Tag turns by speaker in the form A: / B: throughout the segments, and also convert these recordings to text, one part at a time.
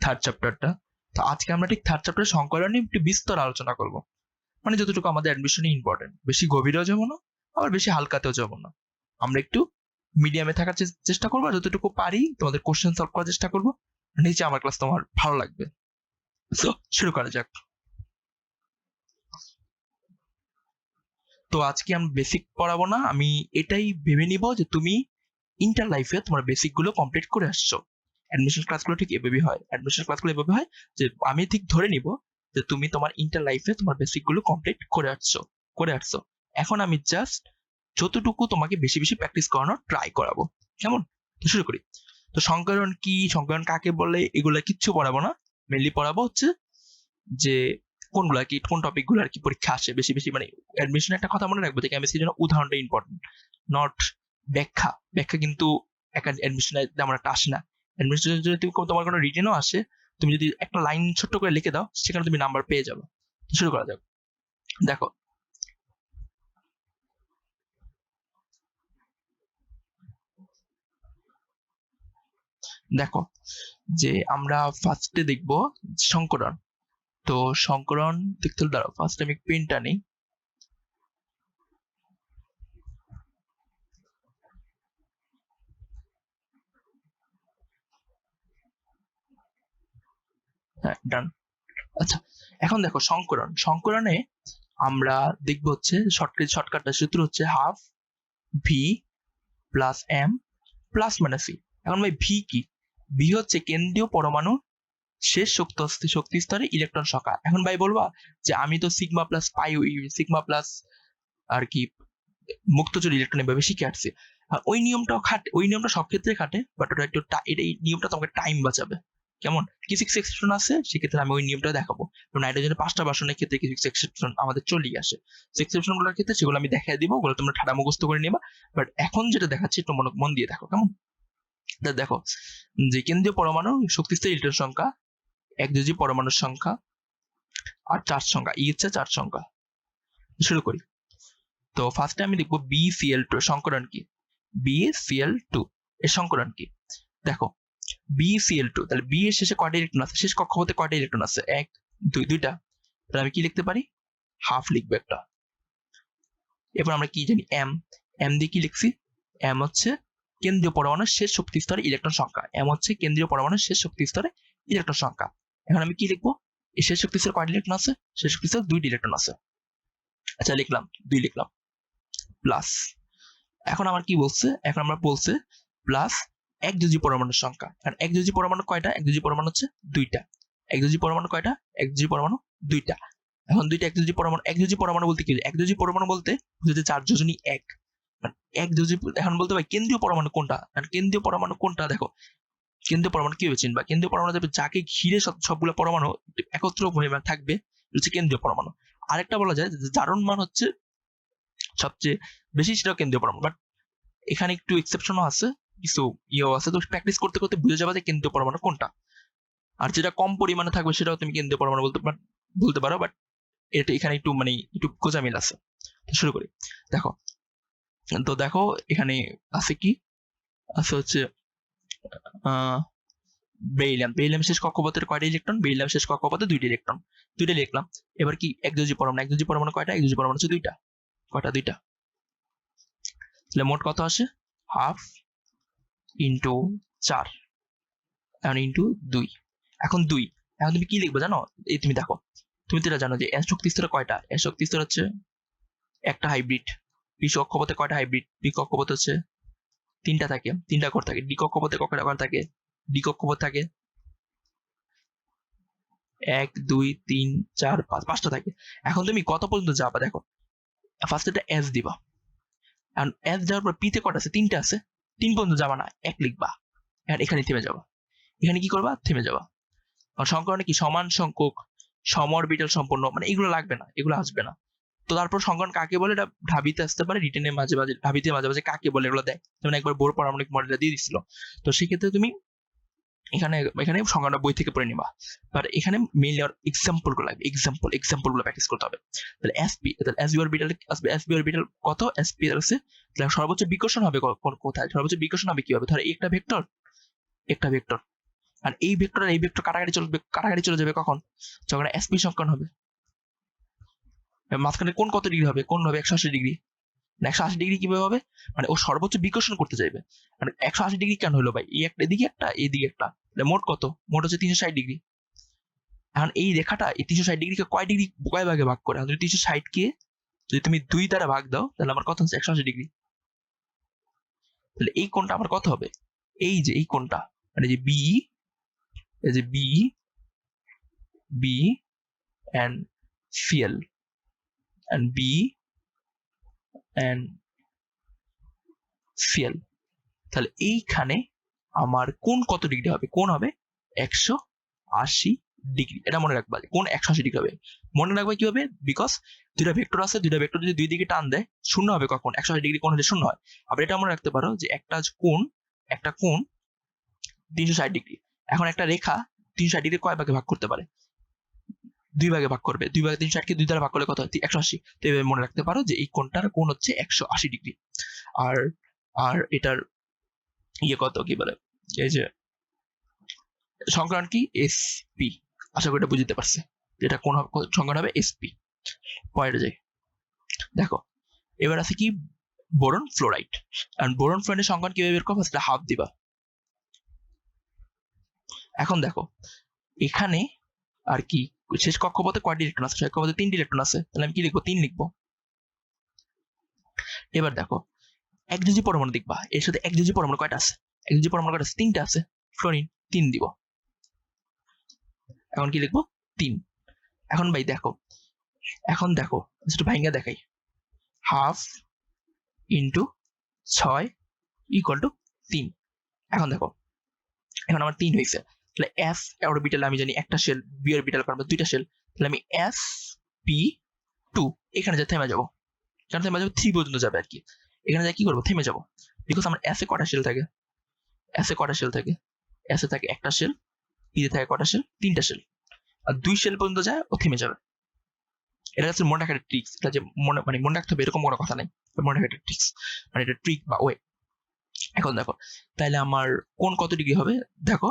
A: Third চ্যাপ্টারটা। তো আজকে আমরা ঠিক থার্ড চ্যাপ্টারের সংকলন নিয়ে একটু বিস্তর আলোচনা করব। মানে যতটুকু আমাদের অ্যাডমিশনে ইম্পর্টেন্ট, বেশি গভীরেও যাবো না, আবার বেশি হালকাতেও যাবো না। আমরা একটু মিডিয়ামে থাকার চেষ্টা করবো, আর যতটুকু পারি তোমাদের কোশ্চেন সলভ করার চেষ্টা করবো। নিচে আমার ক্লাস তোমার ভালো লাগবে। তো শুরু করা যাক। তো আজকে আমি বেসিক পড়াবো না, আমি এটাই ভেবে নিব যে তুমি ইন্টার লাইফে তোমার বেসিক গুলো কমপ্লিট করে আসছো। অ্যাডমিশন ক্লাসগুলো ঠিক এভাবে হয়, অ্যাডমিশন ক্লাসগুলো এভাবে হয় যে আমি ঠিক ধরে নিব যে তুমি তোমার ইন্টার লাইফে তোমার বেসিক গুলো কমপ্লিট করে আসছো। এখন আমি জাস্ট যতটুকু তোমাকে বেশি বেশি প্র্যাকটিস করানোর ট্রাই করাবো, কেমন? তো শুরু করি। তো সংকরণ কি, সংকরণ কাকে বলে, এগুলো কিচ্ছু পড়াবো না। মেনলি পড়াবো হচ্ছে যে কোনগুলা কি, কোন টপিক গুলো আর কি পরীক্ষা আসে বেশি বেশি। মানে অ্যাডমিশন একটা কথা মনে রাখবো যে কেমিস্ট্রির জন্য উদাহরণটা ইম্পর্টেন্ট, নট ব্যাখ্যা। ব্যাখ্যা কিন্তু অ্যাডমিশনে তেমন একটা আসে না। অ্যাডমিশনে যদি তোমার কোনো রিটেনও আসে, তুমি যদি একটা লাইন ছোট্ট করে লিখে দাও, সেখানে তুমি নাম্বার পেয়ে যাবে। শুরু করা যাক। দেখো, দেখো যে আমরা ফার্স্টে দেখবো সংকরণ। তো সংকরণ দেখতে হলে দাঁড়াও, ফার্স্ট আমি পেনটা নেই। হ্যাঁ, ডান। আচ্ছা, এখন দেখো সংকরণে আমরা দেখবো হচ্ছে শর্টকাটটা সূত্র হচ্ছে half v plus M plus মানে সি। এখন ভাই ভি কি? ভি হচ্ছে কেন্দ্রীয় পরমাণু শেষ শক্তি স্তরে ইলেকট্রন সংখ্যা। এখন ভাই বলবা যে আমি তো sigma plus pi, sigma plus আর কি মুক্তচুর ইলেকট্রন এভাবে শিখে আসছি। ওই নিয়মটা সব ক্ষেত্রে খাটে, বাট ওটা একটু এই নিয়মটা তোমাকে টাইম বাঁচাবে। কেমন? কিছু কিছু এক্সেপশন আছে, সেক্ষেত্রে আমি ওই নিয়মটা দেখাবো। নাইট্রোজেনের 5টা বাসনের ক্ষেত্রে কিছু কিছু এক্সেপশন আমাদের চলেই আসে। এক্সেপশন গুলোর ক্ষেত্রে সেগুলো আমি দেখাই দিব, ওগুলো তোমরা ঠাডা মুখস্থ করে নেবা। বাট এখন যেটা দেখাচ্ছি একটু মন দিয়ে দেখো, কেমন? দেখো যে কেন্দ্রীয় পরমাণু শক্তিস্তর ইলেকট্রন সংখ্যা, একযোজী পরমাণুর সংখ্যা, আর চার্জ সংখ্যা, ই হচ্ছে চার্জ সংখ্যা। শুরু করি। তো ফার্স্টে আমি দেখবো BCl2 সংকরণ কি। BCl2 এর সংকরণ কি? দেখো BCl2, তাহলে বি এর শেষে কয়টা ইলেকট্রন আছে, শেষ কক্ষপথে কয়টা ইলেকট্রন আছে? এক, দুইটা। তাহলে আমি কি লিখতে পারি? হাফ লিখবো একটা। এবার আমরা কি জানি? এম দিয়ে কি লিখছি? এম হচ্ছে কেন্দ্রীয় পরমাণুর শেষ শক্তি স্তরে ইলেকট্রন সংখ্যা। এম হচ্ছে কেন্দ্রীয় পরমাণুর শেষ শক্তি স্তরে ইলেকট্রন সংখ্যা। এখন আমি কি লিখবো? এই শেষ শক্তি স্তরে কয়টা ইলেকট্রন আছে? শেষ শক্তি স্তরে 2টি ইলেকট্রন আছে। আচ্ছা, লিখলাম 2 লিখলাম, প্লাস। এখন আমার কি বলছে? এখন আমরা বলছে প্লাস একযোজী পরমাণুর সংখ্যা। আর একযোজী পরমাণু কয়টা? একযোজী পরমাণু হচ্ছে 2টা। একযোজী পরমাণু কয়টা? একযোজী পরমাণু 2টা। এখন 2টা একযোজী পরমাণু। একযোজী পরমাণু বলতে কি? একযোজী পরমাণু বলতে বুঝতে 4 যোজনী 1 একযোজী। এখন বলতে পারি কেন্দ্রীয় পরমাণু কোনটা। আর কেন্দ্রীয় পরমাণু কোনটা? দেখো কেন্দ্রীয় পরমাণু কিভাবে চিনবা? কেন্দ্রীয় পরমাণু যাকে ঘিরে সবগুলো পরমাণু একত্র থাকবে, হচ্ছে কেন্দ্রীয় পরমাণু। আরেকটা বলা যায় যে জারণ মান হচ্ছে সবচেয়ে বেশি, সেটাও কেন্দ্রীয় পরমাণু। বাট এখানে একটু এক্সেপশনও আছে, কিছু ইয়েও আছে। তো প্র্যাকটিস করতে করতে বুঝে যাবে যে কেন্দ্রীয় পরমাণু কোনটা। আর যেটা কম পরিমাণে থাকবে সেটাও তুমি কেন্দ্রীয় পরমাণু বলতে পারো। বাট এটা এখানে একটু একটু গোজামিল আছে। তো শুরু করি। দেখো, তো দেখো এখানে আছে কি আছে হচ্ছে বেরিলিয়াম শেষ কক্ষপথের কয়টা ইলেকট্রন? বেরিলিয়াম শেষ কক্ষপথে 2টি ইলেকট্রন। 2টা লিখলাম। এবার কি একযোজী পরমাণু। একযোজী পরমাণু কয়টা? একযোজী পরমাণু হচ্ছে 2টা। কয়টা? 2টা। তাহলে মোট কত আসে? হাফ ইন্টু 4 এখন ইন্টু 2। এখন 2। এখন তুমি কি লিখবে জানো? এই তুমি দেখো, তুমি তো এটা জানো যে এস শক্তি স্তরে কয়টা? এস শক্তি স্তর হচ্ছে একটা হাইব্রিড। পি কক্ষপথে কয়টা হাইব্রিড? পি কক্ষপথ হচ্ছে 3টা থাকে, 3টা ঘর থাকে। ডি কক্ষপথে কয়টা ঘর থাকে? ডি কক্ষপথ থাকে 1 2 3 4 5, 5টা থাকে। এখন তুমি কত পর্যন্ত যাবা? দেখো ফার্স্ট এটা এস দিবা। এখন এস যাওয়ার পর পিতে কটা আছে? 3টা আছে। 3 পর্যন্ত যাবা না, 1 লিখবা। এখানে থেমে যাবা। এখানে কি করবা? থেমে যাবা। কারণ সংকরণে কি সমান সংখ্যক সমঅরবিটাল সম্পন্ন, মানে এগুলো লাগবে না, এগুলো আসবে না। তো তারপর সংকরণ কাকে বলে? এটা ঢাবিতে আসতে পারে, রিটেনে মাঝে মাঝে, ঢাবিতে মাঝে মাঝে কাকে বলে এগুলো দেয়। যেমন একবার বোর পারমাণবিক মডেলটা দিয়ে দিছিল। তো সেক্ষেত্রে তুমি এখানে সংকরণটা বই থেকে পড়ে নিবা। বাট এখানে মেইনলি আর এক্সাম্পল গুলো লাগবে, এক্সাম্পল গুলো প্র্যাকটিস করতে হবে। তাহলে এসপি, তাহলে এসবি অরবিটাল আসবে। এসবি অরবিটাল কত? এসপি আছে। তাহলে সর্বোচ্চ বিকর্ষণ হবে কোথায়? সর্বোচ্চ বিকর্ষণ হবে কি হবে? ধর একটা ভেক্টর, আর এই ভেক্টর আর এই ভেক্টর কাটাকাটি চলে যাবে কখন? যখন এসপি সংকরণ হবে। মাঝখানে কোণ কত ডিগ্রি হবে? কোণ হবে 180 ডিগ্রি। 180 ডিগ্রি কিভাবে হবে? মানে ও সর্বোচ্চ বিকর্ষণ করতে চাইবে। মানে 180 ডিগ্রি কেন হলো ভাই? এই একটা এদিকে একটা এদিকে একটা, মোট কত? মোট হচ্ছে 360 ডিগ্রি। এখন এই রেখাটা এই 360 ডিগ্রিকে কয় ডিগ্রি কয় ভাগে ভাগ করে? যদি 360 কে যদি তুমি 2 দ্বারা ভাগ দাও তাহলে আমার কত হচ্ছে? 180 ডিগ্রি। তাহলে এই কোণটা আমার কত হবে? এই যে এই কোণটা, মানে যে বি, এই যে B and CL and B and CL, তাহলে এইখানে আমার কোণ কত ডিগ্রি হবে? কোণ হবে 180 ডিগ্রি। এটা মনে রাখবা, কোণ 180 ডিগ্রি হবে। মনে রাখবা কি হবে? বিকজ দুইটা ভেক্টর আছে, দুইটা ভেক্টর যদি দুই দিকে টান দেয় শূন্য হবে কখন? 180 ডিগ্রি কোণ হলে শূন্য হয়। আবার এটা মনে রাখতে পারো যে একটা কোণ 360 ডিগ্রি। এখন একটা রেখা 360 ডিগ্রি কয় ভাগে ভাগ করতে পারে? 2 ভাগে ভাগ করবে। 2 ভাগে 360 কে 2 দ্বারা ভাগ করলে কত হয়? 180। তো এভাবে মনে রাখতে পারো যে এই কোণটার কোণ হচ্ছে 180 ডিগ্রি। আর আর এটার কত কি বলে, এই যে সংখ্যান কি? এসপি। আশা করি এটা বুঝতে পারছে এটা কোন সংখ্যান হবে? এসপি। পয়েন্টে যাই, দেখো এবার আছে কি? Boron fluoride. এন্ড বোরন ফ্লোরাইডের সংখ্যান কিভাবে বের করবে? সেটা হাফ দিবা। এখন দেখো এখানে আর কি শেষ কক্ষপথে কয়টি ইলেকট্রন আছে? শেষ কক্ষপথে 3টি ইলেকট্রন আছে। তাহলে আমি কি লিখবো? 3 লিখবো। এবার দেখো একযোজী পরমাণু দেখবা, এর সাথে একযোজী পরমাণু কয়টা আছে? একযোজী পরমাণু কয়টা আছে? 3টা আছে। ফ্লোরিন 3 দিব। এখন কি লিখবো? 3। এখন ভাই দেখো, এখন দেখো একটু ভাইঙ্গা দেখাই। Half into 6 equal to 3। এখন দেখো এখন আমার 3 হয়েছে। তাহলে এস অরবিটাল আমি জানি একটা শেল, বি অরবিটাল কারণ দুইটা শেল। তাহলে আমি এস পি 2 এখানে যা থেমে যাবো। এখানে থেমে যাবো 3 পর্যন্ত যাবে আর কি। এখানে যা কি করবো? থেমে যাবো। বিকজ আমার এস এ কটা শেল থাকে? এস এ কটা শেল থাকে? এস এ থাকে একটা শেল, পিতে থাকে কটা শেল? 3টা শেল। আর 2 শেল পর্যন্ত যায় ও থেমে যাবে। এটা হচ্ছে মনে রাখার ট্রিক্স। এটা যে মনে রাখতে হবে এরকম কোনো কথা নাই। মনে রাখার ট্রিক্স, মানে এটা ট্রিক বা ওয়ে। এখন দেখো তাহলে আমার কোণ কত ডিগ্রি হবে? দেখো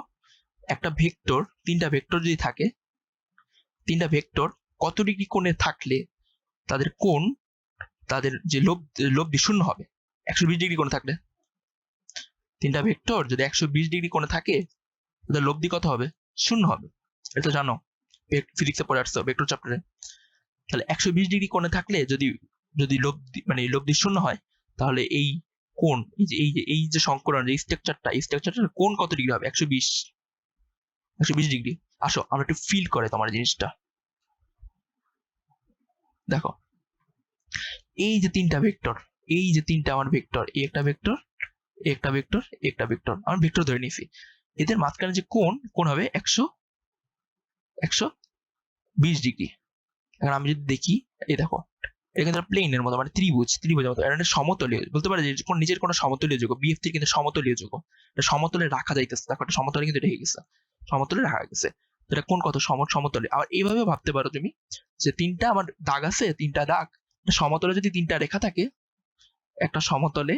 A: একটা ভেক্টর, 3টা ভেক্টর যদি থাকে, 3টা ভেক্টর কত ডিগ্রি কোণে থাকলে তাদের কোণ, তাদের যে লব্ধি শূন্য হবে? 120 ডিগ্রি কোণে থাকলে। 3টা ভেক্টর যদি 120 ডিগ্রি কোণে থাকে তাদের লব্ধি কত হবে? শূন্য হবে। এটা তো জানো, ফিজিক্সে পড়ে আসছো ভেক্টর চ্যাপ্টারে। তাহলে 120 ডিগ্রি কোণে থাকলে যদি লব্ধি শূন্য হয় তাহলে এই কোণ, এই যে সংকলন, এই স্ট্রাকচারটার কোণ কত ডিগ্রি হবে? 120 ডিগ্রি। আসো আমরা একটু ফিল করে তোমার জিনিসটা দেখো। এই যে 3টা ভেক্টর, এই যে 3টা আমার ভেক্টর, এই একটা ভেক্টর, একটা ভেক্টর, একটা ভেক্টর, আমরা ভেক্টর ধরে নিয়েছি। এদের মাঝখানে যে কোণ হবে 120 ডিগ্রি। এখন আমি যদি দেখি, এই দেখো এখানে প্লেনের মতো, মানে ত্রিভুজের মতো, এটা সমতলীয় বলতে পারে যে নিজের কোনো সমতলীয় যোগ, বিএফ থেকে কিন্তু সমতলীয় যোগ, এটা সমতলে রাখা যাইতেছে। দেখো এটা সমতলে কিন্তু রেখে গেছে, সমতলে রাখা গেছে। এটা কোন কত? সমতলে। আবার এইভাবে ভাবতে পারো তুমি যে 3টা আমার দাগ আছে, 3টা দাগ সমতলে, যদি 3টা রেখা থাকে একটা সমতলে,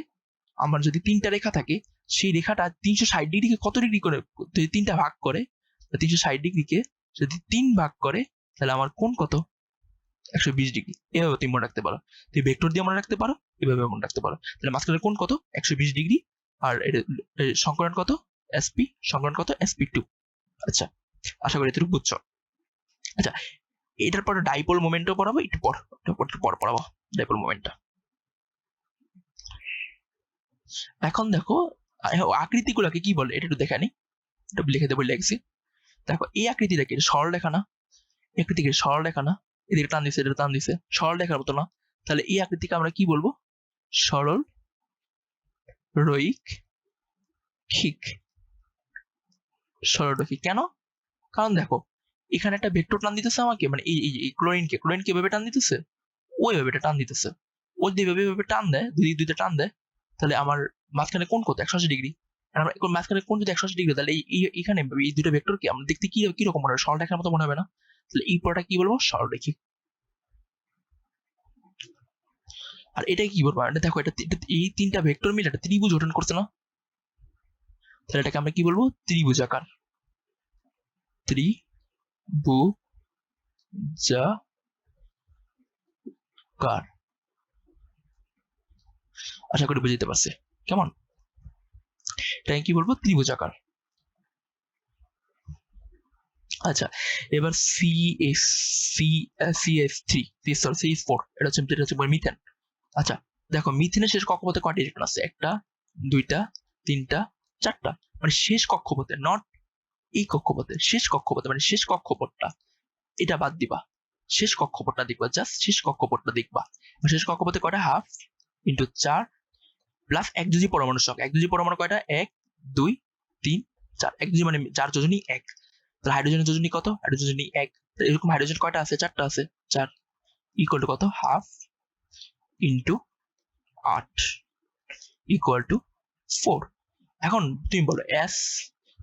A: আমার যদি 3টা রেখা থাকে, সেই রেখাটা 360 ডিগ্রিকে কত ডিগ্রি করে যদি 3টা ভাগ করে, 360 ডিগ্রিকে যদি 3 ভাগ করে, তাহলে আমার কোণ কত? 120 ডিগ্রি। এভাবে তুমি মনে রাখতে পারো। তুমি ভেক্টর দিয়ে মনে রাখতে পারো, এভাবে মনে রাখতে পারো। তাহলে মাঝখানের কোণ কত? 120 ডিগ্রি। আর সংকলন কত? এসপি। সংকলন কত? SP2। আচ্ছা, আশা করি এতটুকু বুঝছো। আচ্ছা, এটার পরে ডাইপোল মোমেন্টও পড়াবো, একটু পর পড়াবো ডাইপোল মোমেন্টটা। এখন দেখো আকৃতিগুলোকে কি বলে এটা একটু দেখে নি, এটা লিখে দেবো, লিখছি। দেখো এই আকৃতিটা কি? সরল রেখা না? আকৃতিকে সরল রেখা না? এদিকে টান দিছে, এটা টান দিছে, সরল রেখার মতো না? তাহলে এই আকৃতিকে আমরা কি বলবো? সরল রৈখিক। সরল রৈখিক কেন? কারণ দেখো এখানে একটা ভেক্টর টান দিতেছে আমাকে, মানে এই ক্লোরিনকে এভাবে টান দিতেছে, ওইভাবে এটা টান দিতেছে। ও যদি এভাবে টান দেয়, দুইটা টান দেয়, তাহলে আমার মাঝখানে কোণ কত? 180 ডিগ্রি। মাঝখানে কোণ যদি 180 ডিগ্রি, তাহলে এখানে এই দুটো ভেক্টরকে আমরা দেখতে কিরকম মনে হবে? সরল রেখার মতো মনে হবে না? তাহলে এই পড়াটা কি বলবো? সরলরৈখিক। আর এটাই কি বলবো? দেখো এটা এই 3টা ভেক্টর মিলে একটা ত্রিভুজ গঠন করছে না? তাহলে এটাকে আমরা কি বলবো? ত্রিভুজাকার। ত্রিভুজাকার। আশা করি বুঝতে পারছি। কেমন? এটাকে কি বলবো? ত্রিভুজাকার। আচ্ছা, এবার CH4 এটা হচ্ছে মিথেন। আচ্ছা দেখো, মিথেনের শেষ কক্ষপথে কয়টা ইলেকট্রন আছে? একটা, দুইটা, তিনটা, চারটা। মানে শেষ কক্ষপথে, নট এই কক্ষপথে, শেষ কক্ষপথে, মানে শেষ কক্ষপথটা, এটা বাদ দিবা, শেষ কক্ষপথটা দেখবা, জাস্ট শেষ কক্ষপথটা দেখবা। শেষ কক্ষপথে কয়টা? হাফ ইন্টু 4 প্লাস একযোজী পরমাণুর সংখ্যা। একযোজী পরমাণু কয়টা? 1 2 3 4। একযোজী মানে 4 যোজনী 1। তাহলে হাইড্রোজেনের যোজনী কত? হাইড্রোজেন যোজনী 1। এরকম হাইড্রোজেন কয়টা আছে? 4টা আছে। 4 ইকুয়াল টু কত? Half into 8 equal to 4। এখন তুমি বলো এস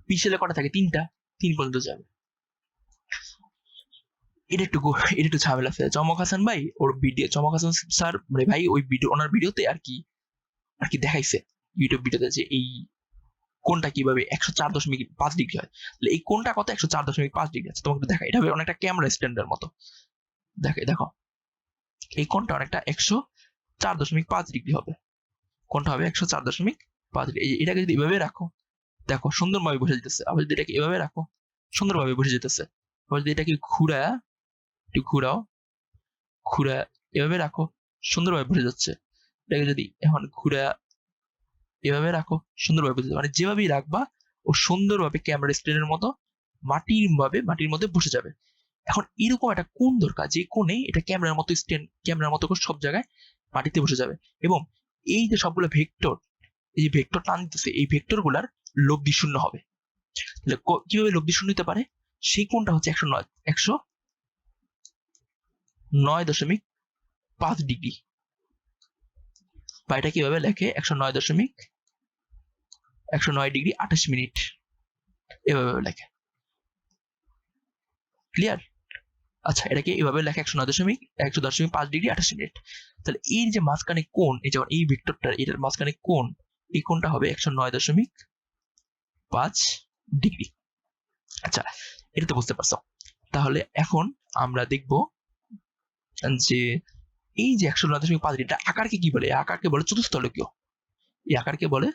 A: পি শেলে কটা থাকে? 3টা। 3 পর্যন্ত যাবে। এটা একটু ঝামেলা আছে। চমক হাসান ভাই ওর ভিডিও, চমক হাসান স্যার মানে ভাই ওই ভিডিও, ওনার ভিডিওতে আর কি দেখাইছে, ইউটিউব ভিডিওতে, যে এই কোনটা কিভাবে 104.5 ডিগ্রি হয়। তাহলে এই কোনটা কত? 104.5 ডিগ্রি আছে। তোমাকে দেখা, এটা হবে অনেকটা ক্যামেরা স্ট্যান্ডের মতো। দেখো এই কোনটা অনেকটা 104.5 ডিগ্রি হবে। কোনটা হবে? 104.5 ডিগ্রি। এটাকে যদি এভাবে রাখো, দেখো সুন্দরভাবে বসে যেতেছে। আবার যদি এটাকে এভাবে রাখো, সুন্দরভাবে বসে যেতেছে। আবার যদি এটাকে ঘুরাও, এভাবে রাখো, সুন্দরভাবে বসে যাচ্ছে। এটাকে যদি এখন এভাবে রাখো, সুন্দরভাবে বসে যাবে। মানে যেভাবেই রাখবা ও সুন্দরভাবে ক্যামেরা স্ক্রিনের মতো মাটির মধ্যে বসে যাবে। এখন এরকম একটা কোণ দরকার, যে কোণে এটা ক্যামেরার মতো ক্যামেরার মতো করে সব জায়গায় মাটিতে বসে যাবে। এবং এই যে সবগুলো ভেক্টর, এই যে ভেক্টর টান দিতেছে, এই ভেক্টর গুলার লব্ধি শূন্য হবে। তাহলে কিভাবে লব্ধি শূন্য হতে পারে? সেই কোণটা হচ্ছে 109.5 ডিগ্রি। বা এটা কিভাবে লেখে? 109 ডিগ্রি 28 মিনিট, এভাবে লেখে। ক্লিয়ার? আচ্ছা, এটাকে এভাবে লেখে 109.5 ডিগ্রি 28 মিনিট। তাহলে এর যে মাঝখানে কোণ, এই যেমন এই ভেক্টরটা, এটার মাঝখানে কোণ, এই কোণটা হবে 109.5 ডিগ্রি। আচ্ছা, এটা তো বুঝতে পারছো। তাহলে এখন আমরা দেখব যে এই যে 109.5 ডিগ্রি আকারকে কি বলে? আকারকে বলে চতুস্তলকীয়। এই আকারকে বলে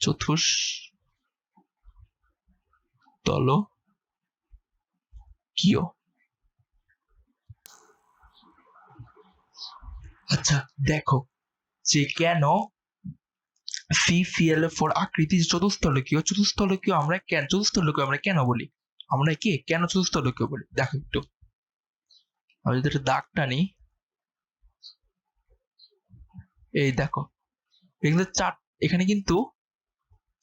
A: চতুস্তলকীয়। আচ্ছা দেখো, যে কেন CCl4 আকৃতি চতুস্তলকীয় আমরা কেন বলি? আমরা কেন চতুস্তলকীয় বলি? দেখো একটু, আমি যদি একটা দাগ টানি, এই দেখো এখানে কিন্তু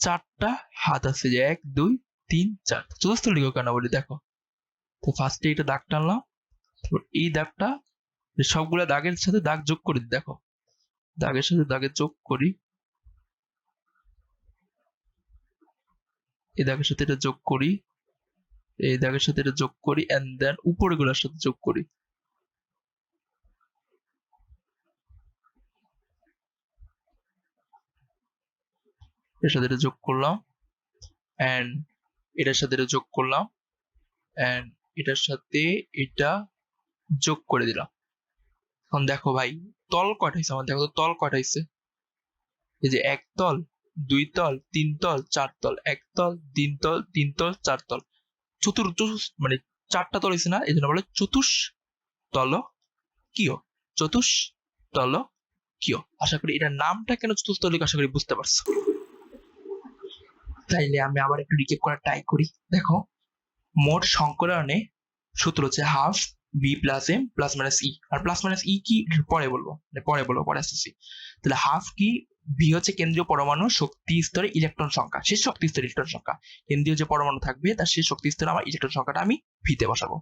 A: 4টা হাত আছে, যে 1 2 3 4। চতুস্তলকীয় কেন বলি? দেখো তো ফার্স্টে এটা দাগ টানলাম, এই দাগটা সবগুলা দাগের সাথে দাগ যোগ করি। দেখো দাগের সাথে দাগের যোগ করি, এই দাগের সাথে এটা যোগ করি, এই দাগের সাথে এটা যোগ করি, এন্ড দেন উপরে গুলার সাথে যোগ করি। এর সাথে এটা যোগ করলাম, এন্ড এটার সাথে এটা যোগ করলাম, এন্ড এটার সাথে এটা যোগ করে দিলাম। এখন দেখো ভাই তল কয়টা হইছে আমার? দেখো তো তল কয়টা হইছে। এই যে 1 তল, 2 তল, 3 তল, 4 তল, 1 তল, 3 তল, 3 তল, 4 তল, মানে 4টা তল হইছে না? এই জন্য বলে চতুস্তলকীয়। আশা করি এটার নামটা কেন চতুস্তলকীয় আশা করি বুঝতে পারছো। তাইলে আমি আবার একটু রিক্যাপ করার ট্রাই করি। দেখো মোট সংকলনে সূত্র হচ্ছে half B plus M plus minus E. আর প্লাস মাইনাস ই কি পরে বলবো, পরে আসতেছি। তাহলে হাফ কি? বি হচ্ছে কেন্দ্রীয় পরমাণু শক্তি স্তরে ইলেকট্রন সংখ্যা, শেষ শক্তি স্তরে ইলেকট্রন সংখ্যা। কেন্দ্রীয় যে পরমাণু থাকবে তার শেষ শক্তি স্তরে আমার ইলেকট্রন সংখ্যাটা আমি ভিতে বসাবো।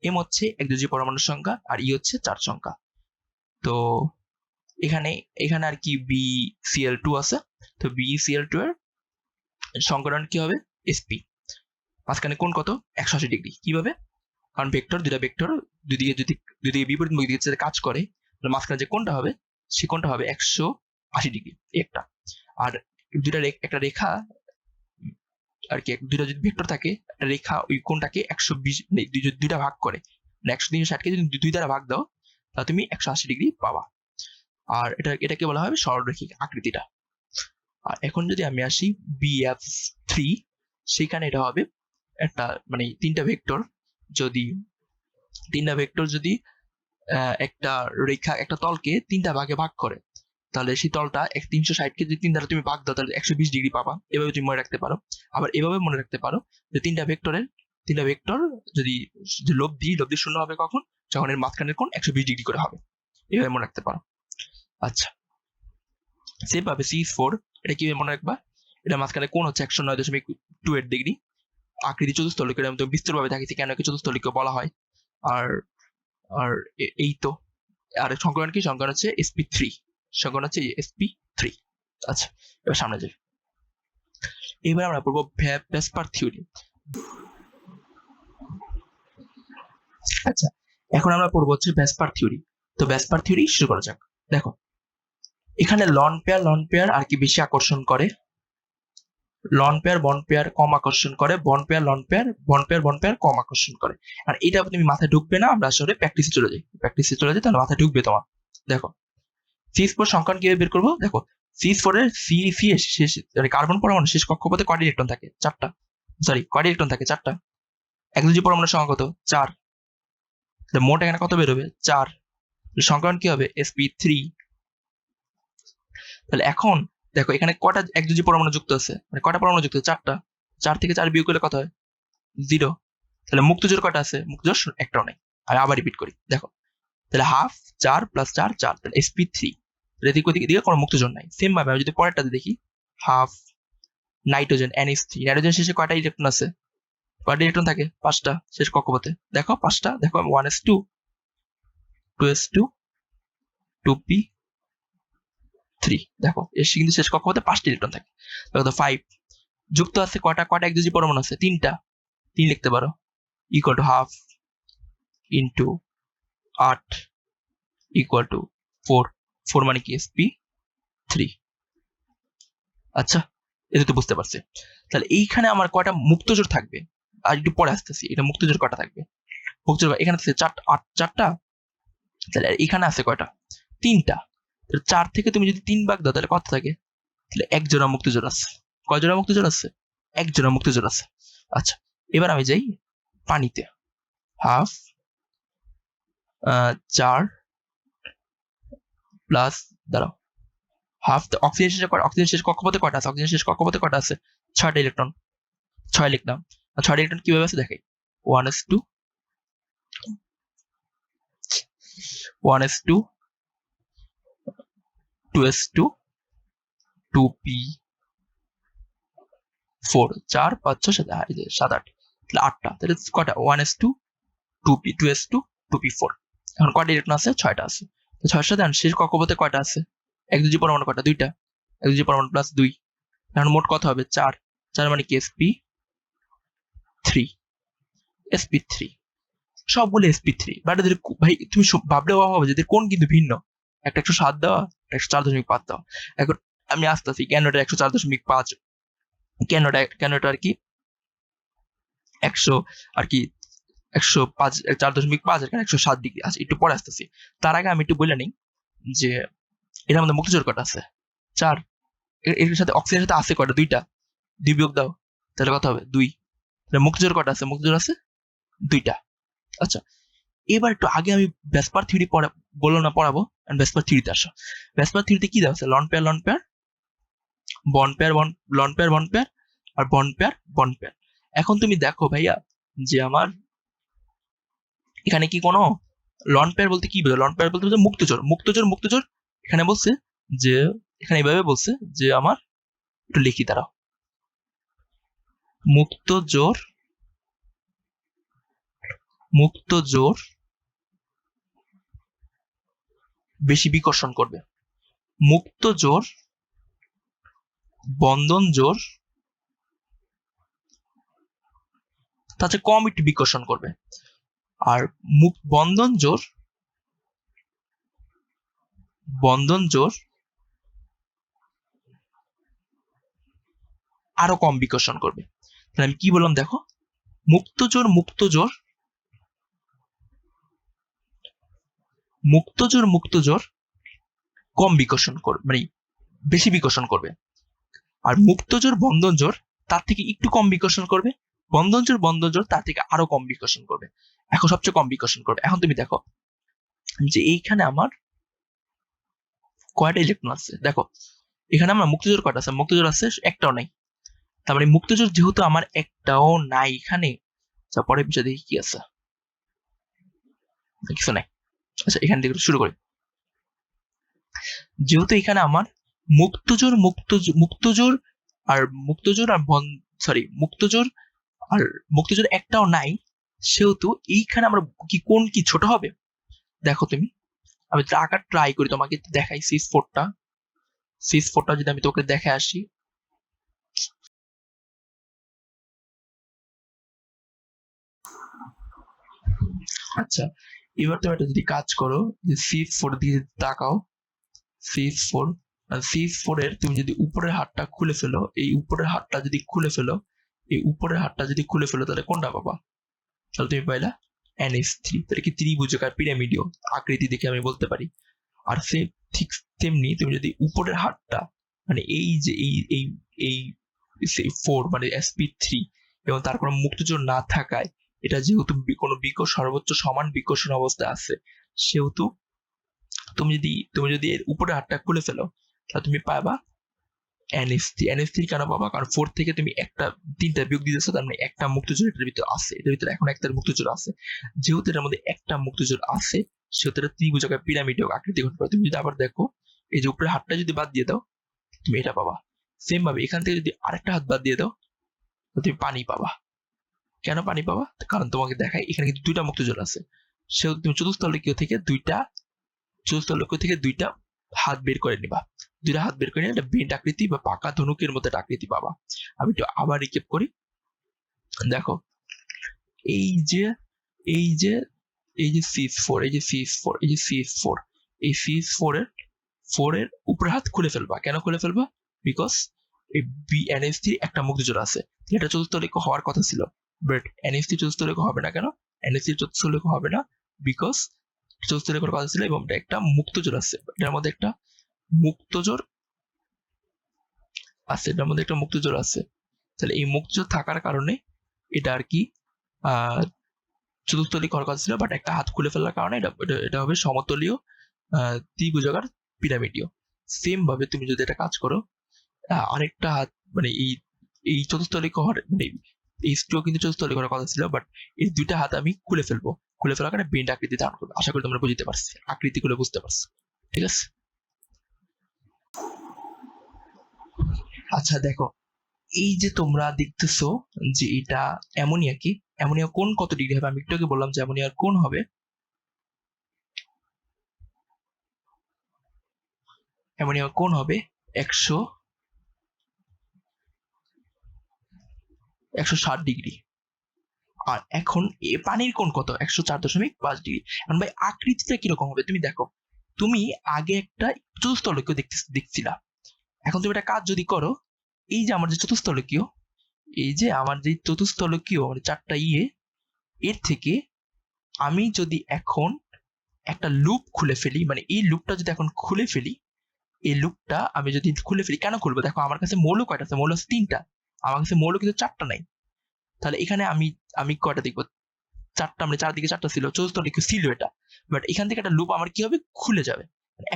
A: এম হচ্ছে একযোজী পরমাণুর সংখ্যা, আর ই হচ্ছে চার সংখ্যা। তো এখানে আর কি BCl2 আছে। তো BCl2 এর সংকলন কি হবে? sp। মাঝখানে কোণ কত? 180 ডিগ্রি। কিভাবে? কারণ দুইটা ভেক্টর দুদিকে বিপরীত মুখ দিকে কাজ করে, তাহলে মাঝখানে যে কোণটা হবে সে কোণটা হবে 180 ডিগ্রি একটা। আর একটা রেখা আর কি দুইটা যদি ভেক্টর থাকে একটা রেখা ওই কোণটাকে 120 মানে দুইটা ভাগ করে, মানে 160 কে যদি দুই দ্বারা ভাগ দাও তাহলে তুমি 180 ডিগ্রি পাবা। আর এটাকে বলা হবে সরলরৈখিক আকৃতিটা। আর এখন যদি আমি আসি BF3, সেখানে এটা হবে একটা মানে তিনটা ভেক্টর যদি একটা রেখা একটা তলকে তিনটা ভাগে ভাগ করে, তাহলে সেই তলটা 360 কে যদি 3 দ্বারা তুমি ভাগ দাও তাহলে 120 ডিগ্রি পাবা। এভাবে তুমি মনে রাখতে পারো। আবার এভাবে মনে রাখতে পারো যে তিনটা ভেক্টর যদি লব্ধি শূন্য হবে কখন, যখন এর মাঝখানের কোণ 120 ডিগ্রি করে হবে। এভাবে মনে রাখতে পারো। আচ্ছা, সেম ভাবে C4 এটা কিভাবে মনে রাখবা, এটা মাঝখানে কোণ হচ্ছে 109.28 ডিগ্রি, আকৃতি চতুস্তলিক, এটা আমি বিস্তৃতভাবে দেখাচ্ছি কেন একে চতুস্তলিক বলা হয়। আর আর এই তো, আর সংকরণ কি, সংকরণ হচ্ছে sp3, সংকরণ হচ্ছে sp3। আচ্ছা, এবার সামনে যাই। এবার আমরা পড়বো ভেসপার থিওরি। আচ্ছা, এখন আমরা পড়বো হচ্ছে ভেসপার থিওরি। তো ভেসপার থিওরি শুরু করা যাক। দেখো এখানে লন পেয়ার আর কি বেশি আকর্ষণ করে, লন পেয়ার বন্ড পেয়ার কম আকর্ষণ করে, bond pair lone pair, bond pair কম আকর্ষণ করে। আর এটা তুমি মাথায় ঢুকবে না, আমরা আসলে প্র্যাকটিসে চলে যাই তাহলে মাথায় ঢুকবে তোমার। দেখো C4 সংখ্যান কিভাবে বের করবো, দেখো C4 এর সি এর শেষ মানে কার্বন পরমাণু শেষ কক্ষপথে কয়টা ইলেকট্রন থাকে, কয়টা ইলেকট্রন থাকে, 4টা। একযোজী পরমাণুর সংখ্যা কত, 4। মোট এখানে কত বেরোবে, 4। সংখ্যান কি হবে, sp3। তাহলে এখন দেখো এখানে কয়টা একযোজী পরমাণু যুক্ত আছে, মানে কয়টা পরমাণু যুক্ত আছে, 4টা। 4 থেকে 4 বিয়োগ করলে কত হয়, 0। তাহলে মুক্ত জোর কয়টা আছে, মুক্ত জোর একটাও নেই। আমি আবার রিপিট করি, দেখো তাহলে হাফ 4 + 4 4, তাহলে sp3। এদিক ওদিকে দিকে কোনো মুক্ত জোর নাই। সেম ভাবে আমি যদি পরেরটাতে দেখি, হাফ নাইট্রোজেন NH3, নাইট্রোজেন শেষে কয়টা ইলেকট্রন আছে, কয়টা ইলেকট্রন থাকে, 5টা শেষ কক্ষপথে, দেখো 5টা, দেখো 1s2 2s2 2p3, দেখো এর কিন্তু শেষ কক্ষপথে 5টা ইলেকট্রন থাকে। দেখো 5 যুক্ত আছে কয়টা একযোজী পরমাণু আছে, 3টা, 3 লিখতে পারো, equal to half into 8 equal to 4, 4 মানে কি sp3। আচ্ছা, এটা তো বুঝতে পারছি। তাহলে এইখানে আমার কয়টা মুক্তজোড় থাকবে, আর একটু পরে আসতেছি, এটা মুক্তজোড় কয়টা থাকবে, মুক্তজোড় এখানে আছে 4টা, তাহলে এখানে আছে কয়টা, 3টা। 4 থেকে তুমি যদি 3 ভাগ দাও তাহলে কত থাকে, তাহলে 1 জোড়া মুক্তজোড় আছে। কয় জোড়া মুক্তজোড় আছে, 1 জোড়া মুক্তজোড় আছে। আচ্ছা, এবার আমি যাই পানিতে, হাফ 4 প্লাস, দাঁড়াও, হাফ অক্সিজেন শেষ কক্ষপথে কয়টা আছে, অক্সিজেন শেষ কক্ষপথে কয়টা আছে, 6টা ইলেকট্রন, 6 লিখলাম। 6টা ইলেকট্রন কিভাবে আছে দেখাই, 1s2 2s2 2p4, 4 5 6 7 8, তাহলে 8টা, তাহলে কয়টা, 1s2 2s2 2p4। এখন কয়টা ইলেকট্রন আছে, 6টা আছে। তো 6এর সাথে শেষ কক্ষপথে কয়টা আছে, একযোজী পরমাণু কয়টা, 2টা, একযোজী পরমাণু প্লাস 2, এখন মোট কত হবে, 4। 4 মানে কি sp3 সবগুলো sp3। বাট এদের ভাই তুমি ভাবলে অবাক হবে যে কোন কিন্তু ভিন্ন, একটা 107 দেওয়া, 104.5 দেওয়া। এখন আমি আসতেছি কেন এটা 104.5, কেন এটা আর কি 100 আর কি 105 4.5 এখানে 107 ডিগ্রি আছে, একটু পরে আসতেছি। তার আগে আমি একটু বলে নিই যে এটার মধ্যে মুক্তজোড় কয়টা আছে, 4। এর সাথে অক্সিজেনের সাথে আছে কয়টা, 2টা, 2 বিয়োগ দাও তাহলে কত হবে, 2। তাহলে মুক্তজোড় কয়টা আছে, মুক্তজোড় আছে 2টা। আচ্ছা, এবার একটু আগে আমি ভেসপার থিওরি পড়াবো, ভেসপার থিওরিতে আসো। ভেসপার থিওরিতে কি দেওয়া আছে, লন পেয়ার বন্ড পেয়ার আর বন্ড পেয়ার। এখন তুমি দেখো ভাইয়া যে আমার এখানে কি কোনো লন পেয়ার বলতে কি বোঝো, লন পেয়ার বলতে বোঝো মুক্তজোড়। এখানে বলছে যে, এখানে এইভাবে বলছে যে আমার একটু লিখি দাঁড়াও, মুক্তজোড় বেশি বিকর্ষণ করবে, মুক্তজোড় বন্ধন জোড় তাতে কম একটু বিকর্ষণ করবে, আর বন্ধন জোড় আরো কম বিকর্ষণ করবে। তাহলে আমি কি বললাম দেখো, মুক্তজোর মুক্তজোর মুক্তজোর মুক্তজোর কম বিকর্ষণ করবে, মানে বেশি বিকর্ষণ করবে, আর মুক্তজোর বন্ধনজোর তার থেকে একটু কম বিকর্ষণ করবে, বন্ধনজোর তার থেকে আরো কম বিকর্ষণ করবে। এখন সবচেয়ে কম বিকর্ষণ করবে। এখন তুমি দেখো যে এইখানে আমার কয়টা ইলেকট্রন আছে, দেখো এখানে আমার মুক্তজোর কয়টা আছে, মুক্তজোর আছে একটাও নাই। তার মানে মুক্তজোর যেহেতু আমার একটাও নাই এখানে, পরের বিষয় দেখি কি আছে, কিছু নাই। আচ্ছা এখান থেকে শুরু করি। যেহেতু এখানে আমার মুক্তজোর মুক্তজোর আর মুক্তজোর একটাও নাই, সেহেতু এইখানে আমরা কোন কি ছোট হবে। দেখো তুমি, আমি আঁকার ট্রাই করি, তোমাকে দেখাই সিস4টা যদি আমি তোকে দেখে আসি। আচ্ছা এবার তুমি একটা যদি কাজ করো, যে সিস4 দিয়ে তাকাও, সিস4 এর তুমি যদি উপরের হাতটা খুলে ফেলো, এই উপরের হাতটা যদি খুলে ফেলো, তাহলে কোনটা পাবা? তাহলে তুমি পাইলা NH3। তাহলে কি ত্রিভুজাকার পিরামিডীয় আকৃতি দেখে আমি বলতে পারি। আর ঠিক তেমনি তুমি যদি উপরের হাতটা, মানে এই যে এই 4 মানে sp3 এবং তার কোনো মুক্তজোর না থাকায়, এটা যেহেতু কোনো সর্বোচ্চ সমান বিকর্ষণ অবস্থা আছে, সেহেতু তুমি যদি এর উপরের হাতটা খুলে ফেলো, তাহলে তুমি পাবা NH3 কেন পাবা? কারণ 4 থেকে তুমি তিনটা বিয়োগ দিতেছো, তার মানে একটা মুক্তজোর এটার ভিতরে আছে, এটার ভিতরে এখন একটা মুক্তজোর আছে। যেহেতু এটার মধ্যে একটা মুক্তজোর আছে, সেহেতু এটা ত্রিভুজাকার পিরামিডীয় আকৃতি গঠন করে। তুমি যদি আবার দেখো, এই যে উপরে হাতটা যদি বাদ দিয়ে দাও, তুমি এটা পাবা। সেম ভাবে এখান থেকে যদি আরেকটা হাত বাদ দিয়ে দাও, তুমি পানি পাবা। কেন পানি পাবা? কারণ তোমাকে দেখায় এখানে কিন্তু দুইটা মুক্তজোর আছে, সেহেতু তুমি চতুস্থলকীয় থেকে দুইটা হাত বের করে নিবা। দুইটা হাত বের করে নিয়ে একটা বেন্ট আকৃতি বা পাকা ধনুকের মতো একটা আকৃতি পাবা। আমি একটু আবার রিক্যাপ করি। দেখো এই যে সিস4 এই সিস4 এর উপরে হাত খুলে ফেলবা। কেন খুলে ফেলবা? বিকজ এই NH3 একটা মুক্তজোড় আছে, এটা চতুস্থলক হওয়ার কথা ছিল, বাট NH3 চতুস্থলক হবে না। কেন NH3 চতুস্থলক হবে না? বিকজ চতুস্থলক কথা ছিল এবং একটা মুক্তজোড় আছে, এটার মধ্যে একটা মুক্তজোড় আছে। তাহলে এই মুক্তজোড় থাকার কারণে এটা আর কি চতুস্থলিক হওয়ার কথা ছিল, বাট একটা হাত খুলে ফেলার কারণে এটা হবে সমতলীয় ত্রিভুজাকার পিরামিডীয়। সেম ভাবে তুমি যদি এটা কাজ করো, আরেকটা হাত, মানে এই চতুস্থলিক হওয়ার, মানে এই কিন্তু চতুস্থলিক হওয়ার কথা ছিল, বাট এই দুইটা হাত আমি খুলে ফেলার কারণে বেন্ড আকৃতি ধারণ করবে। আশা করি তোমরা বুঝতে পারছো, আকৃতিগুলো বুঝতে পারছো, ঠিক আছে? আচ্ছা দেখো, এই যে তোমরা দেখতেছো যে এটা অ্যামোনিয়া, কি অ্যামোনিয়া কোন কত ডিগ্রি হবে? আমি একটু আগে বললাম যে অ্যামোনিয়ার কোন হবে, অ্যামোনিয়া কোন হবে 160 ডিগ্রি। আর এখন পানির কোন কত? 104.5 ডিগ্রি। এখন ভাই আকৃতিটা কিরকম হবে তুমি দেখো, তুমি আগে একটা চতুস্থলকীয় দেখছিলা, এখন তুমি একটা কাজ যদি করো, এই যে আমার যে চতুস্থলকীয়, মানে চারটা এর থেকে আমি যদি এখন একটা লুপ খুলে ফেলি, মানে এই লুপটা যদি এখন খুলে ফেলি, কেন খুলবো? দেখো আমার কাছে মৌল কয়টা আছে? মৌল আছে 3টা, আমার কাছে মৌল কিন্তু 4টা নাই। তাহলে এখানে আমি কয়টা দেখবো? 4টা, মানে চারদিকে 4টা ছিল, চতুস্থলকীয় ছিল এটা, বাট এখান থেকে একটা লুপ আমার কি হবে? খুলে যাবে।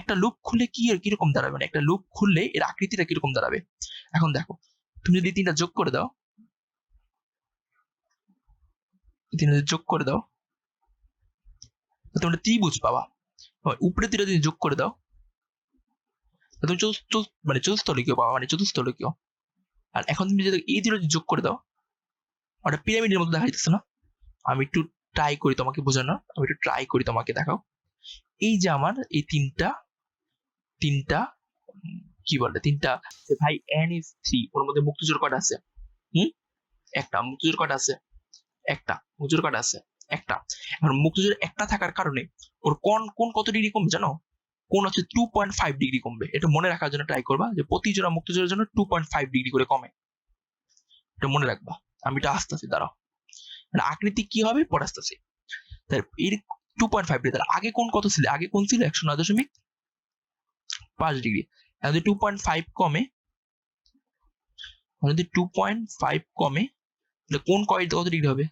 A: একটা লুপ খুললে কিরকম দাঁড়াবে, মানে একটা লুপ খুললে এর আকৃতিটা কিরকম দাঁড়াবে? এখন দেখো, তুমি যদি 3টা যোগ করে দাও, তোমরা ত্রিভুজ পাবা। উপরে 3টা যদি যোগ করে দাও, তুমি মানে চতুস্থলকীয় পাবা, মানে চতুস্থলকীয়। আর এখন তুমি যদি এই 3টা যোগ করে দাও, ওটা পিরামিডের মতো দেখা যাচ্ছে না? আমি একটু ট্রাই করি তোমাকে বোঝানো, দেখাও। এই যে আমার এই তিনটা কি বলে, ভাই NH3 ওর মধ্যে মুক্তজোড় কয়টা আছে? একটা মুক্তজোড় কয়টা আছে? একটা। এখন মুক্তজোড় একটা থাকার কারণে ওর কোন কত ডিগ্রি কমবে জানো? কোন হচ্ছে 2.5 ডিগ্রি কমবে। এটা মনে রাখার জন্য ট্রাই করবা যে প্রতি জোড়া মুক্তজোড়ের জন্য 2.5 ডিগ্রি করে কমে, এটা মনে রাখবা। আমি এটা আসতেছি, দাঁড়াও, মানে আকৃতি কি হবে পরে আসতেছি। তাহলে এর 2.5 ডিগ্রি, তাহলে আগে কোন কত ছিল, আগে কোন ছিল 109.5 ডিগ্রি। এখন যদি 2.5 কমে, যদি 2.5 কমে তাহলে কোন কত ডিগ্রি হবে,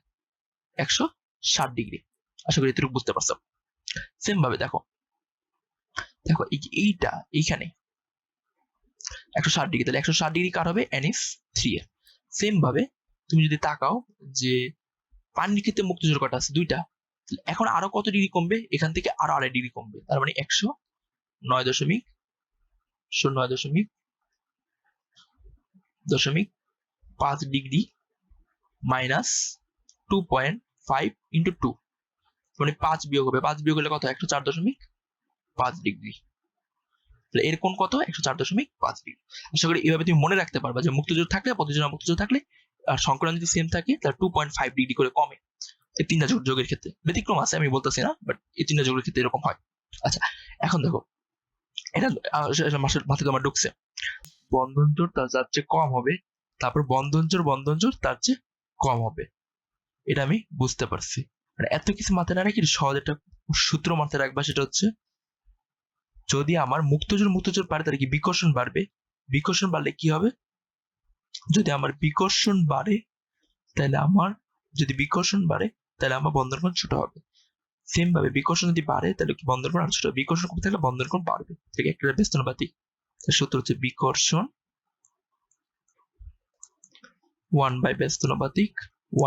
A: 160 ডিগ্রি। আশা করি এতটুকু বুঝতে পারছো। সেম ভাবে দেখো, দেখো এইটা এইখানে 160 ডিগ্রি, তাহলে 160 ডিগ্রি কার হবে, NH3 এর। সেম ভাবে তুমি যদি তাকাও যে পানির ক্ষেত্রে মুক্ত জোর কটা আছে, 2টা। এখন আরো কত ডিগ্রি কমবে, এখান থেকে আরো 2.5 ডিগ্রি কমবে, তার মানে 109.5 ডিগ্রি মাইনাস 2.5 ইন্টু 2, মানে 5 বিয়োগ হবে, 5 বিয়োগ হলে কত, 104.5 ডিগ্রি। এর কোণ কত, 104.5 ডিগ্রি। আশা করি এইভাবে তুমি মনে রাখতে পারবা যে মুক্তজোর থাকলে, পদ্ধতিজোড়া মুক্তজোর থাকলে আর সঙ্কলন যদি সেম থাকে তাহলে 2.5 ডিগ্রি করে কমে। এই তিনটা যোগের ক্ষেত্রে ব্যতিক্রম আছে, আমি বলতেছি না, বাট এই তিনটা যোগের ক্ষেত্রে এরকম হয়। আচ্ছা, এখন দেখো এটা মাথায় তোমার ঢুকছে, বন্ধন জোর তার চেয়ে কম হবে, তারপর বন্ধন জোর তার চেয়ে কম হবে, এটা আমি বুঝতে পারছি। মানে এত কিছু মাথায় না রেখে সহজ একটা সূত্র মাথায় রাখবা, সেটা হচ্ছে যদি আমার মুক্তজোর বাড়ে তাহলে কি বিকর্ষণ বাড়বে, বিকর্ষণ বাড়লে কি হবে, যদি আমার বিকর্ষণ বাড়ে তাহলে আমার বন্ধন কোণ ছোট হবে। সেম ভাবে বিকর্ষণ যদি বাড়ে তাহলে কি বন্ধন কোণ আরো ছোট হবে, বিকর্ষণ কমতে থাকলে বন্ধন কোণ বাড়বে। ঠিক একটা ব্যস্তনুপাতিক সূত্র হচ্ছে বিকর্ষণ 1 বাই ব্যস্তনুপাতিক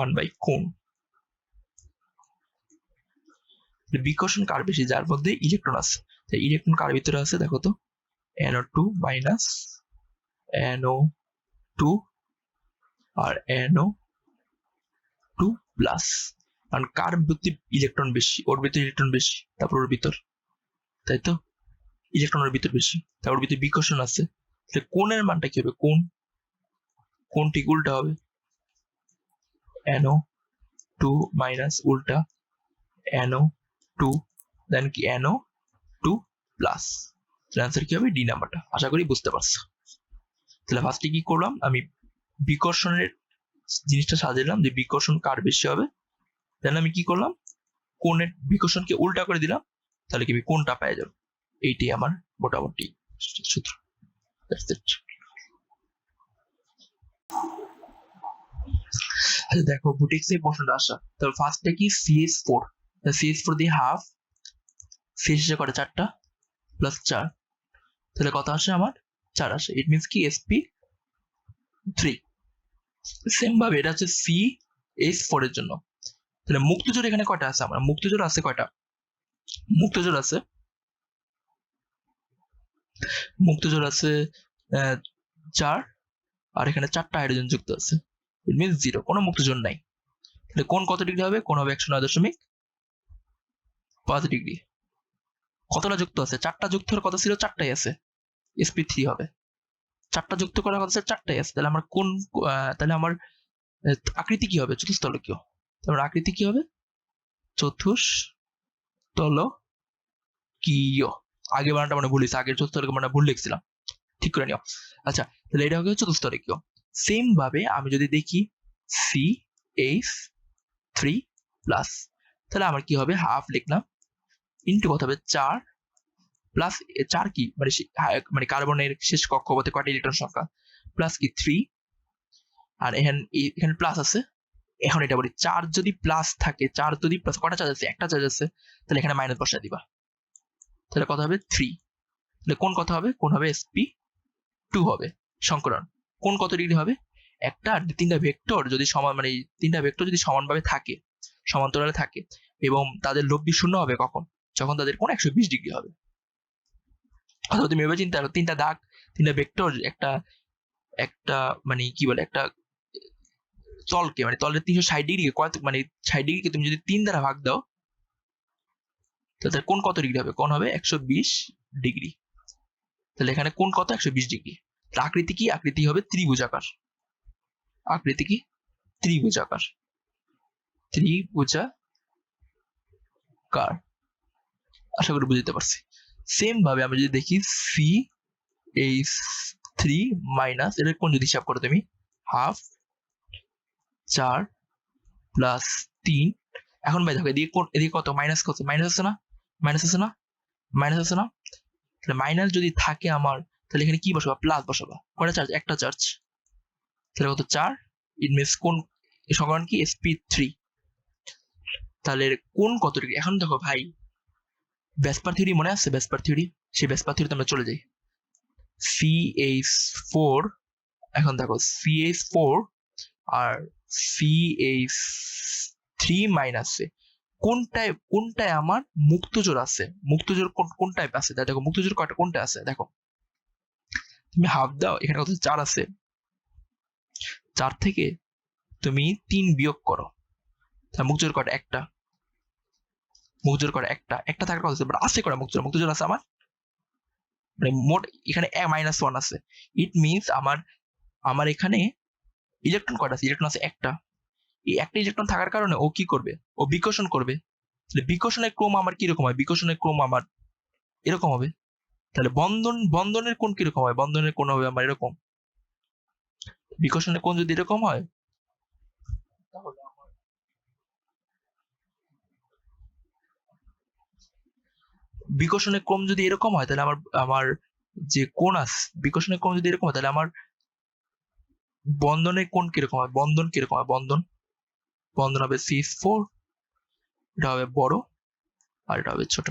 A: 1 বাই কোণ। বিকর্ষণ কার বেশি, যার মধ্যে ইলেকট্রন আছে। তাই ইলেকট্রন কার ভিতরে আছে দেখো তো, NO2 মাইনাস NO2 আর NO2 প্লাস। কারণ কার ভিতরে ইলেকট্রন বেশি, ওর ভিতরে ইলেকট্রন বেশি, তারপর ওর ভিতর, তাই তো, ইলেকট্রনের ভিতর বেশি, তারপর ভিতরে বিকর্ষণ আছে। তাহলে কোণের মানটা কি হবে, কোণ ঠিক উল্টা হবে, NO2 মাইনাস উল্টা NO2 দেন কি NO2 প্লাস। অ্যান্সার কি হবে, ডি নাম্বারটা। আশা করি বুঝতে পারছো। তাহলে ফার্স্টে কি করলাম, আমি বিকর্ষণের জিনিসটা সাজাইলাম যে বিকর্ষণ কার বেশি হবে, দেন আমি কি করলাম, কোণের বিকর্ষণকে উল্টা করে দিলাম, তাহলে কি আমি কোণটা পেয়ে যাবো। এইটাই আমার মোটামুটি সূত্র। আচ্ছা দেখো, বুটিক্স এই প্রশ্নটা আসা, তাহলে ফার্স্টে কি CH4, CH4 দিয়ে হাফ, CH করে 4টা প্লাস 4, তাহলে কত আসে আমার, 4 আসে। ইট মিনস কি SP3। সেম ভাবে এটা হচ্ছে CH4 এর জন্য। তাহলে মুক্তজোড় এখানে কয়টা আছে, আমার মুক্তজোড় আছে কয়টা, মুক্তজোড় আছে 4, আর এখানে 4টা হাইড্রোজেন যুক্ত আছে, ইট মিনস 0, কোনো মুক্তজোড় নাই। তাহলে কোণ কত ডিগ্রি হবে, কোণ হবে 109.5 ডিগ্রি। কতটা যুক্ত আছে, 4টা যুক্ত হওয়ার কথা ছিল, 4টাই আছে, SP3 হবে। 4টা যুক্ত করার কথা ছিল, 4টাই আছে, তাহলে আমার কোন, তাহলে আমার আকৃতি কি হবে, চতুস্তলকীয়। তাহলে আকৃতি কি হবে, চতুস্তলকীয়। আগে বানানটা মানে ভুল হয়েছে, আগের চতুস্তলকীয় মানে ভুল লিখছিলাম, ঠিক করে নিও। আচ্ছা, তাহলে এটা হবে চতুস্তলকীয়। সেম ভাবে আমি যদি দেখি CH3 প্লাস, তাহলে আমার কি হবে, হাফ লিখলাম, ইন্টু কত হবে, 4 প্লাস 4 কি মানে কার্বনের শেষ কক্ষপথে কয়টা ইলেকট্রন সংখ্যা, প্লাস কি 3, আর এখানে প্লাস আছে। এখন এটা বলি, 4 যদি প্লাস থাকে, 4 যদি প্লাস, কয়টা চার্জ আছে, একটা চার্জ আছে, তাহলে এখানে মাইনাস বসায় দিবা, তাহলে কত হবে 3। তাহলে কোন কত হবে, কোন হবে SP2 হবে সংকরণ। কোন কত ডিগ্রি হবে, একটা আর 3টা ভেক্টর যদি সমান, মানে 3টা ভেক্টর যদি সমানভাবে থাকে, সমান্তরালে থাকে, এবং তাদের লব্ধি শূন্য হবে কখন, যখন তাদের কোণ 120 ডিগ্রি হবে। অথবা তুমি ভেবে চিন্তা করো, 3টা দাগ, 3টা ভেক্টর একটা মানে কি বলে, একটা তলকে, মানে তলের 360 ডিগ্রিকে মানে 60 ডিগ্রিকে তুমি যদি 3 দ্বারা ভাগ দাও, তাহলে কোণ কত ডিগ্রি হবে, কোণ হবে 120 ডিগ্রি। তাহলে এখানে কোণ কত, 120 ডিগ্রি। আকৃতি কি, আকৃতি হবে ত্রিভুজাকার, আকৃতি কি ত্রিভুজাকার, ত্রিভুজাকার। আশা করি বুঝতে পারছি। সেম ভাবে আমরা যদি দেখি CH3 মাইনাস, এটার কোণ যদি হিসাব করো তুমি, হাফ 4 প্লাস 3। এখন ভাই দেখো এদিকে কত মাইনাস, কত মাইনাস আছে না, মাইনাস আছে না, মাইনাস আছে না। তাহলে মাইনাস যদি থাকে আমার, তাহলে এখানে কি বসাবা, প্লাস বসাবা। কয়টা চার্জ, একটা চার্জ। তাহলে কত 4, ইট মিনস কোন সংখ্যান কি sp3। তাহলে কোন কত ডিগ্রি। এখন দেখো ভাই ভেসপার থিওরি মনে আছে, ভেসপার থিওরি, সেই ভেসপার থিওরিতে আমরা চলে যাই। CH4, এখন দেখো CH4 আর CH3 মাইনাসে কোনটায় আমার মুক্তজোড় আছে, মুক্তজোড় কোন টাইপ আছে, দেখো মুক্তজোড় কোনটা আছে দেখো। তুমি হাফ দাও, এখানে কত 4 আছে, 4 থেকে তুমি 3 বিয়োগ করো, তাহলে মুক্তজোড় কয়টা, একটা। মুক্তজোড় কয়টা, একটা থাকার কথা আছে, কয়টা মুক্তজোড় আছে আমার, মানে মোট এখানে -1 আছে। ইট মিনস আমার এখানে ইলেকট্রন কয়টা আছে, ইলেকট্রন আছে একটা। এই একটা ইলেকট্রন থাকার কারণে ও কি করবে, ও বিকর্ষণ করবে। তাহলে বিকর্ষণের ক্রম আমার কিরকম হয়, বিকর্ষণের ক্রম আমার এরকম হবে। তাহলে বন্ধনের কোণ কিরকম হয়, বন্ধনের কোণ হবে আমার এরকম। বিকর্ষণের কোণ যদি এরকম হয়, তাহলে আমার বিকর্ষণের ক্রম যদি এরকম হয়, তাহলে আমার যে কোণ আছে, বিকর্ষণের ক্রম যদি এরকম হয়, তাহলে আমার বন্ধনের কোণ কিরকম হয়, বন্ধন কিরকম হয়, বন্ধন হবে CH4, এটা হবে বড় আর এটা হবে ছোট,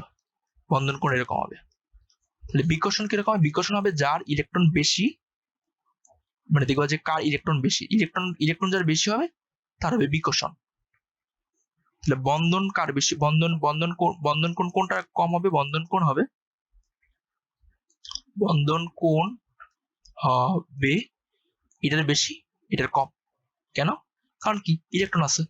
A: বন্ধন কোণ এরকম হবে। তাহলে বিকর্ষণ কিরকম হবে, বিকর্ষণ হবে যার ইলেকট্রন বেশি, মানে দেখবা যে কার ইলেকট্রন বেশি, ইলেকট্রন যার বেশি হবে তার হবে বিকর্ষণ। তাহলে বন্ধন কার বেশি, বন্ধন কোণ কোনটা কম হবে, বন্ধন কোণ হবে এটার বেশি, এটার কম। কেন, কারণ কি ইলেকট্রন আছে।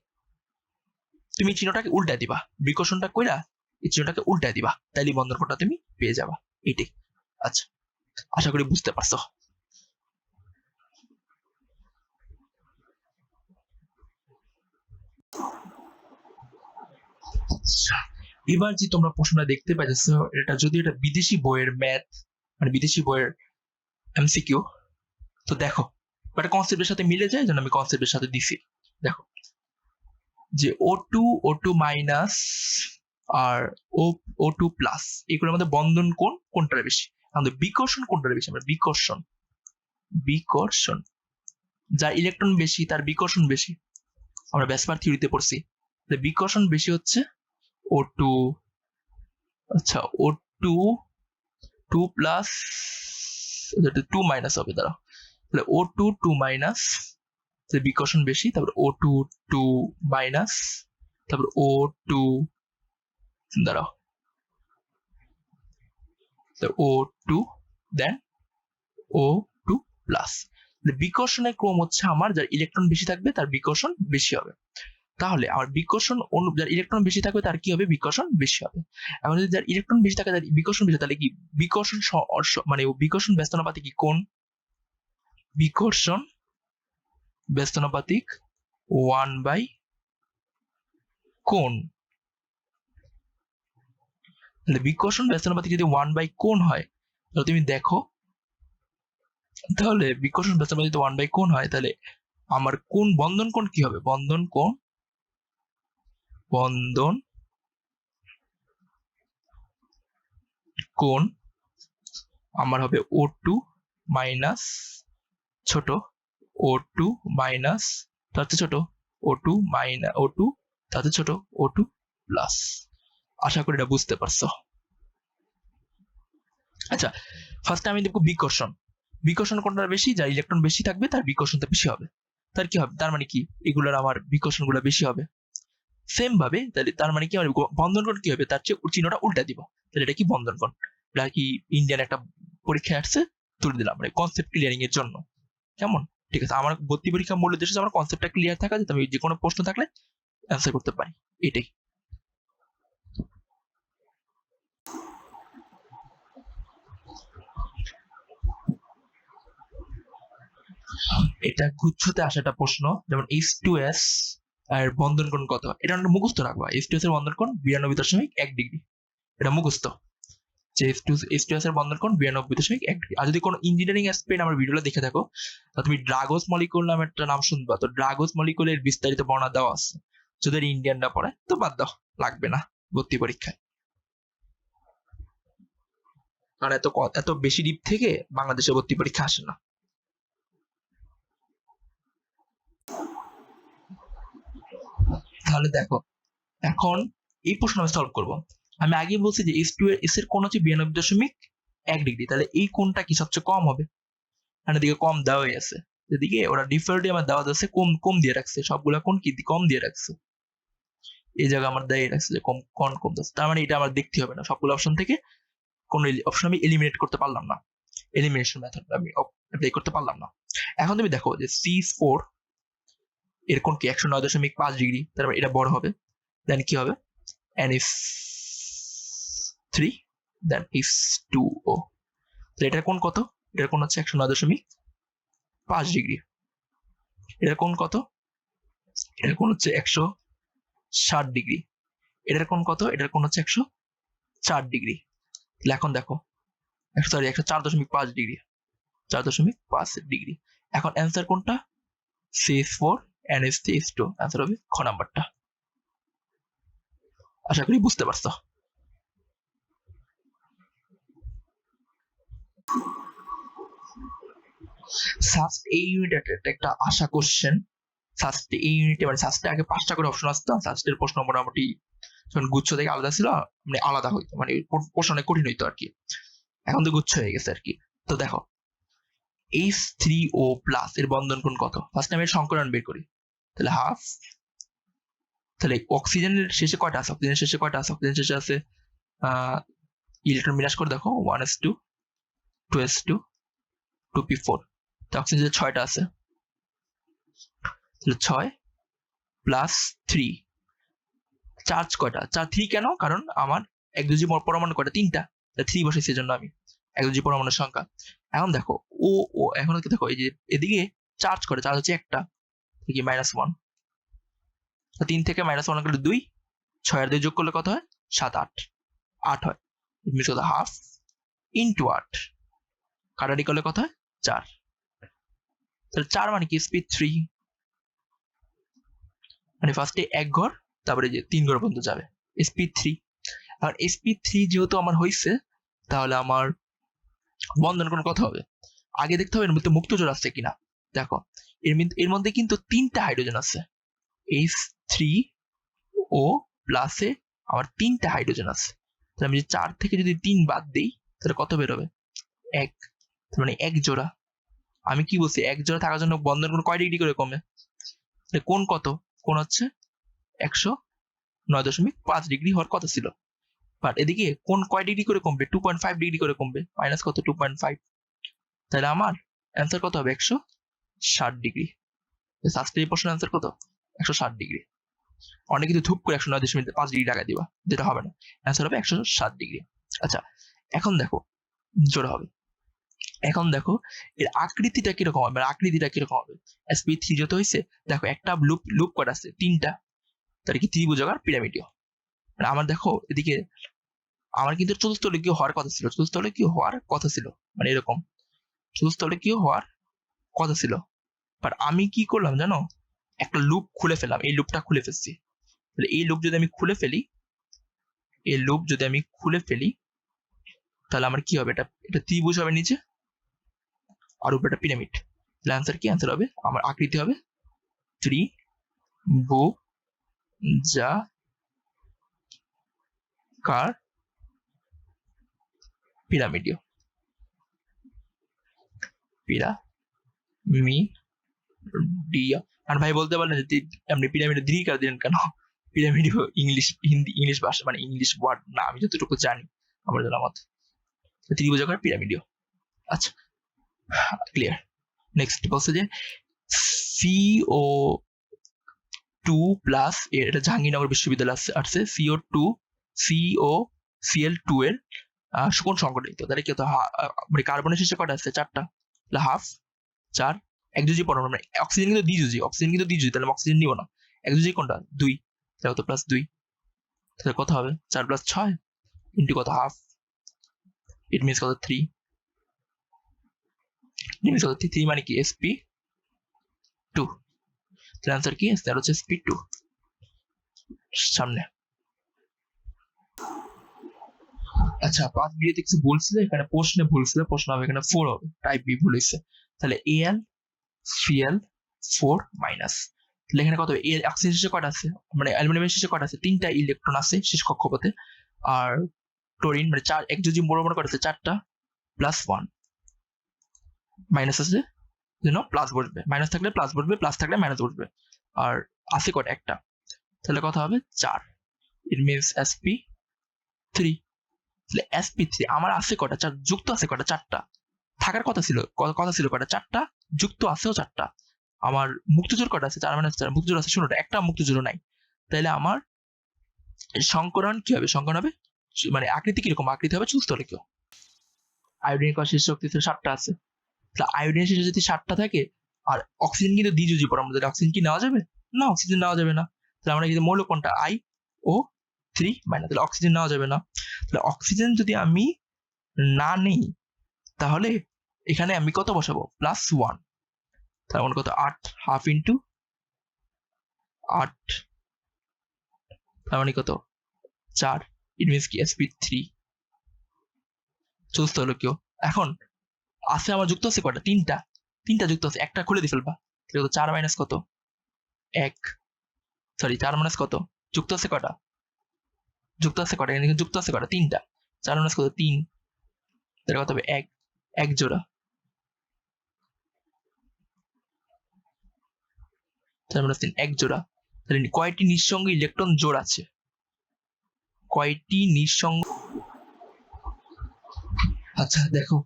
A: তুমি চিহ্নটাকে উল্টায় দিবা, বিকর্ষণটা কইরা এই চিহ্নটাকে উল্টায় দিবা, তাইলে বন্ধন কোণটা তুমি পেয়ে যাবা। এটাই। আচ্ছা, আশা করি বুঝতে পারছো। এবার যে তোমরা প্রশ্নটা দেখতে পাইতেছো, এটা যদি এটা বিদেশি বইয়ের ম্যাথ, মানে বিদেশি বইয়ের এমসিকিউ, তো দেখো এটা কনসেপ্টের সাথে মিলে যায়, যেন আমি কনসেপ্টের সাথে দিছি। দেখো যে O2 মাইনাস আর O2 প্লাস, এগুলোর মধ্যে বন্ধন কোনটার বেশি, আমাদের বিকর্ষণ কোনটার বেশি, আমরা বিকর্ষণ যার ইলেকট্রন বেশি তার বিকর্ষণ বেশি, আমরা ভেসপার থিওরিতে পড়ছি। বিকর্ষণ বেশি হচ্ছে O2, আচ্ছা O2 প্লাস 2 মাইনাস হবে, দাঁড়াও, তাহলে O2 মাইনাস, বিকর্ষণ বেশি, তারপর O2 মাইনাস, তারপর O2, দাঁড়াও, O2 দেন O2 প্লাস। বিকর্ষণের ক্রম হচ্ছে আমার যার ইলেকট্রন বেশি থাকবে তার বিকর্ষণ বেশি হবে। তাহলে আমার বিকর্ষণ যার ইলেকট্রন বেশি থাকবে তার কি হবে, বিকর্ষণ বেশি হবে। এখন যদি যার ইলেকট্রন বেশি থাকে তার বিকর্ষণ বেশি, তাহলে কি বিকর্ষণ মানে বিকর্ষণ ব্যস্তানুপাতিক কি কোণ, বিকর্ষণ ব্যস্তানুপাতিক 1/কোণ। তাহলে বিকর্ষণ ব্যস্তানুপাতিক যদি 1/কোণ হয়, তাহলে তুমি দেখো, তাহলে বিকর্ষণ ব্যস্তানুপাতিক 1/কোণ হয়, তাহলে আমার বন্ধন কোণ কি হবে, বন্ধন কোণ আমার হবে O2 মাইনাস ছোট, O2 মাইনাস তার ছোট, O2 মাইনাস O2 তার ছোট, O2 প্লাস। আশা করি এটা বুঝতে পারছো। আচ্ছা, ফার্স্টে আমি দেখবো বিকর্ষণ কোনটা বেশি, যার ইলেকট্রন বেশি থাকবে তার বিকর্ষণটা বেশি হবে। তার কি হবে, তার মানে কি এগুলোর আমার বিকর্ষণগুলো বেশি হবে। সেম ভাবে তাহলে তার মানে কি আমার বন্ধন কোণ কি হবে, তার চেয়ে চিহ্নটা উল্টা দিব, তাহলে এটা কি বন্ধন কোণ। এটা কি ইন্ডিয়ান একটা পরীক্ষায় আসছে, তুলে দিলাম, মানে কনসেপ্ট ক্লিয়ারিং এর জন্য। কেমন, ঠিক আছে, আমার ভর্তি পরীক্ষার মূল উদ্দেশ্য আমার কনসেপ্টটা ক্লিয়ার থাকা, যাতে আমি যে কোনো প্রশ্ন থাকলে অ্যান্সার করতে পারি, এটাই। এটা গুচ্ছতে আসা একটা প্রশ্ন, যেমন H2S আর বন্ধন কোণ কত, এটা আমরা মুখস্থ রাখবা। H2S এর বন্ধন কোণ 92.1 ডিগ্রি, এটা মুখস্থ। যে H2S এর বন্ধন কোণ 92.1 ডিগ্রি। আর যদি কোনো ইঞ্জিনিয়ারিং অ্যাসপেক্ট আমার ভিডিওটা দেখে থাকো, তুমি ড্রাগোস মলিকুল নামে একটা নাম শুনবা। তো ড্রাগোস মলিকুলের বিস্তারিত বর্ণনা দেওয়া আছে। যদি ইন্ডিয়ানরা পড়ে তো বাদ দাও, লাগবে না ভর্তি পরীক্ষায়, কারণ এত বেশি ডিপ থেকে বাংলাদেশে ভর্তি পরীক্ষা আসে না। তাহলে দেখো, এখন এই প্রশ্ন আমি সলভ করবো। আমি আগে বলছি যে H2S এর কোণ হচ্ছে 92.1 ডিগ্রি, তাহলে এই কোণটা কি সবচেয়ে কম হবে? মানে দিকে কম দেওয়াই আছে, যেদিকে ওরা ডিফল্টলি আমার দেওয়া যাচ্ছে কম কম দিয়ে রাখছে, সবগুলা কোণ কি কম দিয়ে রাখছে, এই জায়গা আমার দেয় রাখছে যে কম কোণ কম যাচ্ছে। তার মানে এটা আমার দেখতে হবে না, সবগুলো অপশন থেকে কোন অপশন আমি এলিমিনেট করতে পারলাম না, এলিমিনেশন মেথড আমি অ্যাপ্লাই করতে পারলাম না। এখন তুমি দেখো যে C4 এর কোণ কি 109.5 ডিগ্রি, তার মানে এটা বড় হবে, দেন কি হবে NH3 দেন H2O। তো এটার কোণ কত? এটার কোণ হচ্ছে 109.5 ডিগ্রি। এটার কোণ কত? এটার কোণ হচ্ছে 160 ডিগ্রি। এটার কোণ কত? এটার কোণ হচ্ছে 104 ডিগ্রি। তাহলে এখন দেখো 104.5 ডিগ্রি, 4.5 ডিগ্রি। এখন অ্যান্সার কোনটা? CH4 NH3H2, অ্যান্সার হবে খ নাম্বারটা। আশা করি বুঝতে পারছো। সাস্ট এই ইউনিটে একটা আশা কোশ্চেন। সাস্ট এই ইউনিটে মানে সাস্টে আগে 5টা করে অপশন আসতো, সাস্টের প্রশ্ন মোটামুটি যখন গুচ্ছ থেকে আলাদা ছিল, মানে আলাদা হইতো, মানে প্রশ্ন অনেক কঠিন হইতো আর কি। এখন তো গুচ্ছ হয়ে গেছে আর কি। তো দেখো H3O প্লাস এর বন্ধন কোণ কত? ফার্স্ট আমি সংকরণ বের করি, তাহলে হাফ। তাহলে অক্সিজেনের শেষে কয়টা আছে? অক্সিজেনের শেষে কয়টা আছে? অক্সিজেন শেষে আছে ইলেকট্রন বিন্যাস করে দেখো 1s2 2s2 2p4। তো অক্সিজেন 6টা আছে, তাহলে 6 প্লাস 3। চার্জ কয়টা? 3 কেন? কারণ আমার একযোজি পরমাণু কয়টা? 3টা, 3 বসাইছি এজন্য আমি একযোজি পরমাণুর সংখ্যা। এখন দেখো ও ও এখন দেখো এই যে এদিকে চার্জ করে, চার্জ হচ্ছে একটা, কি -1। 3 থেকে -1 করলে 2, 6 আর 2 যোগ করলে কত হয়? 7 8 হয়। ইট মিনস কত? হাফ ইন্টু 8, কাটারি করলে কত হয়? 4। তাহলে 4 মানে কি? স্পিড 3, মানে ফার্স্টে 1 ঘর, তারপরে যে 3 ঘর পর্যন্ত যাবে, স্পিড 3। আর স্পিড 3 যেহেতু আমার হয়েছে, তাহলে আমার বন্ধন কোণ কত হবে? আগে দেখতে হবে এর মধ্যে মুক্ত জোড় আছে কিনা। দেখো এর মধ্যে কিন্তু 3টা হাইড্রোজেন আছে, H3O প্লাসে আমার 3টা হাইড্রোজেন আছে। তাহলে আমি 4 থেকে যদি 3 বাদ দিই, তাহলে কত বেরোবে? 1। তার মানে 1 জোড়া। আমি কি বলছি? 1 জোড়া থাকার জন্য বন্ধন কোণ কয় ডিগ্রি করে কমে? কোণ কত? কোণ হচ্ছে 109.5 ডিগ্রি হওয়ার কথা ছিল, বাট এদিকে কোণ কয় ডিগ্রি করে কমবে? 2.5 ডিগ্রি করে কমবে, মাইনাস কত? 2.5। তাহলে আমার অ্যান্সার কত হবে? 160 ডিগ্রি। সাস্টের এই প্রশ্নের অ্যান্সার কত? 160 ডিগ্রি। অনেক কিন্তু ধূপ করে 109.5 ডিগ্রি টাকা দিবা, যেটা হবে না। অ্যান্সার হবে 160 ডিগ্রি। আচ্ছা এখন দেখো জোড়া হবে। এখন দেখো এর আকৃতিটা কিরকম হবে, আকৃতিটা কিরকম হবে? sp3 যত হয়েছে, দেখো একটা লুপ করা আছে 3টা, তার কি ত্রিভুজাকার পিরামিডীয়। মানে আমার দেখো এদিকে আমার কিন্তু চতুস্থলীয় হওয়ার কথা ছিল, চতুস্থলীয় হওয়ার কথা ছিল, মানে এরকম চতুস্থলীয় হওয়ার কথা ছিল। বাট আমি কি করলাম জানো? একটা লুপ খুলে ফেললাম, এই লুপটা খুলে ফেলছি। তাহলে এই লুপ যদি আমি খুলে ফেলি, এই লুপ যদি আমি খুলে ফেলি, তাহলে আমার কি হবে? এটা ত্রিভুজ হবে নিচে, আর উপরে একটা পিরামিড। তাহলে অ্যান্সার কি? অ্যান্সার হবে আমার আকৃতি হবে ত্রিভুজাকার পিরামিডীয়। পিরামিডীয়। আর ভাই বলতে পারলেন যে আপনি পিরামিড দীর্ঘিকার দিলেন কেন? পিরামিড ইংলিশ, হিন্দি, ইংলিশ ভাষা, মানে ইংলিশ ওয়ার্ড না, আমি যতটুকু জানি আমার জানা মত ত্রিভুজাকার পিরামিডীয়। আচ্ছা ক্লিয়ার। নেক্সট বলছে যে CO2 প্লাস, এটা জাহাঙ্গীরনগর বিশ্ববিদ্যালয় আসছে, COCl2 এর কোন সংগঠিত? তাহলে কি হতো? মানে কার্বনের শেষে কয়টা আছে? 4টা, তাহলে হাফ 4। একযোজি পরমাণু, মানে অক্সিজেন কিন্তু দ্বিযোজি, তাহলে অক্সিজেন নিব না। একযোজি কোনটা? 2, তাহলে তো +2। তাহলে কত হবে? 4 + 6 ইন্টু কত? হাফ ইট মিনস কত 3, ইট মিনস কত 3 মানে কি sp2, তাহলে आंसर কি তার হচ্ছে sp2 সামনে। আচ্ছা 5 বি তে কিছু ভুল ছিল, এখানে প্রশ্নে ভুল ছিল, প্রশ্ন হবে এখানে 4 হবে, টাইপ বি ভুল হয়েছে। তাহলে Al Cl4 মাইনাস, তাহলে এখানে কত হবে? এর অক্সিজেন শেষে কয়টা আছে, মানে অ্যালুমিনিয়ামের শেষে কয়টা আছে? 3টা ইলেকট্রন আছে শেষ কক্ষপথে। আর ক্লোরিন মানে 4 একযোজি বড় কয়টা আছে? 4টা, প্লাস 1 মাইনাস আছে যেন প্লাস বসবে, মাইনাস থাকলে প্লাস বসবে, প্লাস থাকলে মাইনাস বসবে। আর আছে কয়টা? একটা, তাহলে কত হবে? 4, ইট মিনস sp3। তাহলে sp3 আমার আছে কয়টা? 4, যুক্ত আছে কয়টা? 4টা, থাকার কথা ছিল কয়টা? 4টা, যুক্ত আছেও 4টা। আমার মুক্তজোর কয়টা আছে? 4 মানে 4, মুক্তজোর আছে 0টা, একটা মুক্তজোর নাই। তাহলে আমার সংকরণ কি হবে? সংকরণ হবে মানে আকৃতি কিরকম? আকৃতি হবে চতুস্তরিকীয়। আয়োডিন কয় শেষ শক্তি 7টা আছে, তাহলে আয়োডিনের শেষে যদি 7টা থাকে, আর অক্সিজেন কিন্তু দ্বিযোজী পরমাণু, তাহলে অক্সিজেন কি নেওয়া যাবে? না, অক্সিজেন নেওয়া যাবে না। তাহলে আমরা কিন্তু মৌল কোনটা? IO3 মাইনাস, তাহলে অক্সিজেন নেওয়া যাবে না। তাহলে অক্সিজেন যদি আমি না নেই, তাহলে এখানে আমি কত বসাবো? +1, তার মানে কত? 8 হাফ ইন্টু 8, তার মানে কত? 4, ইট মিনস কি sp3 চতুস্তলকীয়। এখন আছে আমার যুক্ত আছে কয়টা? 3টা যুক্ত আছে, একটা খুলে দিয়ে ফেলবা, তাহলে কত? 4 মাইনাস কত? 1, সরি 4 মাইনাস কত? যুক্ত আছে কয়টা? যুক্ত আছে কয়টা? এখানে যুক্ত আছে কয়টা? 3টা, 4 মাইনাস কত? 3, তাহলে কত হবে? 1 জোড়া, 4 মাইনাস 3 1 জোড়া। তাহলে কয়টি নিঃসঙ্গ ইলেকট্রন জোড় আছে? কয়টি নিঃসঙ্গ? আচ্ছা দেখো,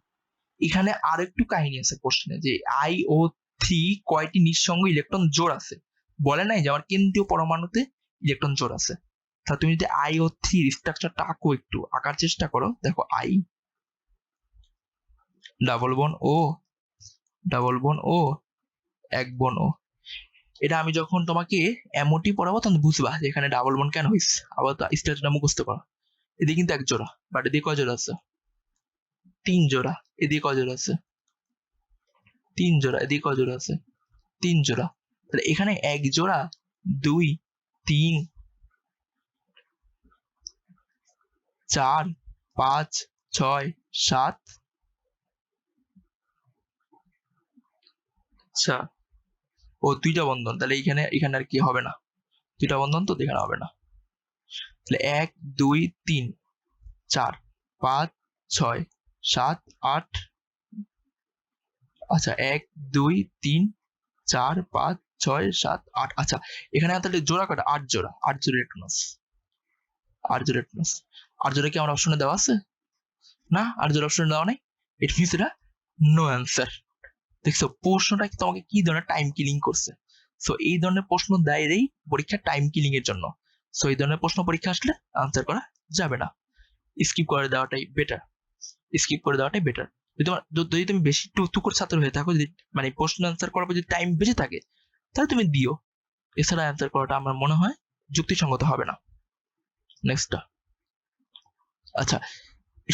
A: এখানে আরেকটু কাহিনী আছে প্রশ্নে, যে IO3 কয়টি নিঃসঙ্গ ইলেকট্রন জোড় আছে, বলে নাই যে আমার কেন্দ্রীয় পরমাণুতে ইলেকট্রন জোড় আছে। তাহলে তুমি যদি IO3 স্ট্রাকচারটা আঁকো, একটু আঁকার চেষ্টা করো। দেখো I ডাবল বন ও, ডাবল বন ও, এক বন ও। এটা আমি যখন তোমাকে এমওটি পড়াবো তখন বুঝবা যে এখানে ডাবল বন কেন হয়েছে। আবার তো স্ট্রাকচারটা মুখস্থ করো। এদিকে কিন্তু 1 জোড়া, বাট এদিকে কয় জোড়া আছে? 3 জোড়া। এদিকে কয় জোড়া আছে? 3 জোড়া। এদিকে কয় জোড়া আছে? 3 জোড়া। তাহলে এখানে 1 জোড়া, 2, 3, 4, 5, 6, 7। আচ্ছা, ও 2টা বন্ধন, তাহলে এখানে আর কি হবে না, 2টা বন্ধন তো এখানে হবে না। তাহলে 1, 2, 3, 4, 5, 6, 7, 8। আচ্ছা 1, 2, 3, 4, 5, 6, 7, 8। আচ্ছা এখানে তাহলে জোড়া কটা? 8 জোড়া। 8 জোড়া ইলেকট্রন আছে, 8 জোড়া ইলেকট্রন আছে। 8 জোড়া কি আমার অপশনে দেওয়া আছে? না, 8 জোড়া অপশনে দেওয়া নেই। ইট মিনস এটা নো অ্যান্সার। দেখছো প্রশ্নটা তোমাকে কি ধরনের টাইম কিলিং করছে। সো এই ধরনের প্রশ্ন দেয় এই পরীক্ষা টাইম কিলিং এর জন্য। সো এই ধরনের প্রশ্ন পরীক্ষা আসলে আনসার করা যাবে না, স্কিপ করে দেওয়াটাই বেটার, স্কিপ করে দেওয়াটাই বেটার। যদি তুমি বেশি টুকুর ছাত্র হয়ে থাকো, যদি মানে প্রশ্ন আনসার করার পর যদি টাইম বেঁচে থাকে, তাহলে তুমি দিও, এছাড়া অ্যান্সার করাটা আমার মনে হয় যুক্তিসঙ্গত হবে না। নেক্সটটা, আচ্ছা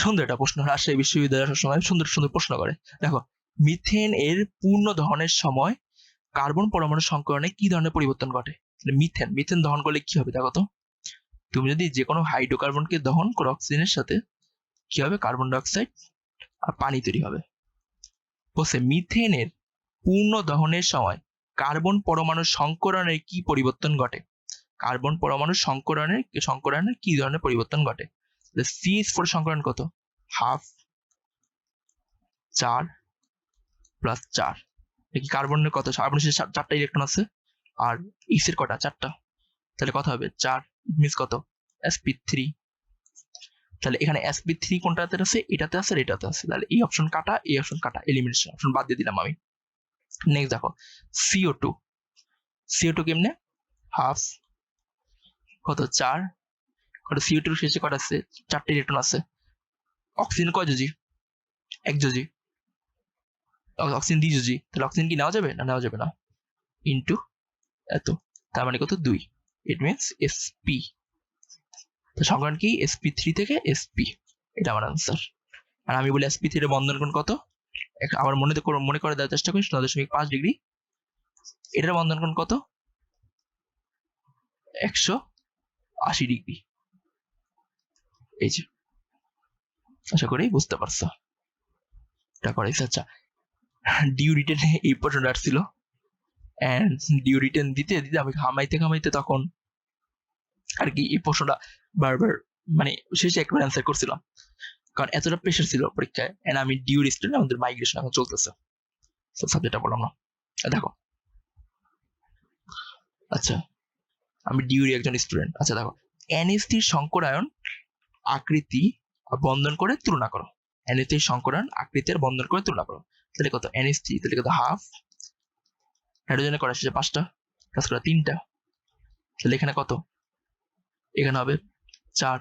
A: সুন্দর একটা প্রশ্ন, রাজশাহী বিশ্ববিদ্যালয় সবসময় সুন্দর সুন্দর প্রশ্ন করে। দেখো, মিথেন এর পূর্ণ দহনের সময় কার্বন পরমাণু সংকরণে কি ধরনের পরিবর্তন ঘটে? মিথেন দহন করলে কি হবে দেখো তো। তুমি যদি যে কোনো হাইড্রোকার্বনকে দহন করো অক্সিজেনের সাথে, কি হবে? কার্বন ডাইঅক্সাইড আর পানি তৈরি হবে। বলছে মিথেনের পূর্ণ দহনের সময় কার্বন পরমাণু সংকরণের কি পরিবর্তন ঘটে? কার্বন পরমাণু সংকরণের কি ধরনের পরিবর্তন ঘটে? CH4 সংকরণ কত? Half 4 plus 4। কি কার্বনের কত? কার্বনের শেষে 4টা ইলেকট্রন আছে, আর এর কটা? 4টা, তাহলে কত হবে? 4, মিনস কত? sp3। তাহলে এখানে sp3 কোনটাতে আছে? এটাতে আছে আর এটাতে আছে, তাহলে এই অপশন কাটা, এই অপশন কাটা, এলিমিনেশন অপশন বাদ দিয়ে দিলাম আমি। নেক্সট দেখো CO2 কেমনে? হাফ কত? 4 কত? CO2 শেষে কটা আছে? 4টা ইলেকট্রন আছে। অক্সিজেন কয় যোজি? 1 যোজি। অক্সিজেন দ্বিযোজি, তাহলে অক্সিজেন কি নেওয়া যাবে? না, নেওয়া যাবে না। ইন্টু এত, তার মানে কত? 2, ইট মিনস sp। তো সংকরণ কি? sp3 থেকে sp, এটা আমার আনসার। আর আমি বলি sp3 এর বন্ধন কোণ কত, আবার মনে করে দেওয়ার চেষ্টা করিস 9.5 ডিগ্রি। এটার বন্ধন কোণ কত, 180 ডিগ্রি। এই যে, আশা করি বুঝতে পারছো এটা করাইছে। আচ্ছা, ডিউ রিটেনে এই পর্যন্ত আসছিল, এন্ড ডিউ রিটেন দিতে দিতে আমি ঘামাইতে তখন আর কি এই প্রশ্নটা বারবার মানে শেষে একবার অ্যান্সার করছিলাম, কারণ এতটা প্রেশার ছিল পরীক্ষায়। এন্ড আমি ডিউ স্টুডেন্ট, আমাদের মাইগ্রেশন এখন চলতেছে, সাবজেক্টটা বললাম না। দেখো, আচ্ছা আমি ডিউরি একজন স্টুডেন্ট। আচ্ছা দেখো, NH3 সংকরায়ন আকৃতি বন্ধন করে তুলনা করো। NH3 সংকরায়ন আকৃতির বন্ধন করে তুলনা করো। তাহলে কত, NH3 তাহলে কত, হাফ, হাইড্রোজেনে করা শেষে 5টা, প্লাস করা 3টা, তাহলে এখানে কত, এখানে হবে 4।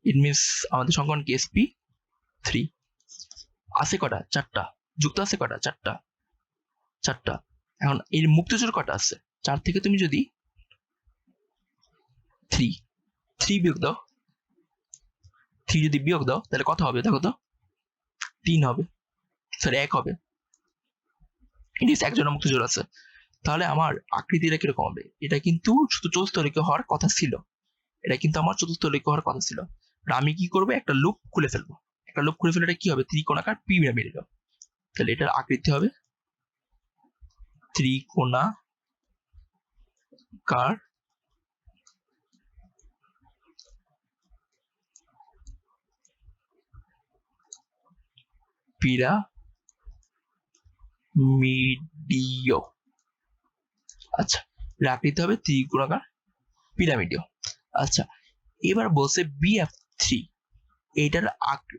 A: ইট মিনস আমাদের সংকরণ কি, sp3। আছে কটা, 4টা, যুক্ত আছে কটা, 4টা। এখন এর মুক্তজোড় কটা আছে, 4 থেকে তুমি যদি 3 বিয়োগ দাও, 3 যদি বিয়োগ দাও তাহলে কত হবে, দেখো তো, 3 হবে, সরি 1 হবে। ইট একজনের মুক্তজোড় আছে। তাহলে আমার আকৃতিটা কিরকম হবে, এটা কিন্তু শুধু চতুস্থলিক হওয়ার কথা ছিল, এটা কিন্তু আমার চতুস্থলিক হওয়ার কথা ছিল। আমি কি করবো, একটা লুপ খুলে ফেলবো, একটা লুপ খুলে ফেলে এটা কি হবে, ত্রিকোণাকার পিরামিড। তাহলে এটার আকৃতি হবে ত্রিকোণাকার পিরামিডীয়। আচ্ছা, আকৃতি হবে ত্রিকোণাকার পিরামিডীয়। আচ্ছা, এবার বলছে BF3, এটার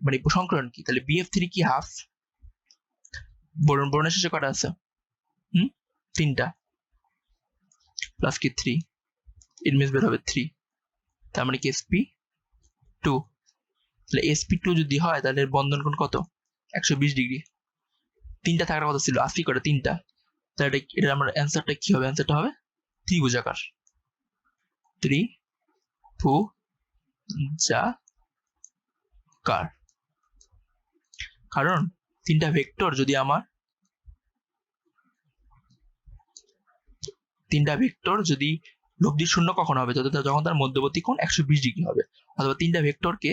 A: মানে সংকলন কি, তাহলে BF3 কি, হাফ, বর্ণের শেষে কটা আছে, 3টা, প্লাস কি 3, ইট মিনস বের হবে 3, তার মানে কি sp2। তাহলে sp2 যদি হয় তাহলে বন্ধন কোণ কত, 120 ডিগ্রি। 3টা থাকার কথা ছিল, আসি করে 3টা, তাহলে এটা আমার অ্যান্সারটা কি হবে, অ্যান্সারটা হবে ত্রিভুজাকার, ত্রিভুজাকার। কারণ 3টা ভেক্টর যদি আমার, 3টা ভেক্টর যদি লব্ধি শূন্য কখন হবে, যখন তার মধ্যবর্তী কোণ 120 ডিগ্রি হবে। অথবা 3টা ভেক্টরকে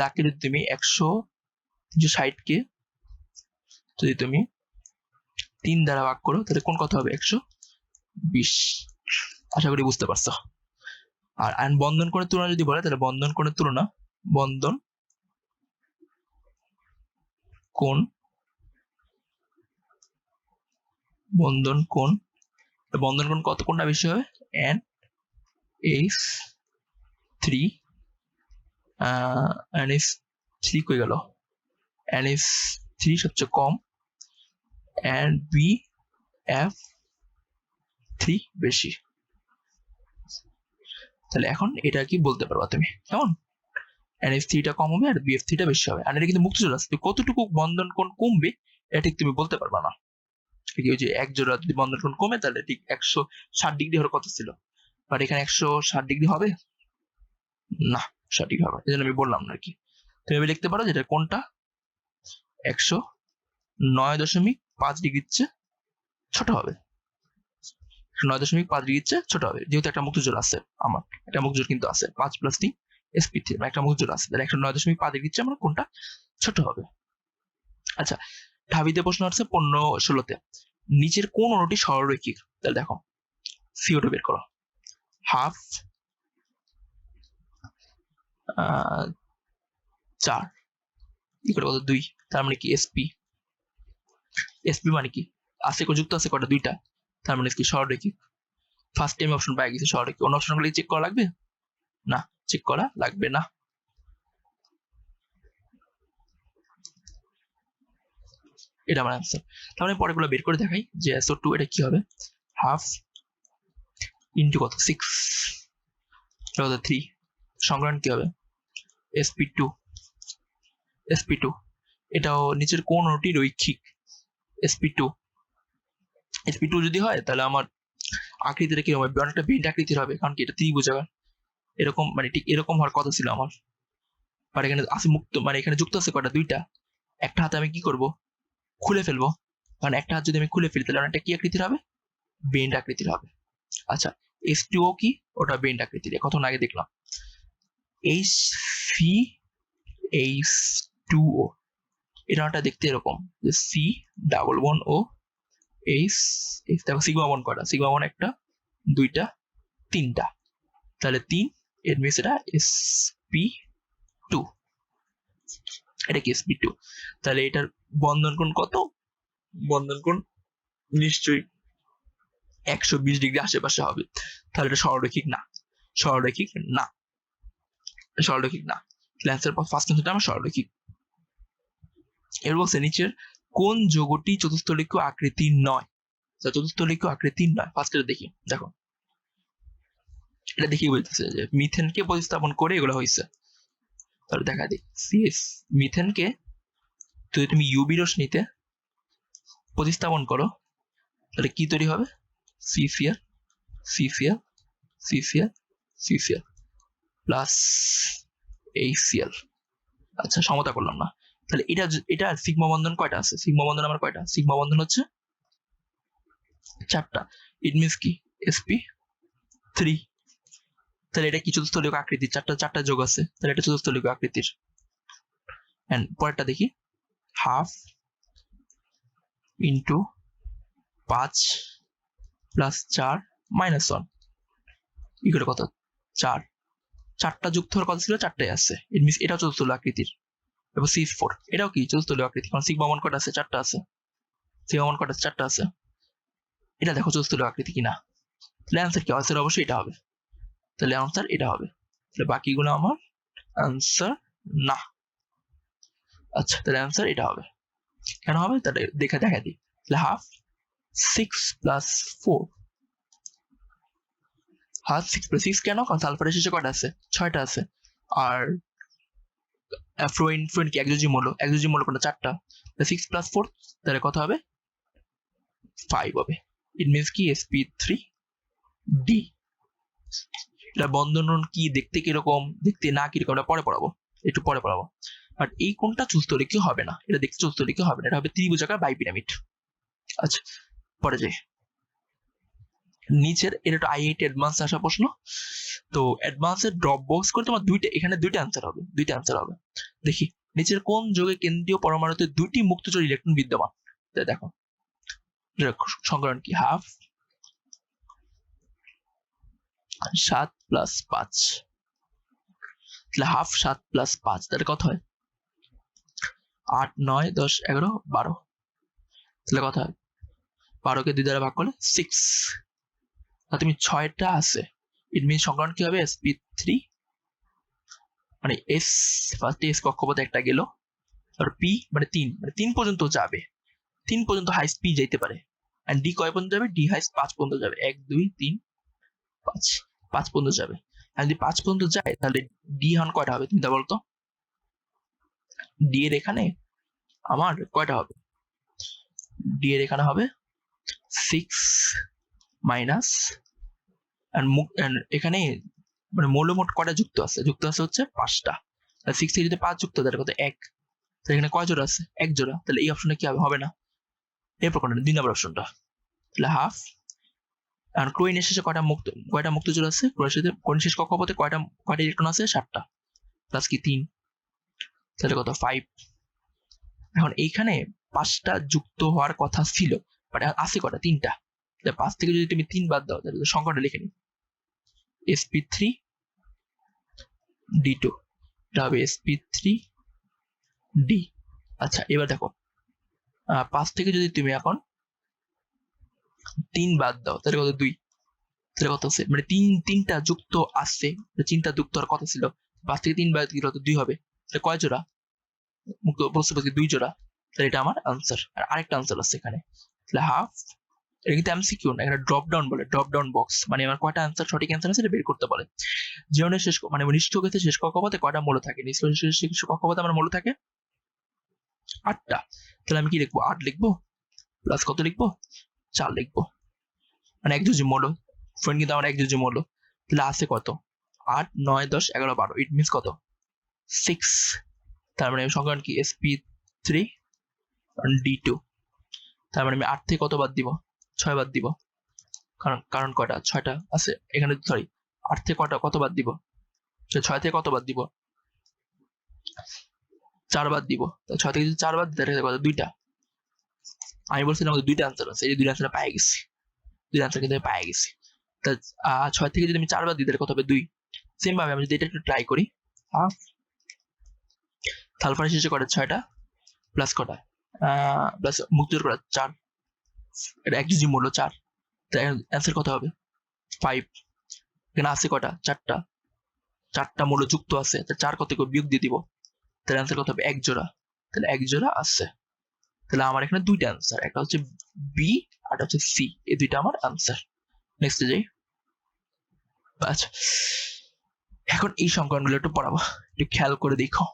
A: দাগকে যদি তুমি 160 কে যদি তুমি 3 দ্বারা ভাগ করো তাহলে কোণ কত হবে, 120। আশা করি বুঝতে পারছো। আর বন্ধন কোণের তুলনা যদি বলে, তাহলে বন্ধন কোণের তুলনা, বন্ধন কোণ কত, কোনটা বেশি হবে, NH3 কই গেল, NH3 সবচেয়ে কম, and BF3 বেশি। তাহলে এখন এটা কি বলতে পারবা তুমি, কেমন, NH3টা কম হবে আর BF3টা বেশি হবে। আর এটা কিন্তু মুক্তজোড় আছে, কতটুকু বন্ধন কোণ কমবে এটা ঠিক তুমি বলতে পারবা না। ঠিক ওই যে এক জোড়া যদি বন্ধন কোণ কমে তাহলে ঠিক 160 ডিগ্রি হওয়ার কথা ছিল, বাট এখানে 160 ডিগ্রি হবে না, 60 ডিগ্রি হবে, এই জন্য আমি বললাম না আর কি। তুমি লিখতে পারো যেটা কোনটা 109.5 ডিগ্রির চেয়ে ছোট হবে, 9.5 ডিগ্রির চেয়ে ছোট হবে, যেহেতু একটা মুক্তজোড় আছে, আমার একটা মুক্তজোড় কিন্তু আছে 5 + 3 sp3, একটা মুক্তজোড় আছে, তাহলে 109.5 ডিগ্রির চেয়ে আমার কোনটা ছোট হবে। আচ্ছা, ঢাবিতে প্রশ্ন আছে 15-16তে, নিচের কোন অণুটি সরলরৈখিক, তাহলে দেখো CO2 বের করো, হাফ 4 কত 2, তার মানে কি sp মানে কি, আছে যুক্ত আছে কটা, 2টা, তার মানে কি সরলরৈখিক। ফার্স্ট টাইম অপশন পাই গেছে সরলরৈখিক, অন্য অপশনগুলো চেক করা লাগবে না, চেক করা লাগবে না। এটা আমার অ্যান্সার। তাহলে পরেরগুলো বের করে দেখাই যে SO2 এটা কি হবে, হাফ ইন্টু কত 6 কত 3, সংকলন কি হবে sp2। এটাও নিচের কোন অণুটি রৈখিক, sp2 যদি হয় তাহলে আমার আকৃতিটা কিরকম হবে, অনেকটা বেন্ট আকৃতির হবে, কারণ কি এটা ত্রিভুজাকার, এরকম মানে ঠিক এরকম হওয়ার কথা ছিল আমার, বাট এখানে আছে মুক্ত, মানে এখানে যুক্ত আছে কটা, 2টা, একটা হাতে আমি কি করব, খুলে ফেলবো, কারণ একটা হাত যদি আমি খুলে ফেলি তাহলে একটা কি আকৃতির হবে, বেন্ড আকৃতির হবে। আচ্ছা H2O কি, ওটা বেন্ড আকৃতির, কতক্ষণ আগে দেখলাম। H2O এটা দেখতে এরকম যে C+O H, দেখো সিগমা বন্ড কয়টা, সিগমা বন্ড একটা, দুইটা, তিনটা, তাহলে 3, এর মিনস এটা sp2, এটা কি sp2, তাহলে এটার বন্ধন কোণ কত, বন্ধন কোণ নিশ্চয়ই 120 ডিগ্রি আশেপাশে হবে, তাহলে এটা সরলরৈখিক না, সরলরৈখিক না, সরলরৈখিক না। অ্যান্সার ফার্স্ট অ্যান্সারটা আমার সরলরৈখিক। এর বলছে নিচের কোন যৌগটি চতুস্থলিক আকৃতির নয়, চতুস্থলিক আকৃতির নয়। ফার্স্ট এটা দেখি, দেখো এটা দেখি বলতেছে যে মিথেনকে প্রতিস্থাপন করে এগুলো হয়েছে, তাহলে দেখা দিই সিএস মিথেনকে যদি তুমি ইউভি রশ্মিতে প্রতিস্থাপন করো তাহলে কি তৈরি হবে, CCl CCl CCl CCl plus HCL. আচ্ছা সমতা করলাম না, তাহলে এটা সিগমা বন্ধন কয়টা আছে, সিগমা বন্ধন আমার কয়টা, সিগমা বন্ধন হচ্ছে 4টা, ইট মিনস কি sp3, তাহলে এটা কি চতুস্থলিক আকৃতির, চারটা যোগ আছে, তাহলে এটা চতুস্থলিক আকৃতির। এন্ড পরেরটা দেখি, half into 5 plus 4 minus 1 equal কত, 4, 4টা যুক্ত হওয়ার কথা ছিল, 4টাই আছে, ইট মিনস এটাও চতুস্থলিক আকৃতির। এবং C4 এটাও কি চতুস্থলিক আকৃতি, কারণ সিগমা বন্ড কয়টা আছে, 4টা আছে, সিগমা বন্ড কয়টা আছে, 4টা আছে, এটা দেখো চতুস্থলিক আকৃতি কিনা, তাহলে অ্যান্সার কি, অ্যান্সার অবশ্যই এটা হবে, তাহলে অ্যান্সার এটা হবে, তাহলে বাকিগুলো আমার অ্যান্সার না। আচ্ছা তাহলে অ্যান্সার এটা হবে, কেন হবে তাহলে দেখা দিই, তাহলে হাফ 6 প্লাস 4, হাফ 6 প্লাস 6 কেন, কারণ সালফারের শেষে কয়টা আছে, 6টা আছে, আর ফ্লোরিন কি একযোজি মৌল কোনটা, 4টা, 6 প্লাস 4 তাহলে কত হবে, 5 হবে, ইট মিনস কি sp3d। এটা বন্ধন কি দেখতে কিরকম, দেখতে না কিরকম এটা পরে পড়াবো, একটু পরে পড়াবো, বাট এই কোনটা চতুস্থলিকীয় হবে না, এটা দেখতে চতুস্থলিকীয় হবে না, এটা হবে ত্রিভুজাকার বাইপিরামিড। আচ্ছা পরে যাই, নিচের এটা একটা আইআইটি অ্যাডভান্স আসা প্রশ্ন, তো অ্যাডভান্সের ড্রপ বক্স করে তোমার এখানে দুইটা অ্যান্সার হবে, দেখি নিচের কোন যৌগে কেন্দ্রীয় পরমাণুতে 2টি মুক্তচর ইলেকট্রন বিদ্যমান, দেখো সংকলন কি, হাফ 7 প্লাস 5, তাহলে হাফ 7 প্লাস 5 তাহলে কত হয়, 8 9 10 11 12, তাহলে কত হয়, 12কে 2 দ্বারা ভাগ করলে 6, আর তুমি 6টা আছে, ইট মিনস সংকলন কি হবে, sp3, মানে s ফার্স্টে s কক্ষপথে একটা গেল, আর p মানে 3 পর্যন্ত যাবে, 3 পর্যন্ত হাইস্ট p যাইতে পারে, এন্ড d কয় পর্যন্ত যাবে, d হাইস্ট 5 পর্যন্ত যাবে, 1 2 3 5 পর্যন্ত যাবে, আর যদি 5 পর্যন্ত যায় তাহলে d হন কয়টা হবে, তুমি তা বলতো, d এর এখানে আমার কয়টা হবে, d এর এখানে হবে 6 মাইনাস, এখানে মানে মৌলমোট কয়টা যুক্ত আছে হচ্ছে 5টা, 6 থেকে যদি 5 যুক্ত তাহলে কত 1, তাহলে এখানে কয় জোড়া আছে, 1 জোড়া, তাহলে এই অপশনে কি হবে না, এরপর কোনটা, 2 নম্বর অপশনটা, তাহলে হাফ, আর ক্লোরিনের শেষে কয়টা মুক্ত জোড়া আছে, ক্লোরিনের শেষ কক্ষপথে কয়টা ইলেকট্রন আছে, 7টা, প্লাস কি 3, তাহলে কত 5, এখন এইখানে 5টা যুক্ত হওয়ার কথা ছিল, বাট আছে কয়টা, 3টা, তাহলে 5 থেকে যদি তুমি 3 বাদ দাও তাহলে সংখ্যাটা লিখে নি, sp3d2, এটা হবে sp3d। আচ্ছা এবার দেখো 5 থেকে যদি তুমি এখন 3 বাদ দাও তাহলে কত 2, তাহলে কত আছে, মানে 3টা যুক্ত আসছে, 3টা যুক্ত হওয়ার কথা ছিল, 5 থেকে 3 বাদ দিলে 2 হবে, তাহলে কয় জোড়া মুক্ত বস্তু 2 জোড়া, তাহলে এটা আমার আনসার। আর আরেকটা আনসার আছে এখানে, তাহলে হাফ, এটা কিন্তু এমসিকিউ না, এখানে ড্রপ ডাউন বলে, ড্রপ ডাউন বক্স, মানে আমার কয়টা আনসার সঠিক আনসার আছে এটা বের করতে বলে। জীবনের শেষ মানে নিষ্ঠ গেছে শেষ কক্ষপথে কয়টা মৌল থাকে, শেষ কক্ষপথে আমার মৌল থাকে 8টা, তাহলে আমি কি লিখবো, 8 লিখবো, প্লাস কত লিখবো, 4 লিখবো, মানে একযোজি মৌল, ফ্রেন্ড কিন্তু আমার একযোজি মৌল, তাহলে আছে কত, 8 9 10 11 12, ইট মিনস কত 6, তার মানে সংখ্যান কি sp 3 d2, তার মানে আমি 8 থেকে কত বাদ দিব? 6 বাদ দিব, কারণ কয়টা? 6টা আছে এখানে, সরি 8 থেকে কত বাদ দিব? 6 থেকে কত বাদ দিব? 4 বাদ দিব। 6 থেকে যদি 4 বাদ দিই তাহলে কত? 2টা। আমি বলছিলাম আমাদের 2টা আনসার আছে, এই যে 2টা আনসার পেয়ে গেছি, 2টা আনসার কিন্তু পেয়ে গেছি। তা 6 থেকে যদি আমি 4 বাদ দিই তাহলে কত হবে? 2। সেম ভাবে আমি যদি এটা একটু ট্রাই করি, হাফ সালফার শেষে কটা? 6টা প্লাস কটা? প্লাস মুক্তির কটা? 4। এটা একযোজি মূল্য 4, তাই অ্যান্সার কত হবে? 5। এখানে আছে কটা? 4টা, 4টা মূল্য যুক্ত আছে, তাহলে 4 কত করে বিয়োগ দিয়ে দিব, তাহলে অ্যান্সার কত হবে? 1 জোড়া। তাহলে 1 জোড়া আছে, তাহলে আমার এখানে 2টা অ্যান্সার, একটা হচ্ছে বি আর একটা হচ্ছে সি, এই 2টা আমার অ্যান্সার। নেক্সটে যাই। আচ্ছা, এখন এই সংখ্যাগুলো একটু পড়াবো, একটু খেয়াল করে দেখো।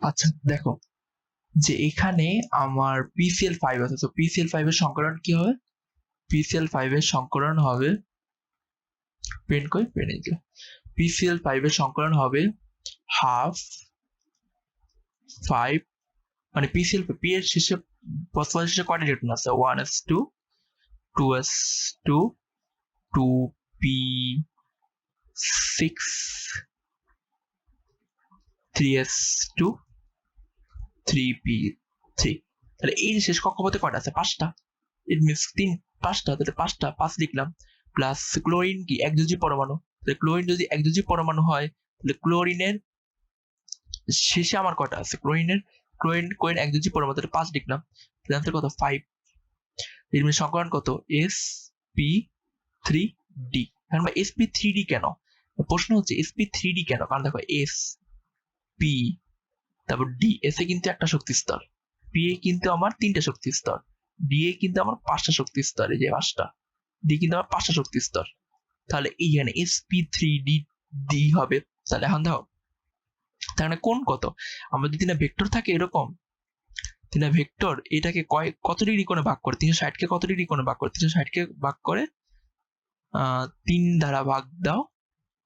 A: আচ্ছা দেখো যে এখানে আমার PCl5 আছে, তো PCl5 এর সংকরণ কি হবে? PCl5 এর সংকরণ হবে, পেন কই? পেন এই যে। PCl5 এর সংকরণ হবে হাফ 5, মানে PCl5 P এর শেষে ফসফরাস শেষে কয়টা ইলেকট্রন আছে? 1s2, 2s2, 2p6, 3s2, 3p3। তাহলে এই শেষ কক্ষপথে কয়টা আছে? 5টা। ইট মিনস 5টা, তাহলে 5টা 5 লিখলাম। প্লাস ক্লোরিন কি? একযোজি পরমাণু, তাহলে ক্লোরিন যদি একযোজি পরমাণু হয় তাহলে ক্লোরিনের শেষে আমার কয়টা আছে? ক্লোরিন একযোজি পরমাণু, তাহলে 5 লিখলাম, তাহলে অ্যান্সার কত? 5। এর সংকরণ কত? sp3d। কারণ ভাই sp3d কেন? প্রশ্ন হচ্ছে sp3d কেন? কারণ দেখো sp তারপর ডি, এস এ কিন্তু একটা শক্তি স্তর, পি এ কিন্তু আমার 3টা শক্তি স্তর, ডি এ কিন্তু আমার 5টা শক্তি স্তর, এই যে 5টা, ডি কিন্তু আমার 5টা শক্তি স্তর, তাহলে এইখানে sp3d হবে। তাহলে এখন দেখো তাহলে কোন কত? আমাদের 3টা ভেক্টর থাকে এরকম, 3টা ভেক্টর এটাকে কত ডিগ্রি কোণে ভাগ করে? 360 কে কত ডিগ্রি কোণে ভাগ করে? 360 কে ভাগ করে 3 দ্বারা ভাগ দাও,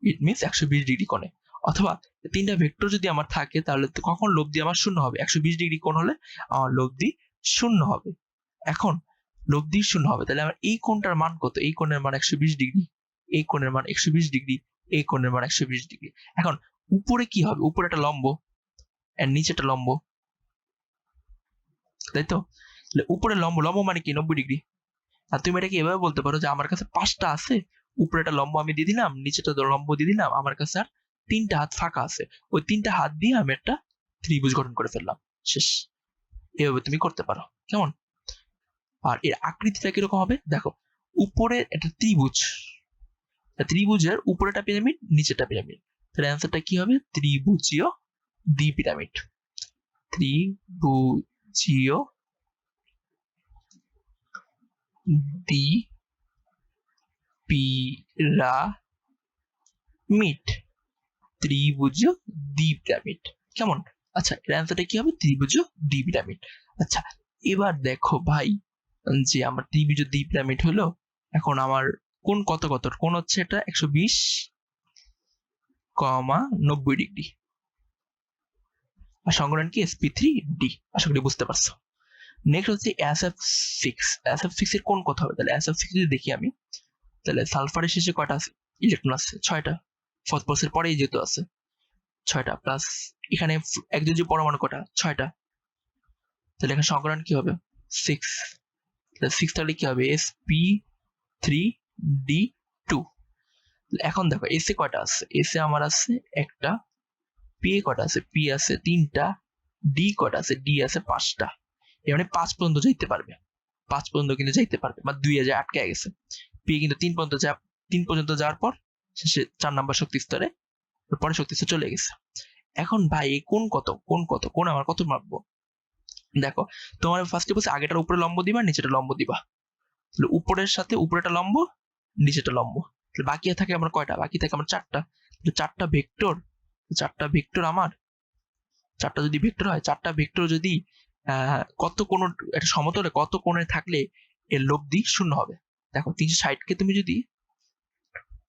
A: ইট মিনস 120 ডিগ্রি কোণে। অথবা 3টা ভেক্টর যদি আমার থাকে তাহলে কখন লব্ধি আমার শূন্য হবে? 120 ডিগ্রি কোণ হলে আমার লব্ধি শূন্য হবে। এখন লব্ধি শূন্য হবে, তাহলে আমার এই কোণটার মান কত? এই কোণের মান 120 ডিগ্রি, এই কোণের মান 120 ডিগ্রি, এই কোণের মান 120 ডিগ্রি। এখন উপরে কি হবে? উপরে একটা লম্ব আর নিচে একটা লম্ব, তাই তো? উপরে লম্ব মানে কি? 90 ডিগ্রি। আর তুমি এটাকে এভাবে বলতে পারো যে আমার কাছে 5টা আছে, উপরে একটা লম্ব আমি দিয়ে দিলাম, নিচেটা লম্ব দিয়ে দিলাম, আমার কাছে আর 3টা হাত ফাঁকা আছে, ওই 3টা হাত দিয়ে আমি একটা ত্রিভুজ গঠন করে ফেললাম, শেষ। এভাবে তুমি করতে পারো, কেমন? আর এর আকৃতিটা কিরকম হবে দেখো, উপরে একটা ত্রিভুজ, ত্রিভুজের উপরেটা পিরামিড, নিচেটা পিরামিড, তাহলে অ্যান্সারটা কি হবে? ত্রিভুজীয় দ্বি পিরামিড, ত্রিভুজীয় দ্বি পিরামিড, ত্রিভুজীয় দ্বি পিরামিড, কেমন? আচ্ছা এর অ্যান্সারটা কি হবে? ত্রিভুজীয় দ্বি পিরামিড। আচ্ছা এবার দেখো ভাই যে আমার ত্রিভুজীয় দ্বি পিরামিড হলো, এখন আমার কোন কত কোন হচ্ছে এটা 120, 90 ডিগ্রি, আর সংকলন কি? sp3d। আশা করি বুঝতে পারছো। নেক্সট হচ্ছে SF6 এর কোন কত হবে? তাহলে SF6 যদি দেখি আমি, তাহলে সালফারের শেষে কয়টা আছে? ইলেকট্রন আছে 6টা, ফসফরাসের পরেই যেহেতু আছে 6টা, প্লাস এখানে একযোজি পরমাণু কটা? 6টা, তাহলে এখানে সংকলন কি হবে? 6। তাহলে 6 তাহলে কি হবে? sp3d2। এখন দেখো এসে কয়টা আছে? এসে আমার আছে একটা, পি এ কয়টা আছে? পি আছে 3টা, ডি কয়টা আছে? ডি আছে 5টা। এর মানে 5 পর্যন্ত যাইতে পারবে, 5 পর্যন্ত কিন্তু যাইতে পারবে, বা 2 এ যায় আটকে গেছে। পি কিন্তু 3 পর্যন্ত যাওয়ার পর শেষে 4 নাম্বার শক্তি স্তরে, পরে শক্তি স্তরে চলে গেছে। এখন ভাই কোন কত? কোন আমার কত মাপবো? দেখো তোমার ফার্স্টে বলছে আগেটার উপরে লম্ব দিবা, নিচেটা লম্ব দিবা, তাহলে উপরের সাথে উপরেটা লম্ব, নিচেটা লম্ব, তাহলে বাকি থাকে আমার কয়টা? বাকি থাকে আমার 4টা, তাহলে 4টা ভেক্টর আমার, 4টা যদি ভেক্টর হয়, 4টা ভেক্টর যদি কত কোন একটা সমতলে কত কোণে থাকলে এর লব্ধি শূন্য হবে? দেখো 360 কে তুমি যদি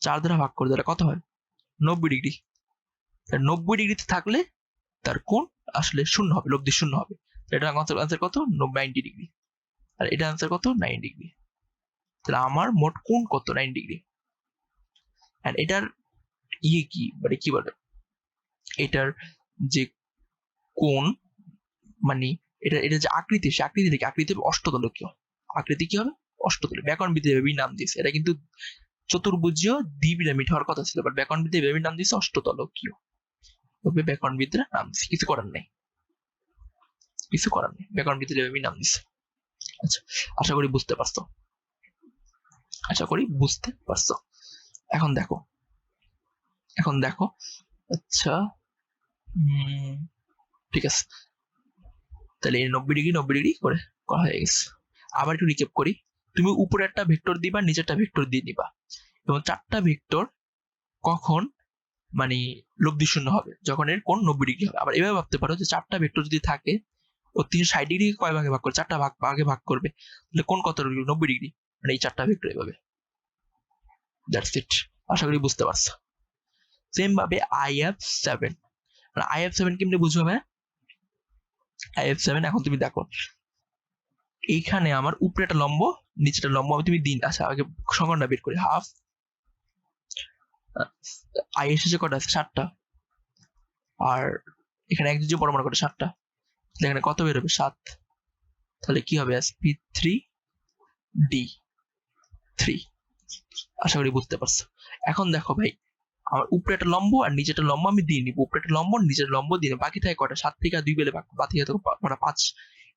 A: 4 দ্বারা ভাগ করে দিলে কত হয়? 90 ডিগ্রি। 90 ডিগ্রিতে থাকলে তার কোণ আসলে শূন্য হবে, লব্ধি শূন্য হবে। এটা আনসার কত? 90 ডিগ্রি। আর এটা আনসার কত? 9 ডিগ্রি। তাহলে আমার মোট কোণ কত? 9 ডিগ্রি। এন্ড এটার কি মানে কি বলে, এটার যে কোণ মানে এটা যে আকৃতি, সে আকৃতি থেকে আকৃতি অষ্টতলকীয়। আকৃতি কি হবে? অষ্টতলীয়। ব্যাকরণবিদরা এভাবেই নাম দিয়েছে। এটা কিন্তু চতুর্ভুজীয় দ্বিপিরামিড হওয়ার কথা ছিল, বাট ব্যাকরণবিদরা এভাবেই নাম দিয়েছে অষ্টতলকীয়। তবে ব্যাকরণবিদরা নাম দিয়েছে, কিছু করার নেই, কিছু করার নেই, ব্যাকরণবিদরা এভাবেই নাম দিয়েছে। আচ্ছা, আশা করি বুঝতে পারছো, আশা করি বুঝতে পারছো। এখন দেখো, এখন দেখো, আচ্ছা ঠিক আছে, তাহলে 90 ডিগ্রি 90 ডিগ্রি করে করা হয়ে গেছে। আবার একটু রিক্যাপ করি। তুমি উপরে একটা ভেক্টর দিবা, নিচেরটা ভেক্টর দিয়ে নিবা, এবং চারটা ভেক্টর কখন মানে লব্ধি শূন্য হবে? যখন এর কোণ 90 ডিগ্রি হবে। আবার এভাবে ভাবতে পারো যে চারটা ভেক্টর যদি থাকে ও 360 ডিগ্রি কয় ভাগে ভাগ করে? চারটা ভাগে ভাগ করবে, তাহলে কোণ কত ডিগ্রি? 90 ডিগ্রি। মানে এই চারটা ভেক্টর এভাবে। That's it. আশা করি বুঝতে পারছো। সেম ভাবে IF7, মানে IF7 কেমনে বুঝবে? IF7 এখন তুমি দেখো, এইখানে আমার উপরে একটা লম্ব, নিচেটা লম্ব, তুমি দিন। আচ্ছা, আগে সংখ্যাটা বের করি। হাফ আই এসেছে কটা আছে? 7টা। আর এখানে এক যে পরমাণু কটা? 7টা। এখানে কত বেরোবে? 7। তাহলে কি হবে? sp3d3। আশা করি বুঝতে পারছো। এখন দেখো ভাই, আমার উপরে একটা লম্ব আর নিচে একটা লম্ব আমি দিয়ে নিব। উপরে একটা লম্ব, নিচের লম্ব দিয়ে নিব। বাকি থাকে কটা? 7 থেকে 2 বেলে বাকি থাকে কটা? 5।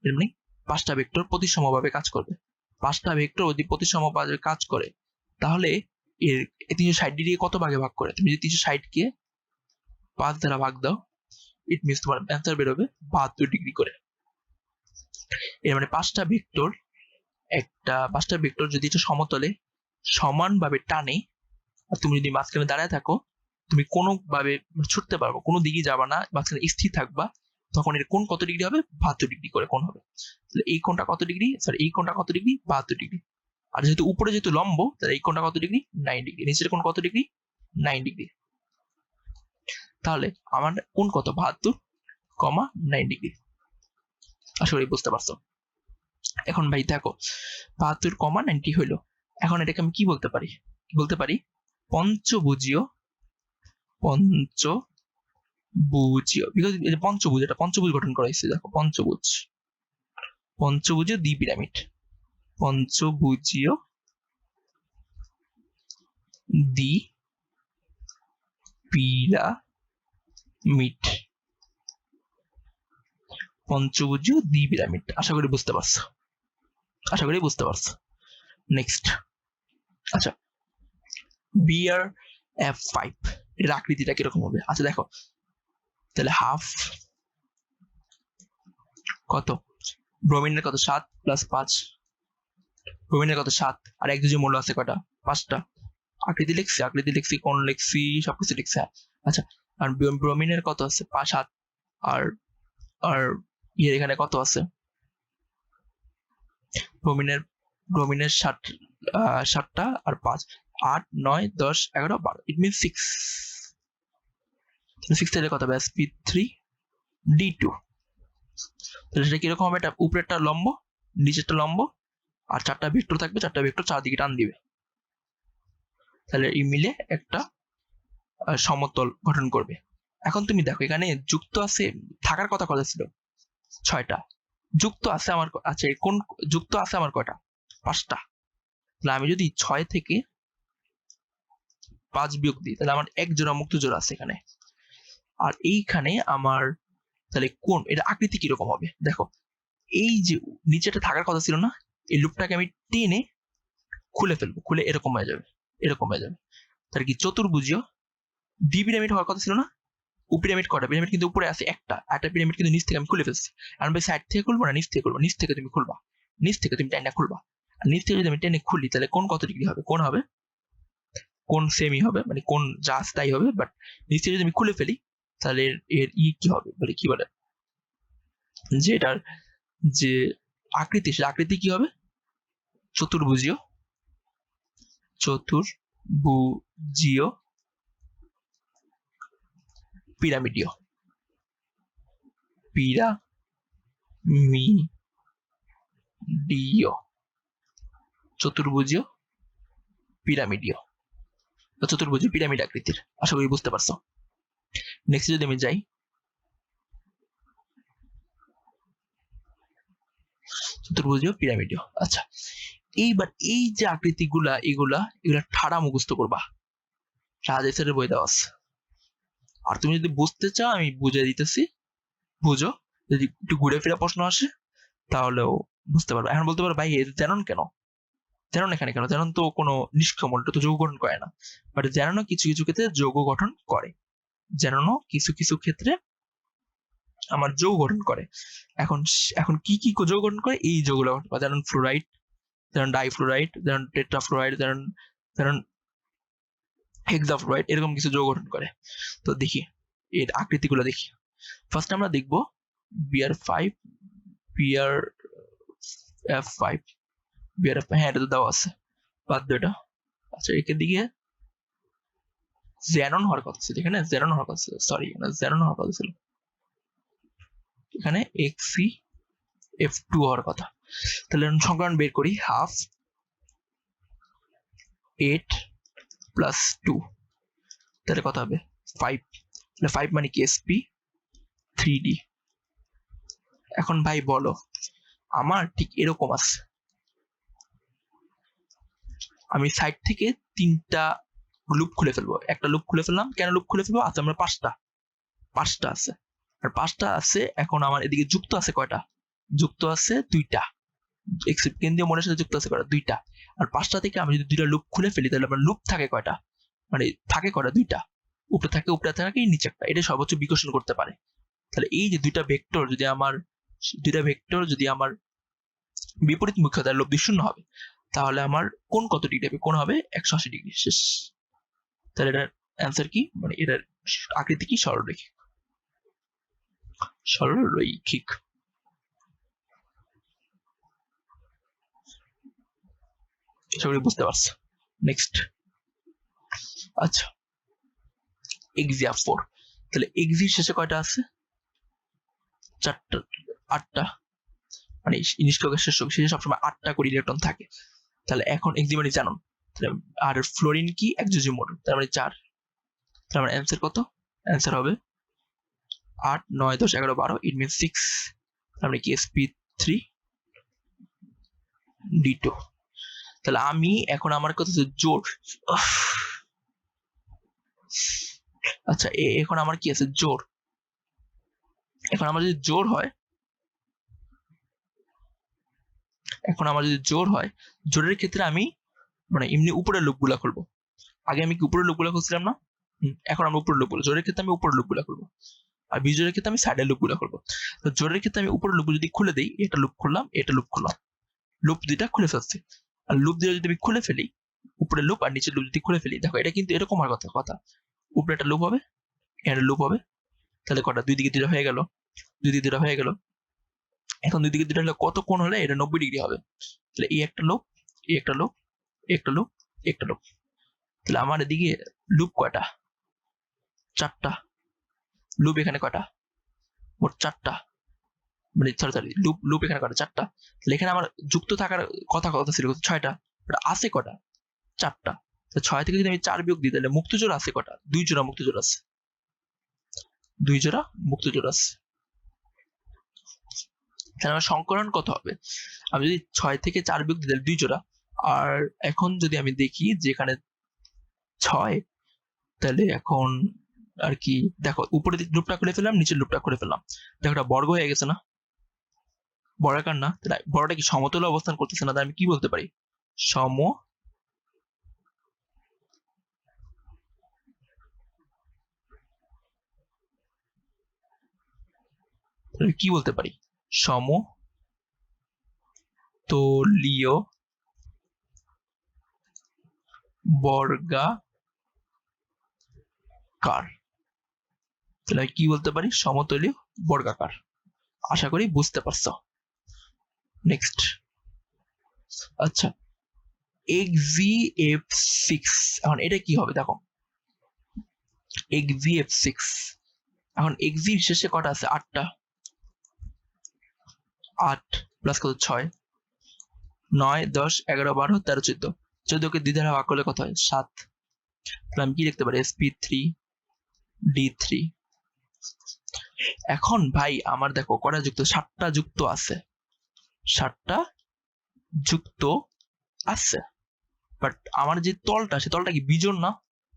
A: এর মানে 5টা ভেক্টর প্রতিসমভাবে কাজ করবে। 5টা ভেক্টর যদি প্রতিসমভাবে কাজ করে, তাহলে এর 360 ডিগ্রি কত ভাগে ভাগ করে? তুমি যদি 360 কে 5 দ্বারা ভাগ দাও, ইট মিনস তোমার অ্যান্সার বেরোবে 72 ডিগ্রি করে। এর মানে 5টা ভেক্টর যদি এটা সমতলে সমানভাবে টানে, আর তুমি যদি মাঝখানে দাঁড়ায় থাকো, তুমি কোনোভাবে ছুটতে পারবো, কোনো দিকে যাবা না, মাঝখানে স্থির থাকবা, তখন এর কোণ কত ডিগ্রি হবে? 72 ডিগ্রি করে কোণ হবে। তাহলে এই কোণটা কত ডিগ্রি? এই কোণটা কত ডিগ্রি? 72 ডিগ্রি। আর যেহেতু উপরে যেহেতু লম্ব, তাহলে এই কোণটা কত ডিগ্রি? 9 ডিগ্রি। নিচের কোণ কত ডিগ্রি? 9 ডিগ্রি। তাহলে আমার কোণ কত? 72,9 ডিগ্রি। আশা করি বুঝতে পারছো। এখন ভাই দেখো, 72,90 হইলো। এখন এটাকে আমি কি বলতে পারি? বলতে পারি পঞ্চভুজীয়, বিকজ এটা পঞ্চভুজ, এটা পঞ্চভুজ গঠন করা হয়েছে। দেখো, পঞ্চভুজীয় দ্বিপিরামিড, পঞ্চভুজীয় দ্বিপিরামিড, পঞ্চভুজীয় দ্বিপিরামিড। আশা করি বুঝতে পারছো, আশা করি বুঝতে পারছো। নেক্সট, আচ্ছা, BRF5 এর আকৃতিটা কিরকম হবে? আচ্ছা দেখো, তাহলে হাফ কত? ব্রোমিনের কত? 7 প্লাস 5। ব্রোমিনের কত? 7। আর এক দুই মূল্য আছে কটা? 5টা। আকৃতি লিখছি, কোণ লিখছি, সবকিছু লিখছি। আচ্ছা, আর ব্রোমিনের কত আছে? 7। আর আর এখানে কত আছে? ব্রোমিনের 7টা আর 5, 8, 9, 10, 11, 12। It means 6। 6 থেকে কত হবে? sp3d2। তাহলে সেটা কিরকম হবে? এটা উপরেরটা লম্ব, নিচেরটা লম্ব, আর 4টা ভেক্টর থাকবে, 4টা ভেক্টর চারদিকে টান দিবে, তাহলে এই মিলে একটা সমতল গঠন করবে। এখন তুমি দেখো, এখানে যুক্ত আছে, থাকার কথা ছিল 6টা, যুক্ত আছে আমার, আচ্ছা কোন যুক্ত আছে আমার কয়টা? 5টা। তাহলে আমি যদি 6 থেকে 5 বিয়োগ দিই, তাহলে আমার এক জোড়া মুক্ত জোড়া আছে এখানে। আর এইখানে আমার তাহলে কোন এটা আকৃতি কিরকম হবে? দেখো, এই যে নিচেটা থাকার কথা ছিল না, এই লুপটাকে আমি টেনে খুলে ফেলবো, খুলে এরকম হয়ে যাবে, এরকম হয়ে যাবে। তাহলে কি চতুর্ভুজীয় দ্বিপিরামিড হওয়ার কথা ছিল না? পিরামিড কটা? পিরামিড কিন্তু উপরে আছে একটা পিরামিড কিন্তু নিচ থেকে আমি খুলে ফেলছি। কারণ ভাই সাইড থেকে খুলবো না নিচ থেকে খুলবো? নিচ থেকে তুমি খুলবা, নিচ থেকে তুমি টেনে খুলবা। আর নিচ থেকে যদি আমি টেনে খুলি, তাহলে কোন কত ডিগ্রি হবে? কোন হবে, কোন সেমি হবে, মানে কোন যা আছে তাই হবে। বাট নিচ থেকে যদি আমি খুলে ফেলি, তাহলে এর কি হবে, বলে কি বলে, যে এটার যে আকৃতি, সে আকৃতি কি হবে? চতুর্ভুজীয়, চতুর্ভুজীয় পিরামিডীয়, পিরামিডীয়, চতুর্ভুজীয়, পিরামিডীয়, চতুর্ভুজীয় পিরামিড আকৃতির। আশা করি বুঝতে পারছো। নেক্সট যদি আমি যাই, চতুর্ভুজীয় পিরামিডীয়। আচ্ছা, এইবার এই যে আকৃতিগুলা এগুলা ঠাড়া মুখস্থ করবা, রাজা স্যারের বই দেওয়া আছে। আর তুমি যদি বুঝতে চাও আমি বুঝে দিতেছি, বুঝো। যদি একটু ঘুরে ফিরে প্রশ্ন আসে তাহলেও বুঝতে পারবে। এখন বলতে পারো ভাই জেনন কেন, জেনন এখানে কেন? জেনন তো কোনো নিষ্ক্রমণ, এটা তো যৌগ গঠন করে না। বাট জেননও কিছু কিছু ক্ষেত্রে যৌগ গঠন করে, জেননও কিছু কিছু ক্ষেত্রে আমার যৌগ গঠন করে। এখন এখন কি কি যৌগ গঠন করে? এই যৌগগুলো গঠন করে, যেমন ফ্লোরাইড, যেমন ডাইফ্লোরাইড, যেমন টেট্রাফ্লোরাইড, যেমন হেক্সাফ্লোরাইড, এরকম কিছু যৌগ গঠন করে। তো দেখি এর আকৃতিগুলো দেখি। ফার্স্ট আমরা দেখব Br5, Brf5, Brf, হ্যাঁ এটা তো দেওয়া আছে, বাদ দাও এটা। আচ্ছা, এর দিকে জেনন হওয়ার কথা ছিল, এখানে জেনন হওয়ার কথা ছিল, সরি জেনন হওয়ার কথা ছিল, এখানে XeF2 হওয়ার কথা। তাহলে সংকলন বের করি, 1/2 8 + 2, তাহলে কত হবে 5। তাহলে 5 মানে কি sp3d। এখন ভাই বলো, আমার ঠিক এরকম আছে, আমি সাইড থেকে 3টা লুপ খুলে ফেলবো। একটা লুপ খুলে ফেললাম, কেন লুপ খুলে ফেলবো? আচ্ছা, আমার 5টা আছে, আর 5টা আছে। এখন আমার এদিকে যুক্ত আছে কয়টা? যুক্ত আছে 2টা, কেন্দ্রীয় মনের সাথে যুক্ত আছে কয়টা? 2টা। আর 5টা থেকে আমি যদি 2টা লুপ খুলে ফেলি তাহলে আমার লুপ থাকে কয়টা? মানে থাকে কয়টা? 2টা। উপরে থাকে নিচে একটা, এটা সর্বোচ্চ বিকর্ষণ করতে পারে। তাহলে এই যে 2টা ভেক্টর যদি আমার বিপরীত মুখ হয় তাহলে লব্ধি 0 হবে। তাহলে আমার কোণ কত ডিগ্রি হবে? কোণ হবে 180 ডিগ্রি। শেষ। তাহলে এটার অ্যান্সার কি, মানে এটার আকৃতি কি? সরলরৈখিক। সরলরৈখিক। সবাই বুঝতে পারছো। নেক্সট, আচ্ছা Xeaf4, তাহলে Xe শেষে কয়টা আছে? 4টা, 8টা, মানে নিষ্ক্রিয় শেষে সবসময় 8টা করে ইলেকট্রন থাকে। তাহলে এখন Xe মানে জানো, আর ফ্লোরিন কি? একযোজীয় মোট, তার মানে 4। তার মানে অ্যান্সার কত? অ্যান্সার হবে 8 9 10 11 12, ইট মিনস 6। তার মানে কি sp3d2। তাহলে আমি এখন আমার কথা হচ্ছে জোড়। আচ্ছা, এখন আমার কি আছে? জোড়। এখন আমার যদি জোড় হয়, জোড়ের ক্ষেত্রে আমি মানে এমনি উপরের লুপগুলা খুলবো। আগে আমি কি উপরের লুপগুলা খুলছিলাম না? এখন আমরা উপরের লুপগুলো, জোড়ের ক্ষেত্রে আমি উপরের লুপগুলা খুলবো, আর বিজোড়ের ক্ষেত্রে আমি সাইডের লুপগুলা খুলবো। তো জোড়ের ক্ষেত্রে আমি উপরের লুপ যদি খুলে দিই, এটা লুপ খুললাম, এটা লুপ খুললাম, লুপ 2টা খুলে ফেলছি। আর লুপ 2টা যদি আমি খুলে ফেলি, উপরের লুপ আর নিচের লুপ যদি খুলে ফেলি, দেখো এটা কিন্তু এরকম হওয়ার কথা। উপরে একটা লুপ হবে, এখানে লুপ হবে, তাহলে কটা? 2 দিকে 2টা হয়ে গেল, 2 দিকে 2টা হয়ে গেল। এখন 2 দিকে 2টা হলে কত কোণ হলে এটা 90 ডিগ্রি হবে? তাহলে এই একটা লুপ, এই একটা লুপ, একটা লুপ, একটা লুপ। তাহলে আমার এদিকে লুপ কয়টা? 4টা। লুপ এখানে কয়টা? মোট 4টা, মানে সরি লুপ এখানে কয়টা? 4টা। তাহলে এখানে আমার যুক্ত থাকার কথা ছিল 6টা, আছে কটা? 4টা। তো 6 থেকে যদি আমি 4 বিয়োগ দিই তাহলে মুক্ত জোড়া আছে কটা? 2 জোড়া মুক্ত জোড়া আছে, 2 জোড়া মুক্ত জোড়া আছে। তাহলে আমার সংকলন কত হবে? আমি যদি 6 থেকে 4 বিয়োগ দিই তাহলে 2 জোড়া। আর এখন যদি আমি দেখি যে এখানে 6, তাহলে এখন আর কি, দেখো উপরে লুপটা খুলে ফেললাম, নিচের লুপটা খুলে ফেললাম, দেখো এটা বর্গ হয়ে গেছে না? বর্গাকার না? তাহলে বড়টা কি সমতলে অবস্থান করতেছে না? তাহলে আমি কি বলতে পারি? কি বলতে পারি? সমতলীয় বর্গাকার। তাহলে কি বলতে পারি? সমতলীয় বর্গাকার। আশা করি বুঝতে পারছো। নেক্সট, আচ্ছা XeF6, এখন এটা কি হবে? দেখো XeF6, এখন এক্সির শেষে কটা আছে? 8টা। 8 প্লাস কত? 6, 9, 10, 11, 12, 13, 14। 14কে 2 দ্বারা ভাগ করলে কত হয়? 7। তাহলে আমি কি লিখতে পারি? sp3d3। এখন ভাই আমার দেখো কটা যুক্ত? 7টা যুক্ত আছে। 7টা যুক্ত আছে, বাট আমার যে তলটা, সে তলটা কি বিজোড় না?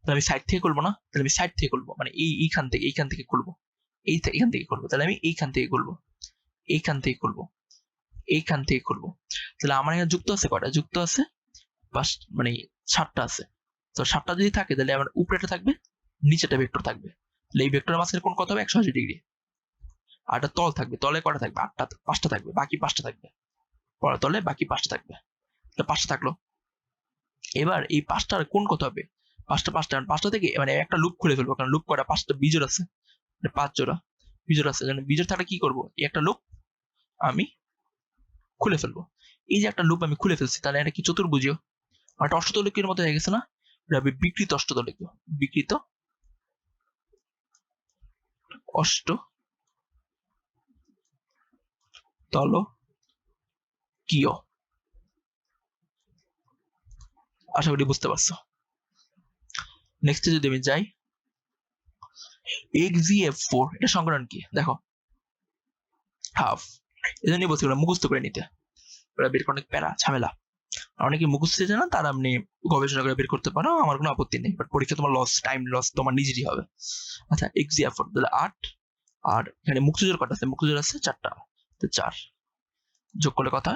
A: তাহলে আমি সাইড থেকে করবো না? তাহলে আমি সাইড থেকে করবো, মানে এইখান থেকে করবো, এইখান থেকে করবো। তাহলে আমি এইখান থেকে করবো, এইখান থেকে করবো, এইখান থেকে করবো। তাহলে আমার এখানে যুক্ত আছে কটা? যুক্ত আছে মানে 7টা আছে। তো 7টা যদি থাকে তাহলে আমার উপরেটা থাকবে, নিচেটা ভেক্টর থাকবে। তাহলে এই ভেক্টরের মাঝখানে কোণ কত হবে? 180 ডিগ্রি। আর একটা তল থাকবে, তলে কটা থাকবে? 8টা, 5টা থাকবে, বাকি 5টা থাকবে। পরের তলে বাকি 5টা থাকবে। 5টা থাকলো। এবার এই 5টার কোণ কত হবে? 5টা থেকে মানে একটা লুপ খুলে ফেলবো, কারণ লুপ কটা? 5টা বিজোড় আছে, 5 জোড়া বিজোড় আছে। বিজোড় থাকলে কি করবো? এই একটা লুপ আমি খুলে ফেলবো। এই যে একটা লুপ আমি খুলে ফেলছি, তাহলে এটা কি চতুর্ভুজীয়? একটা অষ্টতলিকের মতো হয়ে গেছে না? এটা হবে বিকৃত অষ্টতলিক। বিকৃত অষ্টতলকীয়। আশা করি বুঝতে পারছো। নেক্সট যদি আমি যাই, xgf4 এটা সংকলন কি? দেখো হাফ, এজন্যই বলছি মুখস্থ করে নিতে, ওরা বের করার অনেক প্যারা ঝামেলা। অনেকে মুখস্থ জানে না, তারা আপনি গবেষণা করে বের করতে পারো, আমার কোনো আপত্তি নেই, বাট পরীক্ষা তোমার লস, টাইম লস তোমার নিজেরই হবে। আচ্ছা, xgf4 তাহলে 8, আর এখানে মুক্তজোড় কটা আছে? মুক্তজোড় আছে 4টা, তো 4 যোগ করলে কথা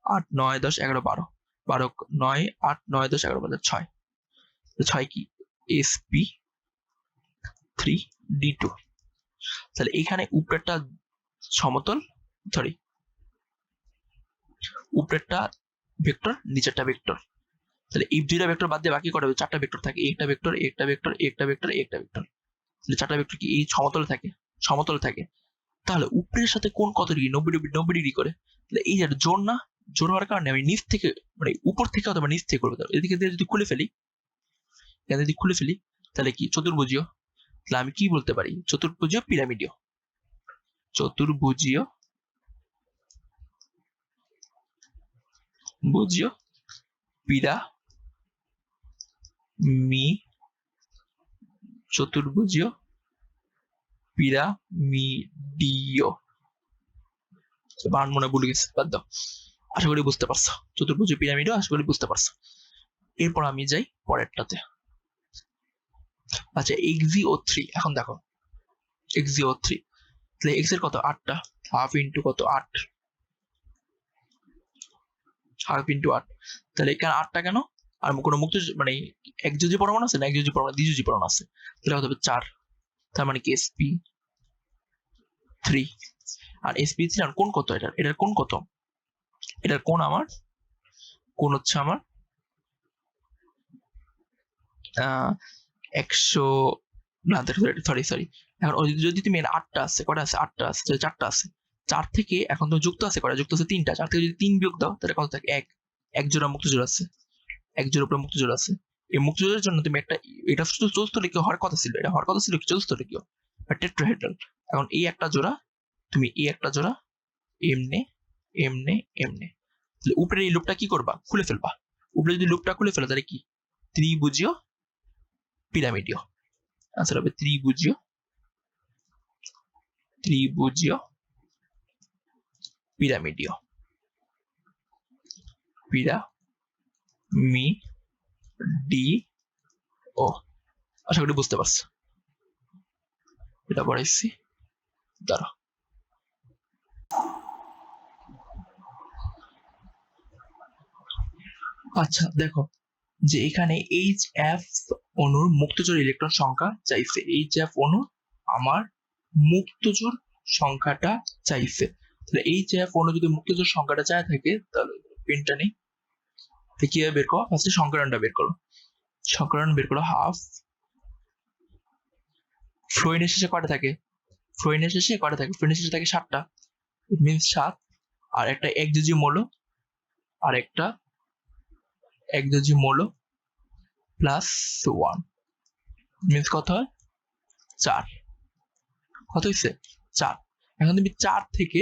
A: 8, 9, 10, 11, 12, 12, 9, 8, 9, 10, 11, 12, 6, 6 কি? sp3d2। তাহলে এইখানে উপরেরটা সমতল, সরি উপরেরটা ভেক্টর, নিচেরটা ভেক্টর। তাহলে এই 2টা ভেক্টর বাদ দিয়ে বাকি কটা? 4টা ভেক্টর থাকে, একটা ভেক্টর, একটা ভেক্টর, একটা ভেক্টর, একটা ভেক্টর। তাহলে 4টা ভেক্টর কি এই সমতলে থাকে? সমতলে থাকে। তাহলে উপরের সাথে কোণ কত ডিগ্রি? 90 ডিগ্রি করে। তাহলে এই যে জোর না, জোর হওয়ার কারণে আমি নিচ থেকে, মানে উপর থেকে অথবা নিচ থেকে করবো। এদিকে যদি খুলে ফেলি, যদি খুলে ফেলি তাহলে কি চতুর্ভুজীয়? তাহলে আমি কি বলতে পারি? চতুর্ভুজীয় পিরামিডীয়। চতুর্ভুজীয় চতুর্ভুজীয় পিরামিডীয়। বান মনে ভুলে গেছে, বাদ দাও। আশা করি বুঝতে পারছো চতুর্ভুজীয় পিরামিডীয়, আশা করি বুঝতে পারছো। এরপর আমি যাই পরেরটাতে। আচ্ছা, xgO3। এখন দেখো xgO3, তাহলে x এর কত? 8টা, হাফ ইন্টু কত? 8, হাফ ইন্টু 8। তাহলে এখানে 8টা কেন? আর কোনো মুক্ত মানে একযোজী পরমাণু আছে না? একযোজী পরমাণু, দ্বিযোজী পরমাণু আছে। তাহলে কত হবে? 4। তার মানে কি sp3। আর sp3 আর কোণ কত? এটার কোণ কত? এটার কোণ আমার, কোণ হচ্ছে আমার 100 না, সরি। এখন যদি তুমি 8টা আছে, কটা আছে? 8টা আছে, 4টা আছে। 4 থেকে এখন তো যুক্ত আছে কটা? যুক্ত আছে 3টা। 4 থেকে যদি 3 বিয়োগ দাও তাহলে কত থাকে? 1। এক জোড়া মুক্তজোড় আছে, এক জোড়া উপরে মুক্তজোড় আছে। এই মুক্তজোড়ের জন্য তুমি একটা, এটা শুধু চতুর্থলিকীয় হওয়ার কথা ছিল, এটা হওয়ার কথা ছিল কি? চতুর্থলিকীয় বা টেট্রাহেড্রাল। এখন এই একটা জোড়া, তুমি এই একটা জোড়া এমনে এমনে এমনে, তাহলে উপরে এই লুপটা কি করবা? খুলে ফেলবা। উপরে যদি লুপটা খুলে ফেলো তাহলে কি? ত্রিভুজীয় পিরামিডীয়। আনসার হবে ত্রিভুজীয় পিরামিডীয়। পিরামিডীয়। আশা করি বুঝতে পারছো। এটা পড়াইছি, দাঁড়াও। আচ্ছা দেখো, যে এখানে HF অণুর মুক্তজোড় ইলেকট্রন সংখ্যা চাইছে। HF অণু আমার মুক্তজোড় সংখ্যাটা চাইছে। তাহলে HF অণু যদি মুক্তজোড় সংখ্যাটা চায় থাকে, তাহলে পেনটা নেই, কিভাবে বের করো? ফার্স্টে সংকরণটা বের করো। সংকরণ বের করো, হাফ ফ্লোরিনের শেষে কটা থাকে? ফ্লোরিনের শেষে কটা থাকে? ফ্লোরিনের শেষে থাকে 7টা, ইট মিনস 7। আর একটা একযোজী মৌল, আর একটা একযোজী মৌল প্লাস 1, মিনস কত হয়? 4। কত হয়েছে 4। এখন তুমি 4 থেকে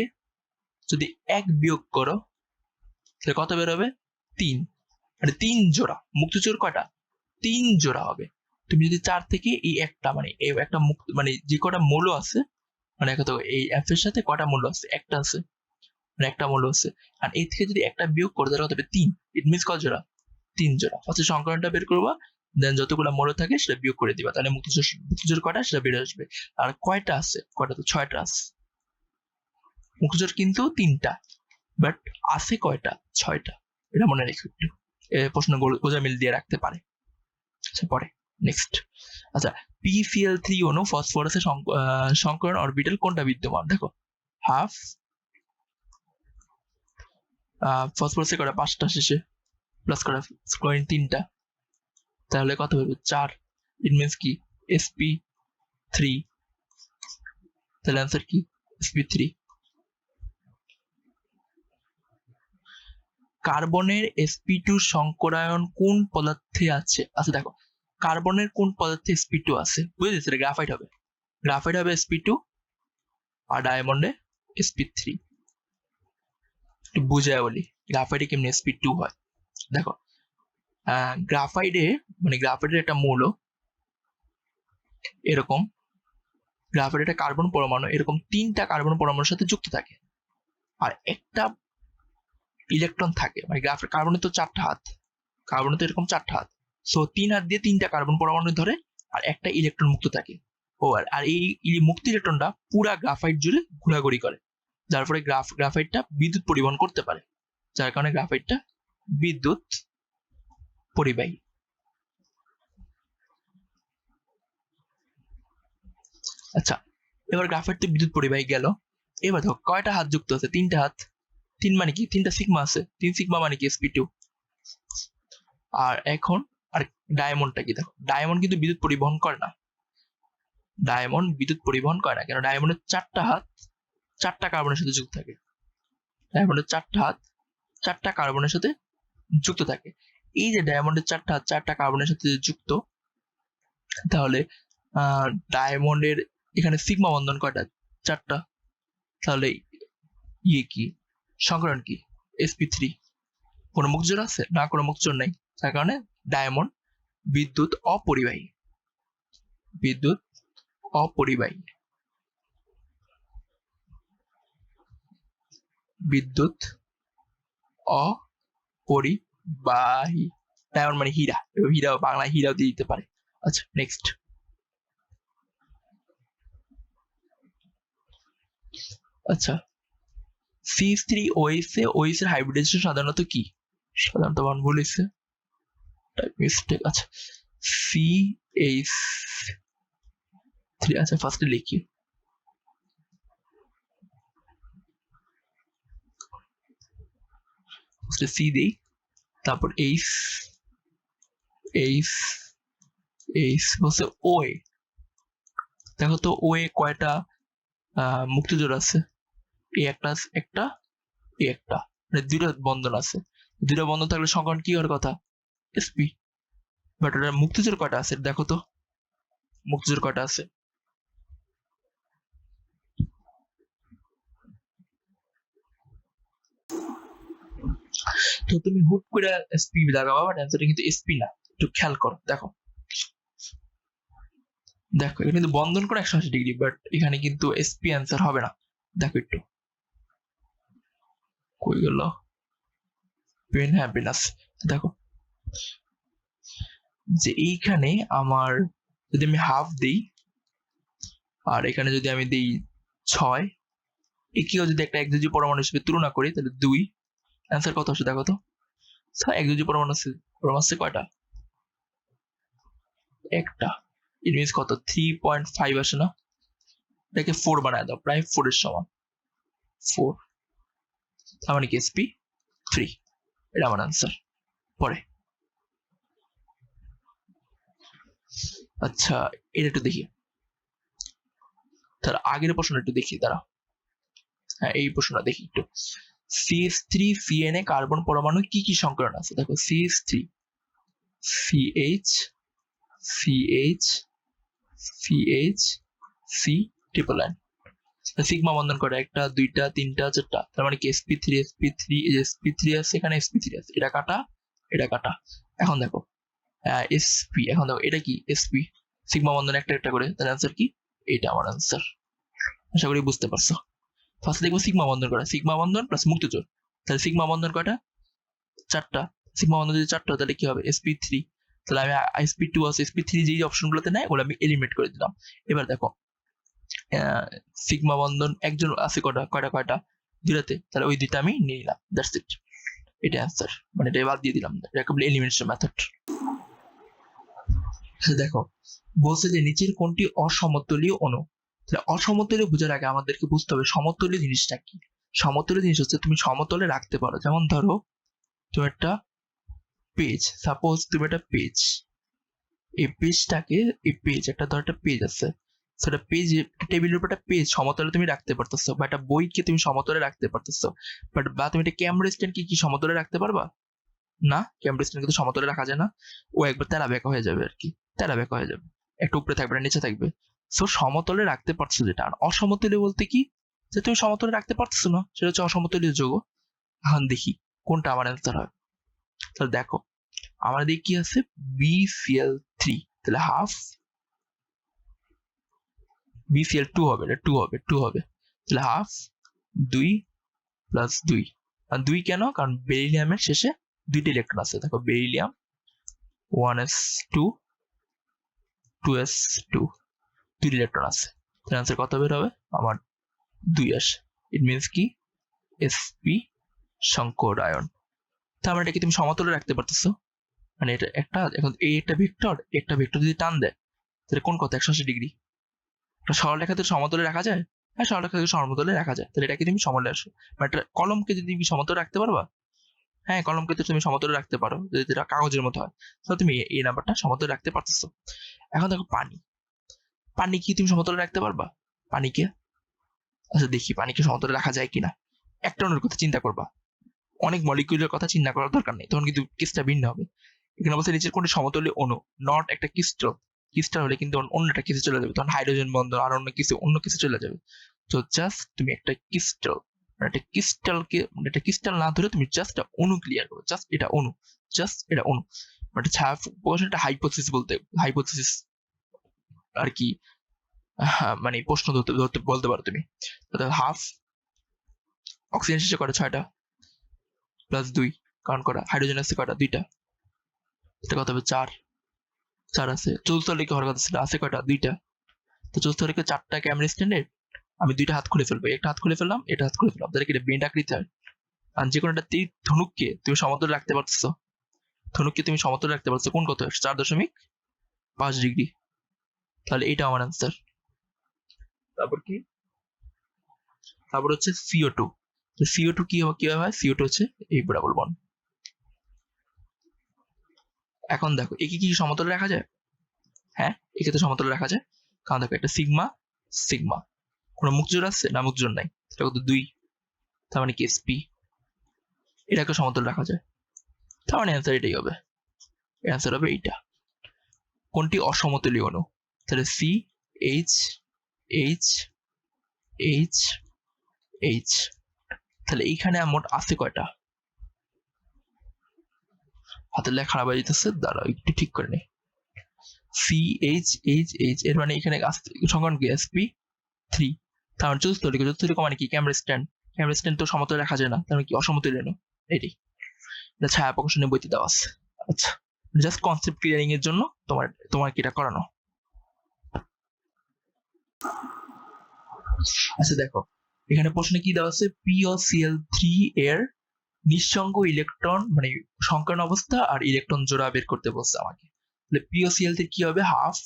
A: যদি 1 বিয়োগ করো তাহলে কত বের হবে 3, মানে 3 জোড়া। মুক্তজোড় কয়টা 3 জোড়া হবে। তুমি যদি 4 থেকে এই একটা মানে এই একটা মুক্ত মানে যে কটা মৌল আছে মানে কত এই এফ এর সাথে কটা মৌল আছে একটা আছে, মানে একটা মৌল আছে, আর এই থেকে যদি একটা বিয়োগ করো তাহলে কত হবে 3। ইট মিন্স কত জোড়া 3 জোড়া। ফার্স্টে সংকলনটা বের করবা, দেন যতগুলো মৌল থাকে সেটা বিয়োগ করে দিবা, তাহলে মুক্তজোড় কয়টা সেটা বের আসবে। আর কয়টা আছে কয়টা তো 6টা আছে। মুক্তজোড় কিন্তু 3টা, বাট আছে কয়টা 6টা। এটা মনে রেখো একটু, প্রশ্ন গোজামিল দিয়ে রাখতে পারে। আচ্ছা পরে নেক্সট। আচ্ছা PCl3 অণু ফসফরাসের সংকরণ অরবিটাল কোনটা বিদ্যমান? দেখো হাফ ফসফরাসের কটা 5টা শেষে, প্লাস কটা ক্লোরিন 3টা, তাহলে কত হবে 4। ইট মিন্স কি sp3, তাহলে অ্যান্সার কি sp3। কার্বনের sp2 সংকরায়ন কোন পদার্থে আছে? আচ্ছা দেখো কার্বনের কোন পদার্থে sp2 আছে বুঝে দিচ্ছি, গ্রাফাইট হবে। গ্রাফাইট হবে sp2 আর ডায়মন্ডে sp3। একটু বুঝে বলি গ্রাফাইটে কেমনি sp2 হয়। দেখো গ্রাফাইটে মানে গ্রাফাইটের একটা মৌল এরকম, গ্রাফাইটের একটা কার্বন পরমাণু এরকম 3টা কার্বন পরমাণুর সাথে যুক্ত থাকে, আর একটা ইলেকট্রন থাকে। মানে কার্বনের তো 4টা হাত, কার্বনের তো এরকম 4টা হাত, সো 3 হাত দিয়ে 3টা কার্বন পরমাণু ধরে আর একটা ইলেকট্রন মুক্ত থাকে। ও আর এই মুক্ত ইলেকট্রনটা পুরা গ্রাফাইট জুড়ে ঘোরাঘুরি করে, যার ফলে গ্রাফাইটটা বিদ্যুৎ পরিবহন করতে পারে, যার কারণে গ্রাফাইটটা বিদ্যুৎ পরিবাহী। আচ্ছা এবার গ্রাফাইটটা বিদ্যুৎ পরিবাহী গেল। এবার দেখো কয়টা হাত যুক্ত আছে? 3টা হাত। 3 মানে কি 3টা সিগমা আছে, 3 সিগমা মানে কি sp2। আর এখন আর ডায়মন্ডটা কি? দেখো ডায়মন্ড কিন্তু বিদ্যুৎ পরিবহন করে না, ডায়মন্ড বিদ্যুৎ পরিবহন করে না। কেন? ডায়মন্ডের 4টা হাত 4টা কার্বনের সাথে যুক্ত থাকে, ডায়মন্ডের 4টা হাত 4টা কার্বনের সাথে যুক্ত থাকে। এই যে ডায়মন্ডের 4টা হাত 4টা কার্বনের সাথে যুক্ত, তাহলে ডায়মন্ডের এখানে সিগমা বন্ধন কয়টা? 4টা। তাহলে ইয়ে কি সংকরণ কি sp3। কোনো মুক্তজোড় আছে না? কোনো মুক্তজোড় নাই, যার কারণে ডায়মন্ড বিদ্যুৎ অপরিবাহী, বিদ্যুৎ অপরিবাহী, বিদ্যুৎ অপরিবাহী। ডায়মন্ড মানে হীরা, হীরা বাংলায় হীরাও দিয়ে দিতে পারে। আচ্ছা নেক্সট। আচ্ছা CH3OH এর হাইব্রিডাইজেশন সাধারণত কি? সাধারণত মান বলেছে মিস্টেক। আচ্ছা CH3, আচ্ছা ফার্স্টে লিখি C দেই, তারপর হচ্ছে OA। দেখো তো OA কয়টা মুক্তজোড় আছে? এই একটা একটা এই একটা, মানে 2টা বন্ধন আছে। 2টা বন্ধন থাকলে সংকরণ কি হওয়ার কথা? sp। বাট ওটা মুক্তজোড় কয়টা আছে দেখো তো, মুক্তজোড় কয়টা আছে? তো তুমি হুট করে sp লাগাবা, বাট অ্যান্সারটা কিন্তু sp না। একটু খেয়াল করো, দেখো দেখো এখানে কিন্তু বন্ধন করে 180°, বাট এখানে কিন্তু sp অ্যান্সার হবে না। দেখো একটু কই গেল পেন, হ্যাঁ পেন আছে। দেখো যে এইখানে আমার যদি আমি হাফ দিই আর এখানে যদি আমি দিই 6, একেও যদি একটা একযোজী পরমাণু হিসেবে তুলনা করি তাহলে 2, অ্যান্সার কত আসে দেখো তো? একযোজী পরমাণু আছে কয়টা? একটা। ইট মিনস কত 3.5 আসে না? এটাকে 4 বানায় দাও, প্রায় 4 এর সমান 4, তার মানে কি sp3। এটা আমার অ্যান্সার। পরে আচ্ছা এটা একটু দেখি, তার আগের প্রশ্নটা একটু দেখি দাঁড়া। হ্যাঁ এই প্রশ্নটা দেখি একটু। CH3CN কার্বন পরমাণু কি কি সংকরণ আছে? দেখো CH3 CH CH CH CH triple ion. Sigma বন্ধন কয়টা? একটা, দুইটা, তিনটা, চারটা। তার মানে কি sp3 sp3 আছে, এখানে sp3 আছে, এটা কাটা, এটা কাটা। এখন দেখো sp, এখন দেখো এটা কি sp, সিগমা বন্ধন একটা একটা করে, তার অ্যান্সার কি? এটা আমার অ্যান্সার। আশা করি বুঝতে পারছো। ফার্স্ট দেখবো সিগমা বন্ধন করা, সিগমা বন্ধন প্লাস মুক্তজোড়। তাহলে সিগমা বন্ধন কয়টা? চারটা। সিগমা বন্ধন যদি চারটা তাহলে কি হবে? sp3। তাহলে আমি sp2 আছে, sp3 যেই অপশনগুলোতে নেয় ওগুলো আমি এলিমিনেট করে দিলাম। এবার দেখো সিগমা বন্ধন একজন আছে কয়টা কয়টা কয়টা? দুইটাতে, তাহলে ওই দুইটা আমি নিয়ে নিলাম, দ্যাটস ইট। এটা অ্যান্সার, মানে এটা বাদ দিয়ে দিলাম, এটা বলে এলিমিনেশন মেথড। দেখো বলছে যে নিচের কোনটি অসমতুল্য অণু। তাহলে অসমতুল্য বোঝার আগে আমাদেরকে বুঝতে হবে সমতুল্য জিনিসটা কি। সমতুল্য জিনিস হচ্ছে তুমি সমতলে রাখতে পারো। যেমন ধরো তুমি একটা পেজ, সাপোজ তুমি একটা পেজ, এই পেজটাকে, এই পেজ একটা ধর একটা পেজ আছে, সেটা পেজ টেবিলের উপর একটা পেজ সমতলে তুমি রাখতে পারতেছো, বা একটা বইকে তুমি সমতলে রাখতে পারতেছো, বাট বা তুমি একটা ক্যামেরা স্ট্যান্ডকে কি সমতলে রাখতে পারবা? না, ক্যামেরা স্ট্যান্ড কিন্তু সমতলে রাখা যায় না, ও একবার তেরা বেঁকা হয়ে যাবে আর কি, তেরা বেঁকা হয়ে যাবে, একটু উপরে থাকবে না নিচে থাকবে। সো সমতলে রাখতে পারছো যেটা। আর অসমতলে বলতে কি, যে তুমি সমতলে রাখতে পারছো না, সেটা হচ্ছে অসমতলীয় যৌগ। এখন দেখি কোনটা আমার অ্যান্সার হয়। তাহলে দেখো আমার দিকে কি আছে? BCl3, তাহলে হাফ BCl2 হবে, এটা 2 হবে, 2 হবে, তাহলে হাফ 2 প্লাস 2। আর 2 কেন? কারণ বেরিলিয়ামের শেষে দুইটা ইলেকট্রন আছে। দেখো বেরিলিয়াম 1s2 2s2, দুই ইলেকট্রন আছে। তাহলে আনসার কত বের হবে? আমার 2 আসে। ইট মিনস কি sp সংকর আয়ন। তার মানে এটা কি তুমি সমতলে রাখতে পারতেছো? মানে এটা একটা, এখন এই একটা ভেক্টর যদি টান দেয় তাহলে কোন কত 180 ডিগ্রি। একটা সরলরেখাতে সমতলে রাখা যায়? হ্যাঁ, সরলরেখাকে সমতলে রাখা যায়। তাহলে এটাকে তুমি সমতলে রাখো। মানে একটা কলমকে যদি তুমি সমতলে রাখতে পারবা? হ্যাঁ, কলমকে তো তুমি সমতলে রাখতে পারো, যদি এটা কাগজের মতো হয়। তাহলে তুমি এই নাম্বারটা সমতলে রাখতে পারতেছো। এখন দেখো পানি, পানি কি তুমি সমতলে রাখতে পারবা? পানিকে, আচ্ছা দেখি পানিকে সমতলে রাখা যায় কিনা। একটা অণুর কথা চিন্তা করবা, অনেক মলিকিউলের কথা চিন্তা করার দরকার নেই, তখন কিন্তু কেসটা ভিন্ন হবে। এখানে বলছে নিচের কোনটি সমতলে অণু, নট একটা ক্রিস্টাল। ক্রিস্টাল হলে কিন্তু অন্য একটা কিছু চলে যাবে, তখন হাইড্রোজেন বন্ধন আর অন্য কিছু চলে যাবে। তো জাস্ট তুমি একটা ক্রিস্টাল, মানে একটা ক্রিস্টালকে, মানে একটা ক্রিস্টাল না ধরে তুমি জাস্ট একটা অণু ক্লিয়ার করো, জাস্ট এটা অণু, জাস্ট এটা অণু, মানে ছায়া প্রশ্নটা হাইপোথিসিস বলতে, হাইপোথিসিস আর কি, মানে প্রশ্ন ধরতে ধরতে বলতে পারো তুমি। হাফ অক্সিজেন শেষে কটা? 6টা প্লাস 2, কারণ করা হাইড্রোজেন আছে কটা? 2টা, এটা কত হবে? 4, 4 আছে। চতুর্থ লেখে হওয়ার কথা ছিল, আছে কয়টা? 2টা। তো চতুর্থ লেখে 4টা ক্যামেরা স্ট্যান্ডে আমি 2টা হাত খুলে ফেলবো, একটা হাত খুলে ফেললাম, এটা হাত খুলে ফেললাম, তাহলে কি এটা বেন্ড আকৃতি হয়। আর যে কোনো একটা তীর ধনুককে তুমি সমতলে রাখতে পারতেছো, ধনুককে তুমি সমতলে রাখতে পারছো কোন কত? 4.5 ডিগ্রি। তাহলে এটা আমার অ্যান্সার। তারপর কি? তারপর হচ্ছে CO2। CO2 কি হয়? CO2 হচ্ছে এই ডাবল বন্ড। এখন দেখো একে কি সমতলে রাখা যায়? হ্যাঁ, একে তো সমতলে রাখা যায়, কারণ দেখো একটা সিগমা সিগমা, কোনো মুখজোড় আছে না? মুখজোড় নাই, সেটা কত? 2, তার মানে কি sp, এটাকে সমতলে রাখা যায়। তার মানে অ্যান্সার এটাই হবে, অ্যান্সার হবে এইটা। কোনটি অসমতুলীয় অণু? তাহলে C H H H H, তাহলে এইখানে মোট আছে কয়টা? হাতের লেখা খারাপ হয়ে যেতেছে, দাঁড়াও একটু ঠিক করে নি। CH এর মানে এখানে সংখ্যান কি? sp3। তার মানে চতুর্থ মানে কি? ক্যামেরা স্ট্যান্ড তো সমতলে রাখা যায় না, তার মানে কি অসমতুল্য অণু। এটাই, এটা ছায়া প্রকাশনের বইতে দেওয়া আছে। আচ্ছা, জাস্ট কনসেপ্ট ক্লিয়ারিং এর জন্য তোমার কি এটা করানো। আচ্ছা দেখো এখানে প্রশ্নে কি দেওয়া আছে? POCl3 এর নিঃসঙ্গ ইলেকট্রন, মানে সংকরণ অবস্থা আর ইলেকট্রন জোড়া বের করতে বলছে আমাকে। তাহলে POCl3 কি হবে? হাফ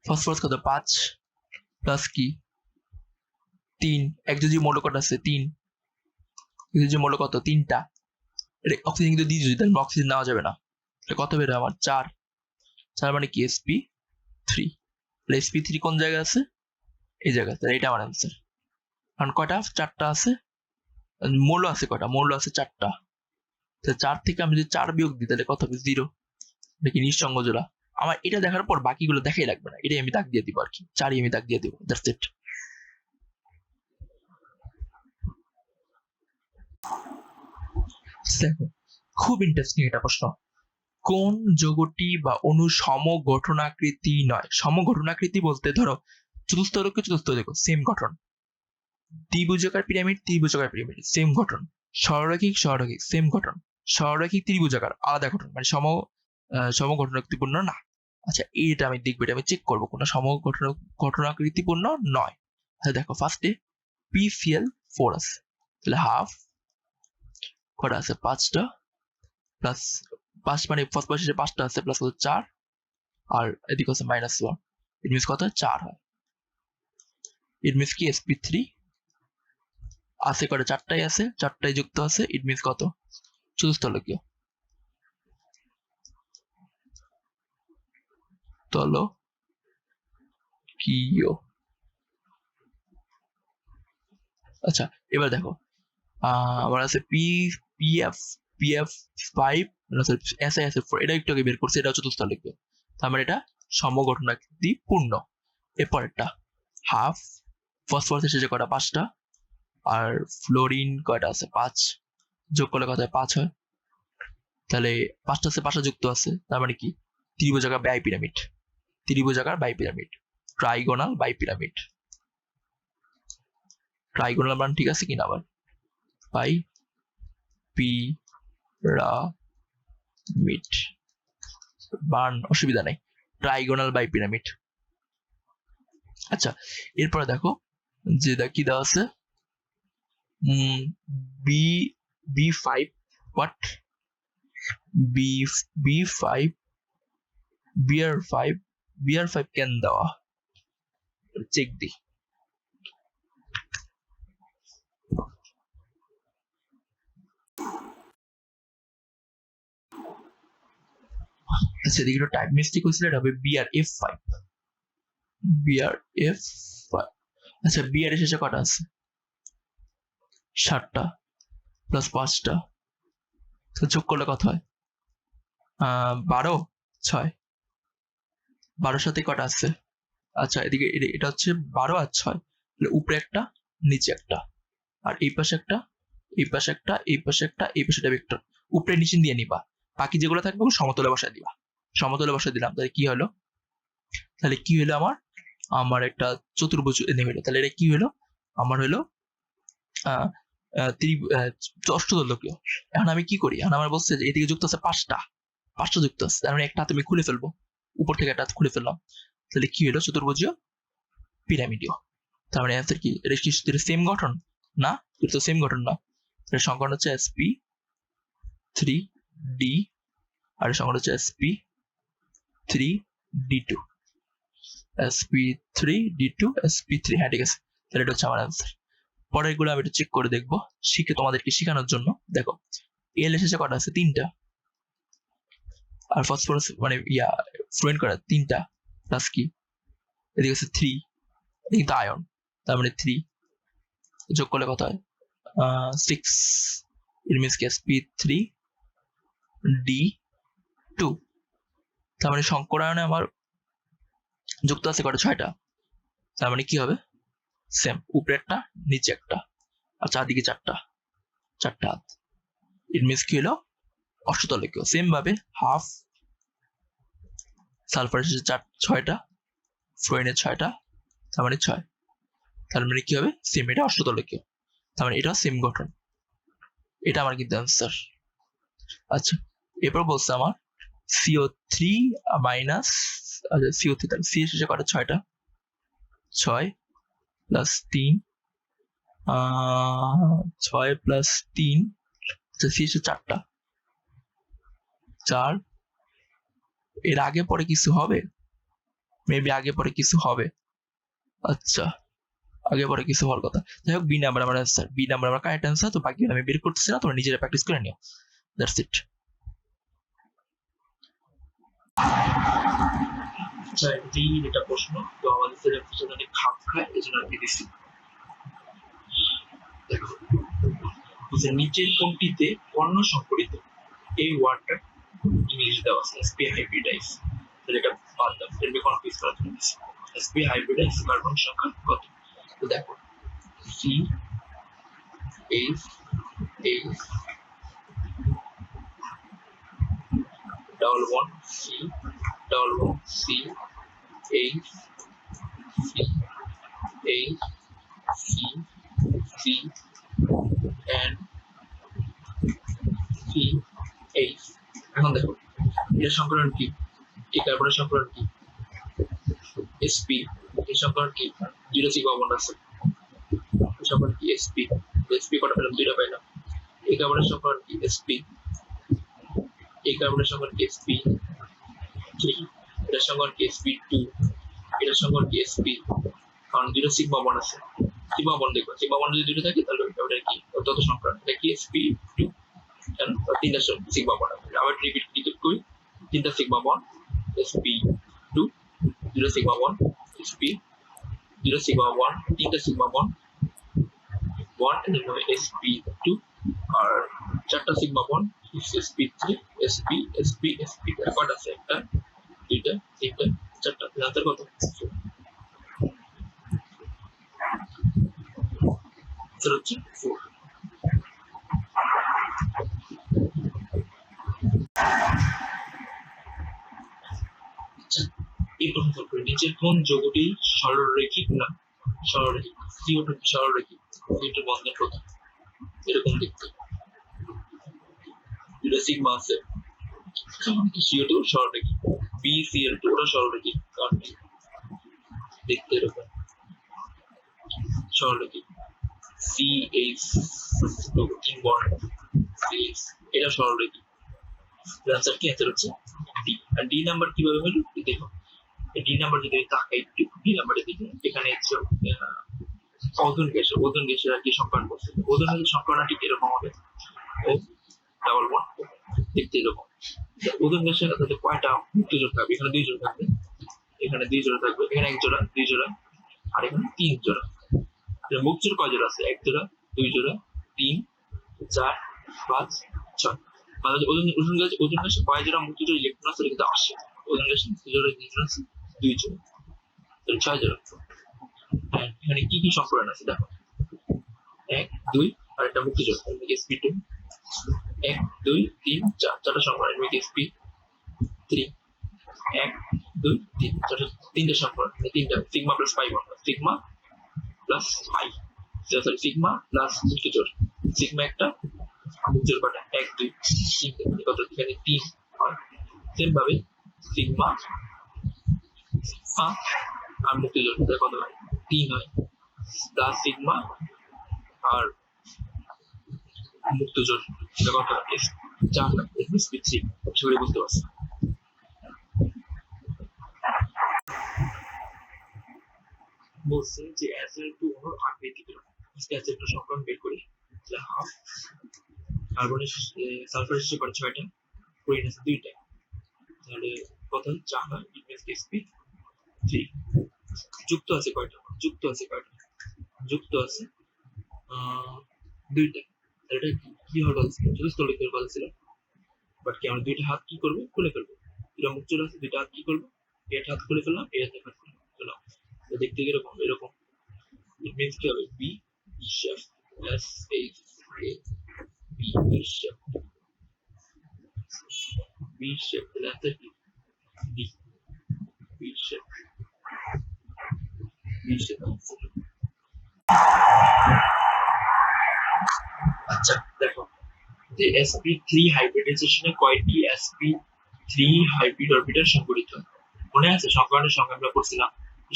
A: ফসফরাস কত? 5 প্লাস কি 3, একযোজি মৌলকট আছে 3, একযোজি মৌল কত? 3টা। অক্সিজেন কিন্তু দ্বিযোজি, তাহলে অক্সিজেন নেওয়া যাবে না। তাহলে কত বেরো আমার? 4 মানে কি sp3। তাহলে sp3 কোন জায়গায় আছে? এই জায়গায়, তাহলে এটা আমার অ্যান্সার। কারণ কয়টা? 4টা আছে। মৌল আছে কয়টা? মৌল আছে 4টা। তাহলে 4 থেকে আমি যদি 4 বিয়োগ দিই তাহলে কত হবে? 0, নাকি নিঃসঙ্গ জোড়া। আমার এটা দেখার পর বাকিগুলো দেখাই লাগবে না, এটাই আমি দাগ দিয়ে দিব আর কি, 4ই আমি দাগ দিয়ে দিব, দ্যাটস ইট। দেখো খুব ইন্টারেস্টিং এটা প্রশ্ন, কোন যৌগটি বা অণু সমগঠনাকৃতি নয়? সমগঠনাকৃতি বলতে ধরো চতুস্তলক চতুস্তলক সেম গঠন, ত্রিভুজাকার পিরামিড ত্রিভুজাকার পিরামিড সেম গঠন, সরলরেখিক সরলরেখিক সেম গঠন, সরলরেখিক ত্রিভুজাকার আলাদা গঠন, মানে সমগঠনাকৃতিপূর্ণ না। আচ্ছা এটা আমি দেখবো, এটা আমি চেক করবো কোনটা সমগঠনাকৃতিপূর্ণ নয়। আচ্ছা দেখো ফার্স্টে PCl4 আছে, তাহলে হাফ কটা আছে 5টা, প্লাস 5 মানে ফসফরাস 5টা আছে, প্লাস 4, আর এদিকে আছে -1, ইট মিনস কত 4 হয়। ইট মিনস কি sp3 আছে কটা 4টাই আছে, 4টাই যুক্ত আছে, ইট মিনস কত চতুস্তলকীয়, তলকীয়। আচ্ছা এবার দেখো আমার আছে PF5 SiSF4, এটা একটু আগে বের করছে, এটা চতুস্তলকীয়, তার মানে এটা সমগঠনাকৃতিপূর্ণ। এরপরেরটা হাফ, ফসফরাস এসেছে কটা 5টা, আর ফ্লোরিন কয়টা আছে 5, যোগ করলে কত হয় 5 হয়, তাহলে 5টা আছে 5টা যুক্ত আছে, তার মানে কি ত্রিভুজাকার বাইপিরামিড, ত্রিভুজাকার বাইপিরামিড, ট্রাইগোনাল বাইপিরামিড। ট্রাইগোনাল মান ঠিক আছে কিনা আবার, বাইপিরামিড বান অসুবিধা নেই, ট্রাইগোনাল বাইপিরামিড। আচ্ছা এরপরে দেখো যে কি দেওয়া আছে, B5 what B5 BR5 কেন দেওয়া, চেক দি। আচ্ছা এদিকে টাইপ মিস্টেক হয়েছিল, এটা হবে BRF5। আচ্ছা BR এর শেষে কটা আছে 7টা, প্লাস 5টা, তো যোগ করলে কত হয় 12, 6, 12 সাথে কটা আছে, আচ্ছা এদিকে এটা হচ্ছে 12 আর 6, উপরে একটা নিচে একটা, আর এই পাশে একটা এই পাশে একটা এই পাশে একটা এই পাশে একটা ভেক্টর, উপরে নিচে দিয়ে নিবা, বাকি যেগুলো থাকবে সমতলে বসায় দিবা, সমতলে বসায় দিলাম, তাহলে কি হলো, আমার একটা চতুর্ভুজ এনে হলো, তাহলে এটা কি হলো আমার হলো অষ্টদলকীয়। এখন আমি কি করি, এখন আমার বলছে যে এদিকে যুক্ত আছে 5টা যুক্ত আছে, তার মানে একটা হাত আমি খুলে ফেলবো, উপর থেকে একটা হাত খুলে ফেললাম, তাহলে কি হলো চতুর্ভুজীয় পিরামিডীয়। তার মানে অ্যান্সার কি, এটা কি সেম গঠন না, এটা তো সেম গঠন না, এর সংখ্যা হচ্ছে sp3d, আর এর সংখ্যা হচ্ছে sp3d2, sp3d2 sp3, হ্যাঁ ঠিক আছে, তাহলে এটা হচ্ছে আমার অ্যান্সার। পরের গুলো আমি একটু চেক করে দেখবো তোমাদেরকে শেখানোর জন্য। দেখো এল এসেছে কটা আছে 3টা, আর ফসফরাস মানে ফ্লুয়েন্ট করা 3টা, প্লাস কি এদিকে আছে 3, এটা কিন্তু আয়ন, তার মানে 3 যোগ করলে কত হয় 6, ইট মিনস কি sp3d2, তার মানে সংকরায়নে আমার যুক্ত আছে কটা 6টা, তার মানে কি হবে সেম, উপরে একটা নিচে একটা, আর চারদিকে 4টা হাত, ইট মিনস কি হলো অষ্টতলকীয়। সেম ভাবে হাফ, সালফার এসেছে 6টা, ফ্লোরিনের 6টা, তার মানে 6, তার মানে কি হবে সেম, এটা অষ্টতলকীয়, তার মানে এটা সেম গঠন, এটা আমার কিন্তু অ্যান্সার। আচ্ছা এরপর বলছে আমার CO3 মাইনাস, আচ্ছা CO3 তাহলে সি এসেছে কটা 6টা, 6 প্লাস 3, 6 প্লাস 3, আচ্ছা সি এসেছে 4টা, 4, এর আগে পরে কিছু হবে, মেবি আগে পরে কিছু হবে, আচ্ছা আগে পরে কিছু হওয়ার কথা, যাই হোক বি নাম্বার আমার অ্যান্সার, বি নাম্বার আমার কারেক্ট অ্যান্সার, তো বাকি আমি বের করতেছি না, তোমরা নিজেরা প্র্যাকটিস করে নিও, দ্যাটস ইট। এটা প্রশ্ন তো আমাদের সিলেবাসের সাথে অনেক খাপ খায়, এই জন্য আমি দিচ্ছি। দেখো যে নিচের কোনটিতে বর্ণ সংকরিত, এই ওয়ার্ডটা ইংলিশ দেওয়া আছে sp hybridized, তাহলে এটা বাদ দাও, এটা কনফিউজ করার জন্য sp হাইব্রিডে কার্বন সংখ্যা কত। তো দেখো C H H double one C double one C H C H C C and C H। এখন দেখো এর সংকলন কি, এই কার্বনের সংকলন কি sp, এই সংকলন কি জিরো সিগমা বন্ড আছে, এই সংকলন কি sp, sp কটা পেলাম, দুইটা পাইলাম। এই কার্বনের সংকলন কি sp, এই কার্বনের সংকলন কি sp3, এটার সংকলন কি sp2, এটার সংকলন কি sp, কারণ দুটো সিগমা বন্ড আছে, সিগমা বন্ড দেখো, সিগমা বন্ড যদি দুটো থাকে তাহলে ওটা কি তত সংকলন, এটা কি sp2, জানো তিনটা সিগমা বন্ড আছে। আবার রিপিট করি, তিনটা সিগমা বন্ড sp2, দুটো সিগমা বন্ড sp, দুটো সিগমা বন্ড, তিনটা সিগমা বন্ড sp2, আর চারটা sigma bond sp3 sp sp sp কয়টা আছে, একটা দুইটা তিনটা চারটা, তাহলে কত হচ্ছে 4। এই প্রশ্ন করে নিচের কোন যৌগটি সরলরৈখিক না সরলরৈখিক, CO2 সরলরৈখিক, CO2 বন্ধন প্রধান, এরকম দেখতে দুটো সিগমা আছে, CO2 সরলরৈখিক, BCl2 ওটা সরলরৈখিক, কারণ দেখতে এরকম সরলরৈখিক, CH2 তিন বন্ড CH, এটা সরলরৈখিক। আনসার কি, আনসার হচ্ছে ডি। আর ডি নাম্বার কিভাবে হলো দেখো, ডি নাম্বার যদি তাকাই একটু, ডি নাম্বারের দিকে, এখানে হচ্ছে ওজোন গ্যাসের আর কি সংকলন করছে, ওজোন গ্যাসের সংকলনটা ঠিক এরকম হবে, ও ডাবল ওয়ান দেখতে এরকম। ওজোন গ্যাসের সাথে কয়টা মুক্ত জোড় থাকবে, এখানে দুই জোড়া থাকবে, এখানে দুই জোড়া থাকবে, এখানে এক জোড়া দুই জোড়া, আর এখানে তিন জোড়া। মুক্ত জোড় কয় জোড়া আছে, এক জোড়া দুই জোড়া তিন চার পাঁচ ছয়। ওজোন গ্যাসে কয় জোড়া মুক্ত জোড় ইলেকট্রন আছে, কিন্তু আসে ওজোন গ্যাসে মুক্ত জোড় ইলেকট্রন আছে দুই জোড়া, ছয় জোড়া। এখানে কি কি সংকলন আছে দেখো, এক দুই আর একটা মুক্ত জোড় sp2, এক দুই তিন চার, চারটা সংকলন sp3, এক দুই তিন চারটা, তিনটা সংকলন, তিনটা sigma plus pi bond, sigma plus পাই, সরি সিগমা প্লাস মুক্ত জোড়, সিগমা একটা মুক্ত জোড় কটা, এক দুই তিনটে, কত এখানে তিন হয়। সেম ভাবে সিগমা আর মুক্ত জোড় কত হয়, তিন হয়, প্লাস সিগমা আর মুক্ত জোড় কত হয়, চার হয়, sp3। সেগুলি বুঝতে পারছি। বলছে যে SL2 অনুর আকৃতি SL2 সংকলন বের করি, হাফ কার্বনের সালফারের শেষে করে 6টা, ক্লোরিন আছে 2টা, তাহলে কত 4 হয়, sp3। যুক্ত আছে কয়টা, যুক্ত আছে 2টা, এটা কি হলো চতুস্থলিকের কথা ছিল, বাট কি আমরা 2টা হাত কি করবো, খুলে ফেলবো, দুটো মুখ চলে আছে, 2টা হাত কি করবো, একটা হাত খুলে ফেললাম, এই হাতে হাত খুলে ফেললাম, দেখতে এরকম এরকম, ইট মিন্স কি হবে, b shape s h a b shape, b shape, তাহলে কি d, b shape, b shape. আচ্ছা দেখো যে sp3 হাইব্রিডাইজেশনে কয়টি sp3 হাইব্রিড অরবিটাল সংঘটিত হয়, মনে আছে সংকলনের সঙ্গে আমরা পড়ছিলাম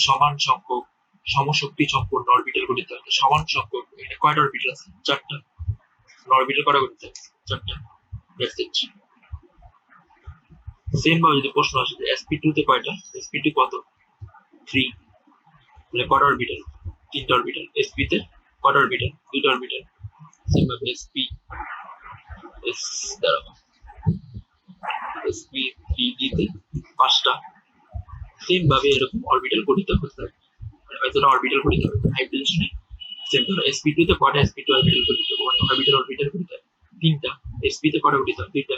A: সমান সংখ্যক সমশক্তি সম্পূর্ণ অরবিটাল গঠিত হয়, সমান সংখ্যক এখানে কয়টা অরবিটাল আছে, চারটা, অরবিটাল কয়টা গঠিত হয়, চারটা। সেম ভাবে যদি প্রশ্ন আসে sp2 তে কয়টা, sp2 কত 3, তাহলে কয়টা অরবিটাল, তিনটা অরবিটাল, sp তে কয়টা অরবিটাল, দুইটা অরবিটাল। সেম ভাবে sp s দ্বারা sp3d তে 5টা। সেম ভাবে এরকম অরবিটাল গঠিত হতে থাকে, এতটা অরবিটাল গঠিত হবে হাইব্রিডেশনে। সেম ধরো sp2 তে কয়টা sp2 অরবিটাল গঠিত, মানে অরবিটাল গঠিত হয় 3টা, sp তে কয়টা গঠিত হয় 2টা,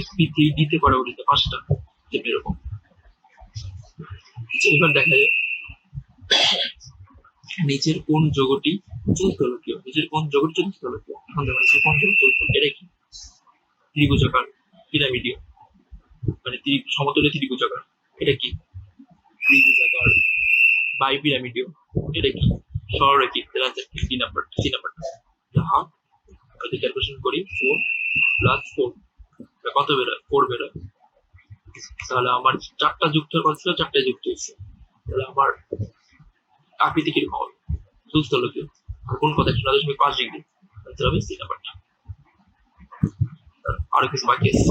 A: sp3d তে কয়টা গঠিত 5টা, এরকম। এবার দেখা যায় নিচের কোন যোগটি চতুর্থলকীয়, নিচের কোন যোগটি চতুর্থলকীয়। এখন দেখো নিচের কোন যোগ চতুর্থ, এটা কি ত্রিভুজাকার পিরামিডীয়, মানে সমতলে ত্রিভুজাকার, এটা কি ত্রিভুজাকার বাই পিরামিডীয়, এটা কি সরলরেখি। তাহলে আনসার কি? সি নাম্বারটা। হাফ যদি ক্যালকুলেশন করি 4 প্লাস 4 কত বেরোয়? 4 বেরোয়। তাহলে আমার 4টা যুক্ত কথা ছিল, 4টাই যুক্ত হয়েছে। তাহলে আমার আকৃতি কিরকম হবে? চতুর্থলকীয়। আর কোন কথা? 0.5 ডিগ্রি। আনসার হবে সি নাম্বারটা। আরো কিছু বাকি আছে।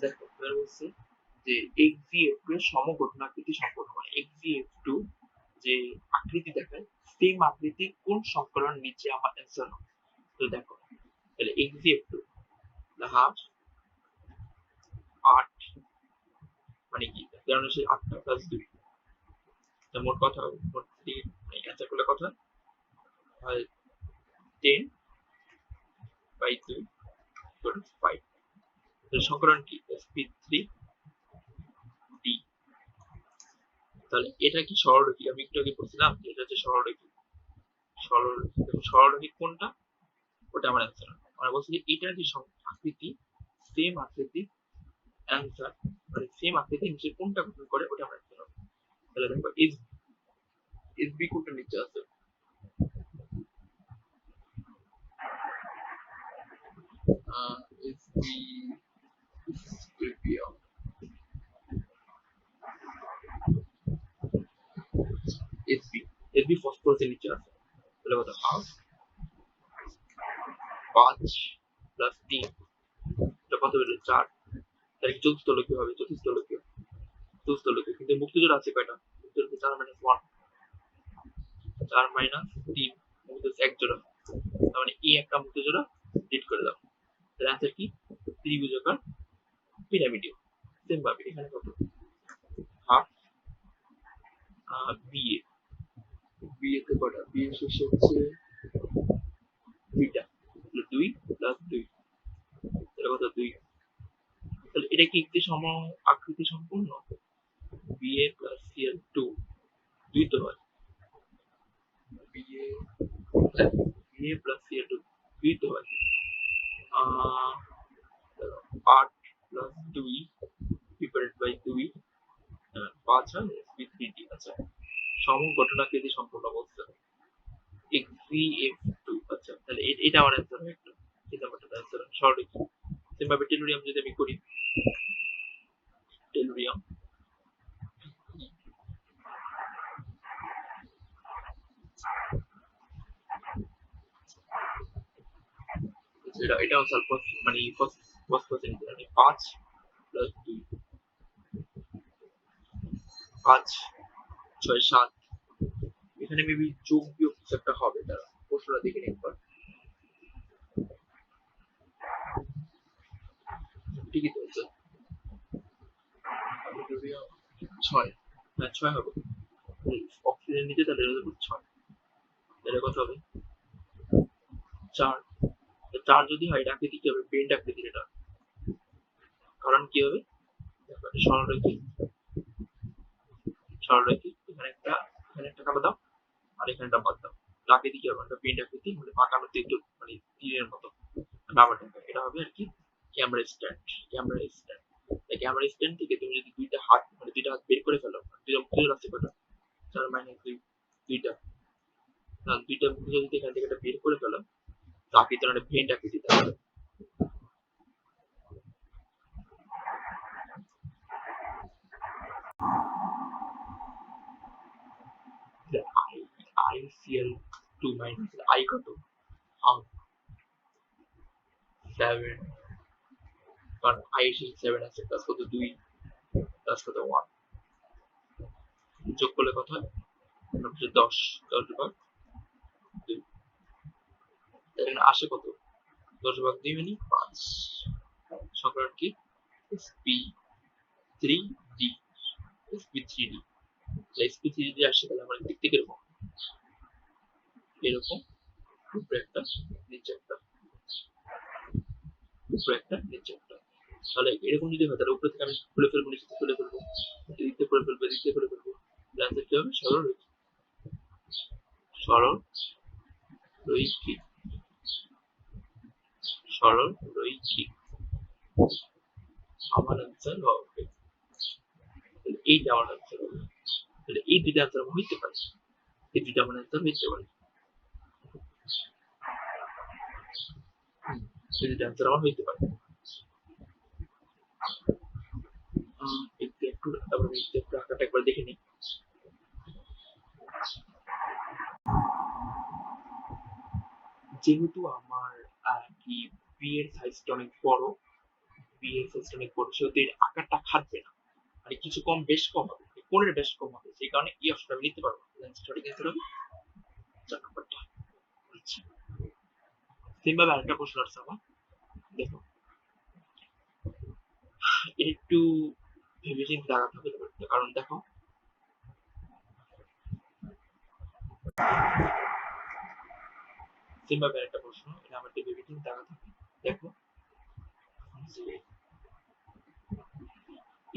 A: দেখো বলছে যে xvf2 এর সমঘটনাকৃতি সম্পন্ন, মানে xvf2 যে আকৃতি দেখায় সেম আকৃতি কোন সংকলন নিচে আমার অ্যান্সার হবে। তো দেখো তাহলে xvf2 হাফ 8 মানে কি? কারণ হচ্ছে 8টা প্লাস 2, মোট কথা হবে মোট 3, মানে অ্যান্সার করলে কথা হয় 10/2 = 5। সংকলন কি? sp3 d। তাহলে এটা কি সরলরেখি? আমি একটু আগে বলছিলাম যে এটা হচ্ছে সরলরেখি। সরলরেখি কোনটা? ওটা আমার অ্যান্সার। আমরা বলছি যে এটার যে আকৃতি সেম আকৃতি অ্যান্সার, মানে সেম আকৃতি নিচে কোনটা গঠন করে ওটা আমার অ্যান্সার হবে। তাহলে দেখো এস বি কোনটা নিচে আছে? এস বি এস বি ফসফরাসের নিচে আছে। তাহলে কত? হাফ 5 প্লাস 3, এটা কত বেরোলো? 4। তাহলে চতুর্থলকীয় হবে, চতুর্থলকীয় কিন্তু মুক্তিজোড়া আছে কয়টা? মুক্তিজোড়া 4 - 1, 4 - 3, মুক্তিজোড়া 1 জোড়া, তার মানে এই একটা মুক্তিজোড়া ডিট করে দাও। তাহলে অ্যান্সার কি? ত্রিভুজাকার পিরামিডীয়। সেম ভাবে এখানে কত? হাফ বিএ তে কটা? বিএ শেষে হচ্ছে 2টা, 2 প্লাস 2, তাহলে কত? 2। তাহলে এটা কি একটি আকৃতি সম্পূর্ণ? বিএ প্লাস সিএল 2 তো হয়। বিএ প্লাস সিএল 2 তো হয়। 8 প্লাস 2 ডিভাইডেড বাই 2, 5 হয় এসপি3ডি। আচ্ছা, সমঘটনাকৃতি সম্পূর্ণ বলতে xvf2। আচ্ছা, তাহলে এটা আমার অ্যান্সার হয় একটা। এই নাম্বারটা অ্যান্সার হয় সরলরেখি। সেম ভাবে টেলুরিয়াম যদি আমি করি, টেলুরিয়াম এটাও সালফাস, মানে ফসফরাসের নিচে, মানে 5 প্লাস 2, 5 6 7। এখানে মেবি যোগ বিয়োগ কিছু একটা হবে, তারা প্রশ্নটা দেখে নিন একবার। ঠিকই তো আছে, 6। হ্যাঁ 6 হবে। অক্সিজেন নিচে, তাহলে এটা 6। তাহলে কত হবে? 4। 4 যদি হয়, এটা আকৃতি কি হবে? পেন্ট আকৃতির এটা। কারণ কি হবে? সরলরেখি, এখানে একটা কাটা দাও আর এখানে একটা বাদ দাও। আকৃতি কি হবে? একটা পেন্ট আকৃতি, মানে পাকানো মানে তীরের মতো ব্যাপারটা। এটা হবে আর কি ক্যামেরা স্ট্যান্ড। ক্যামেরা স্ট্যান্ড থেকে তুমি যদি দুইটা হাত বের করে ফেলো, দুইটা মুখোশ আছে কটা? 4 - 2, দুইটা মুখোশ যদি এখান থেকে একটা বের করে ফেলো, তো আকৃতি মানে ভেন্ট আকৃতি থাকবে। ICl2 মাইনাস I কত? 7, কারণ I এসে 7 আছে, প্লাস কত? 2, প্লাস কত? 1, যোগ করলে কত হয়? 10 ভাগ 2। এখানে আসে কত? 10 ভাগ 2 মানে 5। সংখ্যার কি? sp3d, sp3d। sp3d আসে, তাহলে আমরা দেখতে কিরকম? এরকম উপরে একটা নিচে একটা, উপরে একটা নিচে একটা। তাহলে এরকম যদি হয় তাহলে উপরে থেকে আমি খুলে ফেলবো, নিচে খুলে ফেলবো, দিতে করে ফেলবো, দিতে করে ফেলবো, অ্যান্সার কি হবে? সরল রৈখিক, সরল রৈখিক আমার অ্যান্সার হবে। এইটা আমার অ্যান্সার হবে। তাহলে এই দুইটা অ্যান্সার আমার হইতে পারে, এই দুইটা আমার অ্যান্সার হইতে পারে, এই দুইটা অ্যান্সার আমার হইতে পারে। একটু তারপর একটু আঁকাটা একবার দেখে নিই। যেহেতু আমার কি বি এর সাইজটা অনেক বড়, বি এর সাইজটা অনেক বড়, সেহেতু এর আকারটা খাটবে না, মানে কিছু কম বেশ কম হবে, কোণের বেশ কম হবে, সেই কারণে এই অপশনটা আমি নিতে পারবো। সঠিক অ্যান্সার হবে 4 নাম্বারটা। আচ্ছা, সেম ভাবে আরেকটা প্রশ্ন আসছে আমার, দেখো একটু ভেবেচিন্তে দাঁড়াতে হবে, কারণ দেখো সেম ভাবে আরেকটা প্রশ্ন, এটা আমার একটু ভেবেচিন্তে দাঁড়াতে হবে। দেখো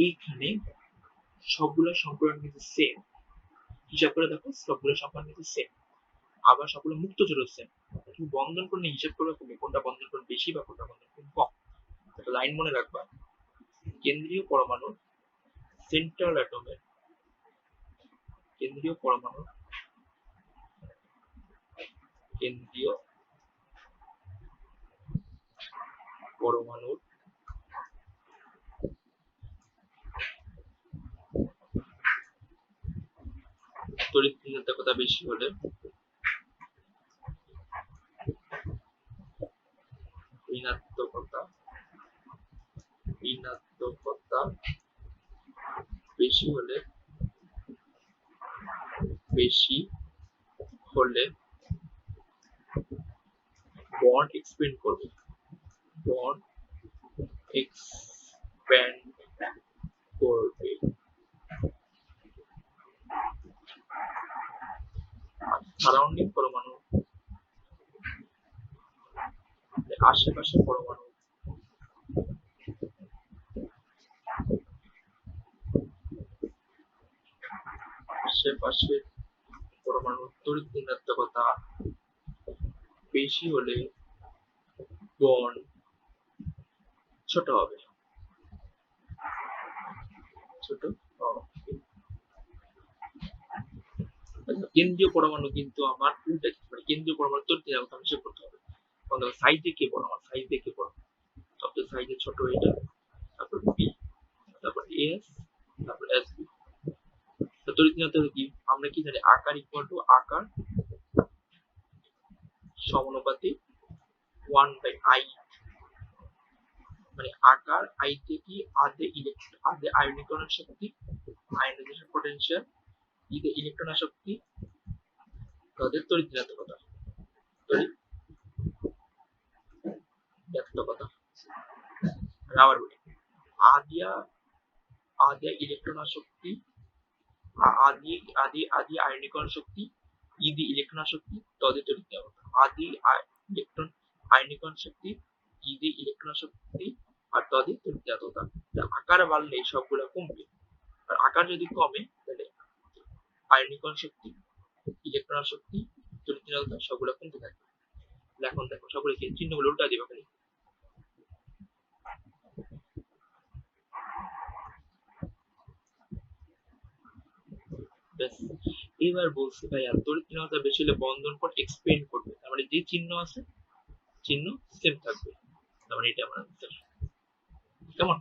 A: এইখানে সবগুলো সম্পূর্ণ কিন্তু সেম, হিসাব করে দেখো সবগুলো সম্পূর্ণ কিন্তু সেম, আবার সবগুলো মুক্ত জোড় সেম। তুমি বন্ধন করে হিসাব করবে তুমি কোনটা বন্ধন কোণ বেশি বা কোনটা বন্ধন কোণ কম। একটা লাইন মনে রাখবা, কেন্দ্রীয় পরমাণু, সেন্ট্রাল অ্যাটমের, কেন্দ্রীয় পরমাণু, কেন্দ্রীয় পরমাণুর তড়িৎ ঋণাত্মকতা বেশি হলে ঋণাত্মকতা ঋণাত্মকতা বেশি হলে বন্ড এক্সপেন্ড করবে, বন্ড এক্সপ্যান্ড করবে। সারাউন্ডিং পরমাণু, আশেপাশে পরমাণু, আশেপাশে পরমাণুর তড়িৎ ঋণাত্মকতা বেশি হলে বন্ড ছোট হবে, ছোট হবে। কেন্দ্রীয় পরমাণু কিন্তু আমার উল্টা, মানে কেন্দ্রীয় পরমাণু তড়িৎ ঋণাত্মকতা হিসেব করতে হবে। সাইজে কে বড়, আমার সাইজে কে বড়, সবচেয়ে সাইজে ছোট এটা, তারপর বি, তারপর এস, তারপর এস বি। তড়িৎ ঋণাত্মকতা কি আমরা কি জানি, আকার ইকুয়াল টু আকার সমানুপাতিক 1/i, মানে আকার আই তে কি আধে ইলেকট্রন, আধে আয়নীকরণ শক্তি, আয়নাইজেশন পটেনশিয়াল, ইতে ইলেকট্রন শক্তি, তাদের তড়িৎ ঋণাত্মকতা, তড়িৎ ঋণাত্মকতা। আবার বলি, আদিয়া আধে ইলেকট্রন শক্তি, আদি আদি আদি আয়নীকরণ শক্তি, ইদি ইলেকট্রন শক্তি, তদের তড়িৎ ঋণাত্মকতা। আদি ইলেকট্রন আয়নীকরণ শক্তি, ইদি ইলেকট্রন শক্তি, আর তদের তড়িৎ ঋণাত্মকতা। আকার বাড়লে সবগুলো কমবে, আর আকার যদি কমে তাহলে আয়নীকরণ শক্তি, ইলেকট্রন শক্তি, তড়িৎ ঋণাত্মকতা সবগুলো কমতে থাকবে। এখন দেখো সবগুলো চিহ্নগুলো উল্টা দিবা খালি। এবার বলছি ভাইয়া তড়িৎ ঋণাত্মকতা বেশি হলে বন্ধন পর এক্সপেন্ড করবে, তার মানে যে চিহ্ন আছে চিহ্ন সেম থাকবে, তার মানে এটা আমার আনসার। কেমন?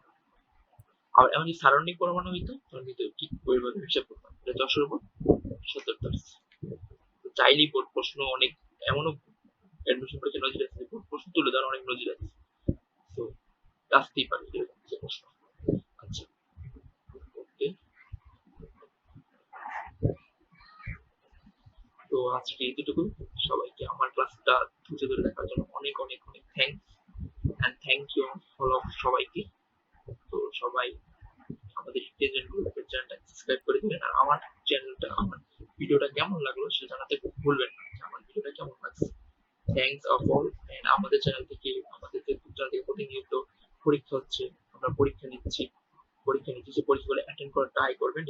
A: আর এমন যদি সারাউন্ডিং পরমাণু হইতো তাহলে কিন্তু ঠিক ওইভাবে হিসাব করতাম, এটা 10 এর উপর 70 চাইলেই প্রশ্ন অনেক, এমনও অ্যাডমিশন পরীক্ষা নজির আছে, প্রশ্ন তুলে দেওয়ার অনেক নজির আছে, তো আসতেই পারে এরকম প্রশ্ন। আচ্ছা, ওকে, তো আজকে এতটুকু। সবাইকে আমার ক্লাসটা ধৈর্য ধরে দেখার জন্য অনেক অনেক অনেক thanks, and thank you all of সবাইকে। তো সবাই আমাদের ইন্টেলিজেন্ট গ্রুপের চ্যানেলটা সাবস্ক্রাইব করে দিবেন, আর আমার চ্যানেলটা, আমার ভিডিওটা কেমন লাগলো সেটা জানাতে ভুলবেন না, আমার ভিডিওটা কেমন লাগছে। থ্যাংকস অফ অল, এন্ড আমাদের চ্যানেল থেকে, আমাদের ফেসবুক চ্যানেল থেকে প্রতিনিয়ত পরীক্ষা হচ্ছে, আমরা পরীক্ষা নিচ্ছি সেই পরীক্ষাগুলো অ্যাটেন্ড করার ট্রাই করবেন।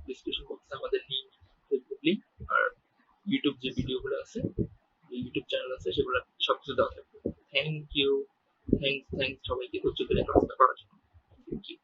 A: ডিসক্রিপশন বক্সে আমাদের লিঙ্ক, ফেসবুক লিঙ্ক আর ইউটিউব যে ভিডিওগুলো আছে, ইউটিউব চ্যানেল আছে, সেগুলো সবকিছু দেওয়া থাকবে। থ্যাংক ইউ, থ্যাংকস সবাইকে ধৈর্য ধরে ক্লাসটা করার জন্য। Thank you.